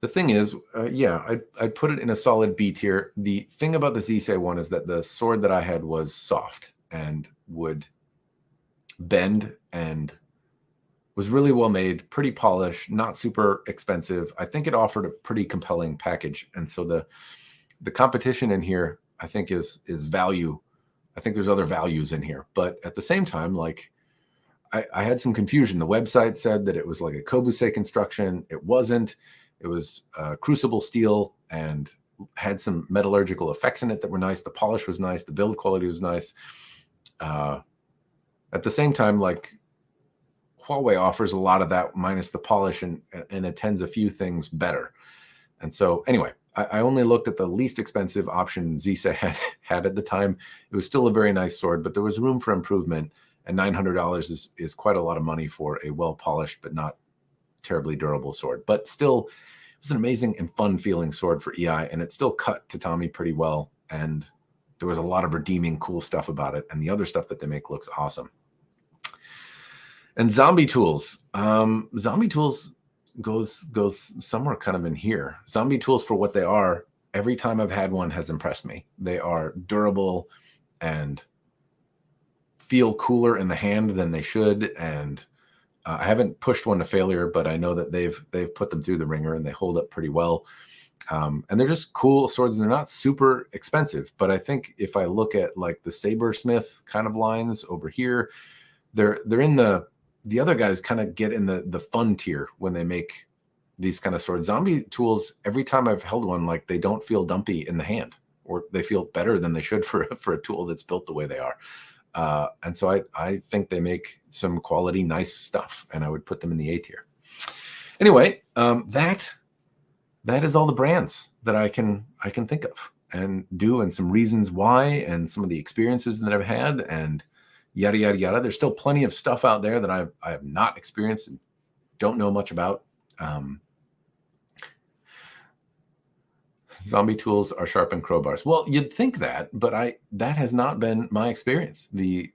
the thing is, yeah, I'd put it in a solid B tier. The thing about the Zisei one is that the sword that I had was soft and would bend and was really well made, pretty polished, not super expensive. I think it offered a pretty compelling package. And so the competition in here, I think, is value. I think there's other values in here. But at the same time, like, I had some confusion. The website said that it was like a Kobusei construction. It wasn't. It was crucible steel and had some metallurgical effects in it that were nice. The polish was nice. The build quality was nice. At the same time, like, Huawei offers a lot of that minus the polish and attends a few things better. And so anyway, I only looked at the least expensive option Zisei had at the time. It was still a very nice sword, but there was room for improvement. And $900 is quite a lot of money for a well-polished but not terribly durable sword. But still, it was an amazing and fun-feeling sword for EI, and it still cut tatami pretty well. And there was a lot of redeeming, cool stuff about it. And the other stuff that they make looks awesome. And Zombie Tools. Zombie Tools goes somewhere kind of in here. Zombie Tools, for what they are, every time I've had one, has impressed me. They are durable and feel cooler in the hand than they should. And I haven't pushed one to failure, but I know that they've put them through the ringer and they hold up pretty well. And they're just cool swords, and they're not super expensive. But I think if I look at like the Sabersmith kind of lines over here, they're in the other guys kind of get in the fun tier when they make these kind of swords. Zombie Tools, every time I've held one, like, they don't feel dumpy in the hand, or they feel better than they should for a tool that's built the way they are. And so I think they make some quality, nice stuff, and I would put them in the A tier. Anyway, that is all the brands that I can think of and do, and some reasons why, and some of the experiences that I've had, and yada, yada, yada. There's still plenty of stuff out there that I have not experienced and don't know much about. Zombie tools are sharpened crowbars. Well, you'd think that, but that has not been my experience. The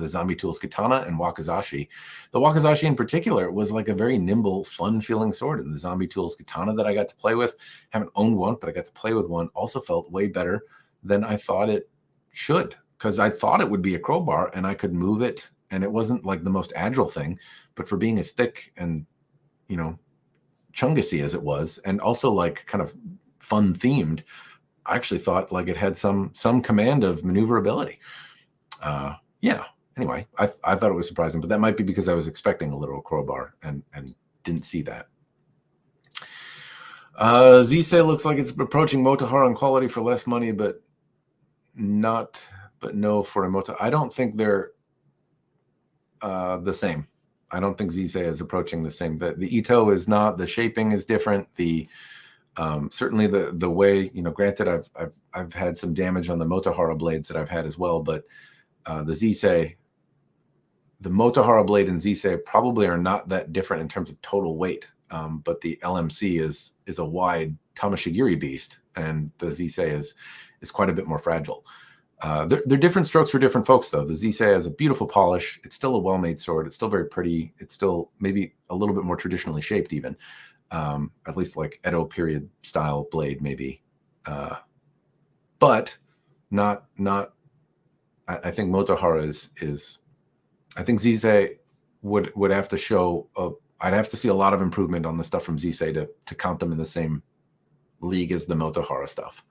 zombie tools Katana and Wakizashi, the Wakizashi in particular, was like a very nimble, fun-feeling sword. And the zombie tools Katana that I got to play with, haven't owned one, but I got to play with one, also felt way better than I thought it should, because I thought it would be a crowbar and I could move it, and it wasn't like the most agile thing, but for being as thick and, you know, chungussy as it was, and also like kind of fun themed, I actually thought like it had some command of maneuverability. Yeah. Anyway, I thought it was surprising, but that might be because I was expecting a literal crowbar and didn't see that. Zise looks like it's approaching Motohara in quality for less money, but no for a Moto. I don't think they're the same. I don't think Zise is approaching the same. The Ito is not. The shaping is different. The certainly the way, you know, granted I've had some damage on the Motohara blades that I've had as well, but the Zise, the Motohara blade and Zise probably are not that different in terms of total weight. But the LMC is a wide Tamashigiri beast, and the Zise is quite a bit more fragile. They're different strokes for different folks, though. The Zise has a beautiful polish. It's still a well-made sword. It's still very pretty. It's still maybe a little bit more traditionally shaped, even. At least like Edo period style blade, maybe. But not. I think Motohara is. I think Zise would have to show. I'd have to see a lot of improvement on the stuff from Zise to count them in the same league as the Motohara stuff.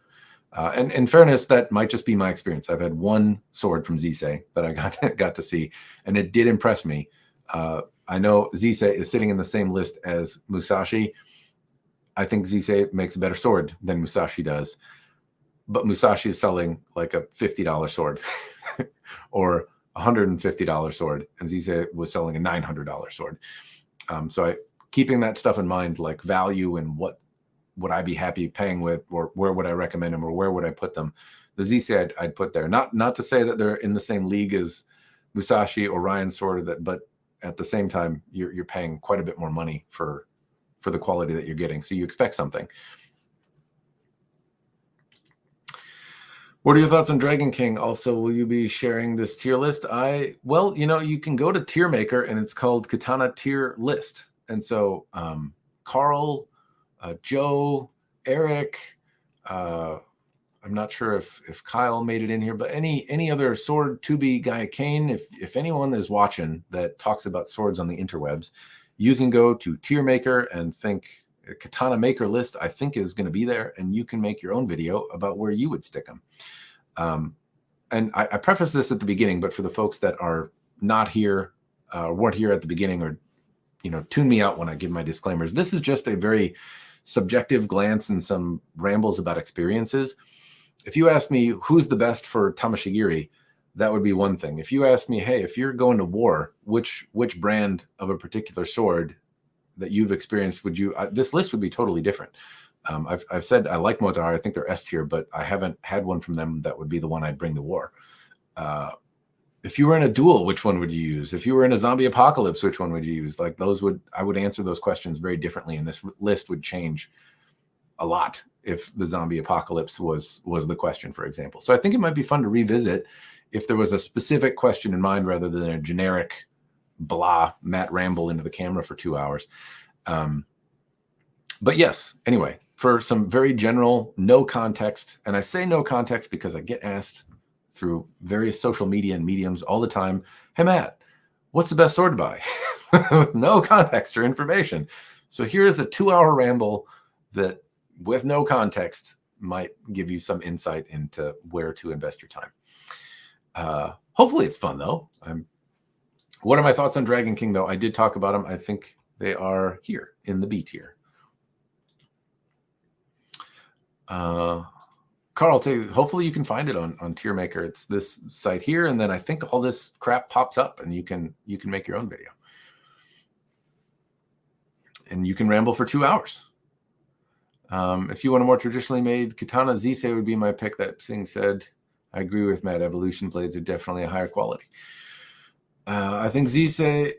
And in fairness, that might just be my experience. I've had one sword from Zise that I got to see, and it did impress me. I know Zise is sitting in the same list as Musashi. I think Zise makes a better sword than Musashi does, but Musashi is selling like a $50 sword or $150 sword, and Zise was selling a $900 sword. So keeping that stuff in mind, like value and what would I be happy paying with, or where would I recommend them, or where would I put them? The Zise I'd put there. Not to say that they're in the same league as Musashi or Ryan's sword, but at the same time, you're paying quite a bit more money for the quality that you're getting. So you expect something. What are your thoughts on Dragon King? Also, will you be sharing this tier list? Well, you know, you can go to Tier Maker, and it's called Katana Tier List. And so Carl, Joe, Eric, I'm not sure if Kyle made it in here, but any other sword to-be guy, Kane, if anyone is watching that talks about swords on the interwebs, you can go to Tier Maker and think Katana Maker list, I think, is going to be there, and you can make your own video about where you would stick them. And I preface this at the beginning, but for the folks that are not here, weren't here at the beginning, or, you know, tune me out when I give my disclaimers, this is just a very subjective glance and some rambles about experiences. If you ask me who's the best for Tamashigiri, that would be one thing. If you ask me, hey, if you're going to war, which brand of a particular sword that you've experienced would you? This list would be totally different. I've said I like Motohara. I think they're S tier, but I haven't had one from them that would be the one I'd bring to war. If you were in a duel, which one would you use? If you were in a zombie apocalypse, which one would you use? Like I would answer those questions very differently, and this list would change a lot if the zombie apocalypse was the question, for example. So I think it might be fun to revisit if there was a specific question in mind rather than a generic blah Matt ramble into the camera for 2 hours. But yes, anyway, for some very general, no context, and I say no context because I get asked through various social media and mediums all the time, hey Matt, what's the best sword to buy? With no context or information. So here's a 2-hour ramble that, with no context, might give you some insight into where to invest your time. Hopefully it's fun, though. What are my thoughts on Dragon King, though? I did talk about them. I think they are here in the B tier. Carl, hopefully you can find it on Tier Maker. It's this site here, and then I think all this crap pops up, and you can make your own video. And you can ramble for 2 hours. If you want a more traditionally made katana, Zise would be my pick. That being said, I agree with Matt. Evolution blades are definitely a higher quality. I think Zise,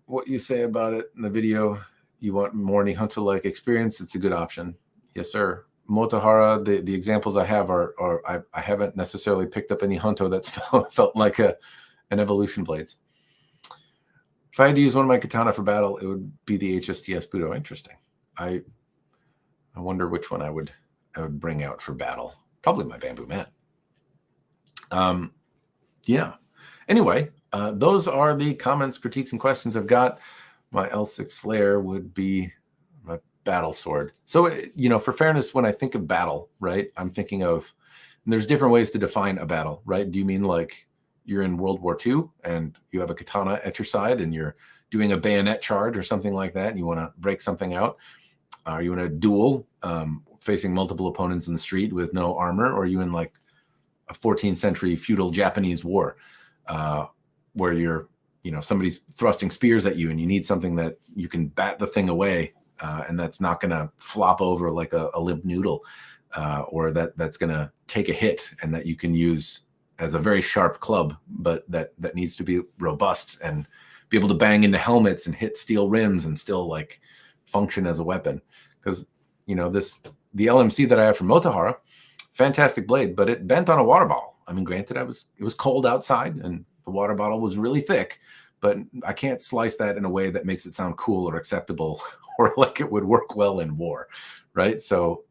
what you say about it in the video, you want more Nihonto-like experience, it's a good option. Yes, sir. Motohara, the examples I have are I haven't necessarily picked up any Hunto that's felt like an evolution blades. If I had to use one of my katana for battle, it would be the HSTS Budo. Interesting. I wonder which one I would bring out for battle. Probably my bamboo mat. Yeah. Anyway, those are the comments, critiques, and questions I've got. My L6 Slayer would be my battle sword. So, for fairness, when I think of battle, right, I'm thinking of, there's different ways to define a battle, right? Do you mean like you're in World War II and you have a katana at your side and you're doing a bayonet charge or something like that and you want to break something out? Are you in a duel facing multiple opponents in the street with no armor? Or are you in like a 14th century feudal Japanese war where you're, somebody's thrusting spears at you and you need something that you can bat the thing away and that's not going to flop over like a limp noodle or that's going to take a hit and that you can use as a very sharp club, but that needs to be robust and be able to bang into helmets and hit steel rims and still like function as a weapon. Because, the LMC that I have from Motohara, fantastic blade, but it bent on a water bottle. I mean, granted, it was cold outside and the water bottle was really thick, but I can't slice that in a way that makes it sound cool or acceptable or like it would work well in war, right? So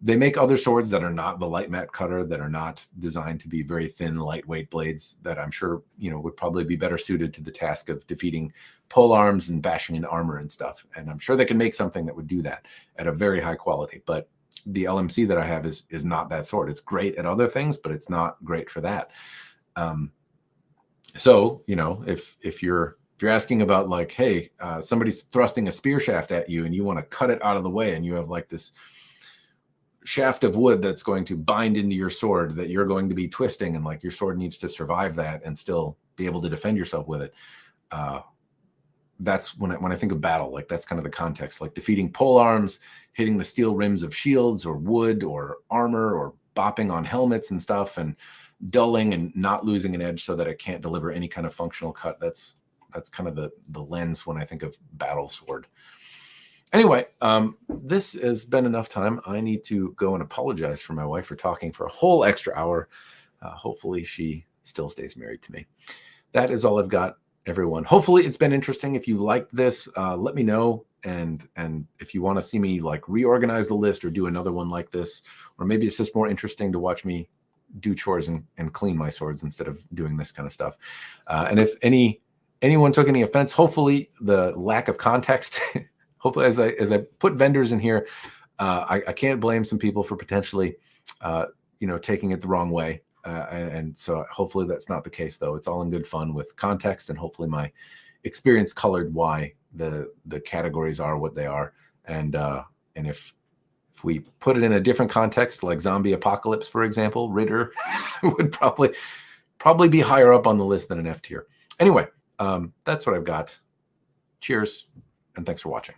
they make other swords that are not the light mat cutter, that are not designed to be very thin, lightweight blades that I'm sure, would probably be better suited to the task of defeating pole arms and bashing into armor and stuff. And I'm sure they can make something that would do that at a very high quality. But the LMC that I have is not that sword. It's great at other things, but it's not great for that. So, if you're asking about like, hey, somebody's thrusting a spear shaft at you and you want to cut it out of the way and you have like this shaft of wood that's going to bind into your sword that you're going to be twisting and like your sword needs to survive that and still be able to defend yourself with it. That's when I think of battle, like that's kind of the context, like defeating pole arms, hitting the steel rims of shields or wood or armor or bopping on helmets and stuff and dulling and not losing an edge so that it can't deliver any kind of functional cut. That's kind of the lens when I think of battle sword. Anyway, this has been enough time. I need to go and apologize for my wife for talking for a whole extra hour. Hopefully she still stays married to me. That is all I've got, everyone. Hopefully it's been interesting. If you liked this, let me know. And if you want to see me like reorganize the list or do another one like this, or maybe it's just more interesting to watch me do chores and clean my swords instead of doing this kind of stuff. And if anyone took any offense, hopefully the lack of context, hopefully as I put vendors in here, I can't blame some people for potentially, taking it the wrong way. And so hopefully that's not the case, though. It's all in good fun with context, and hopefully my experience colored why the categories are what they are. And if we put it in a different context, like zombie apocalypse, for example, Ritter would probably be higher up on the list than an F tier. Anyway, that's what I've got. Cheers, and thanks for watching.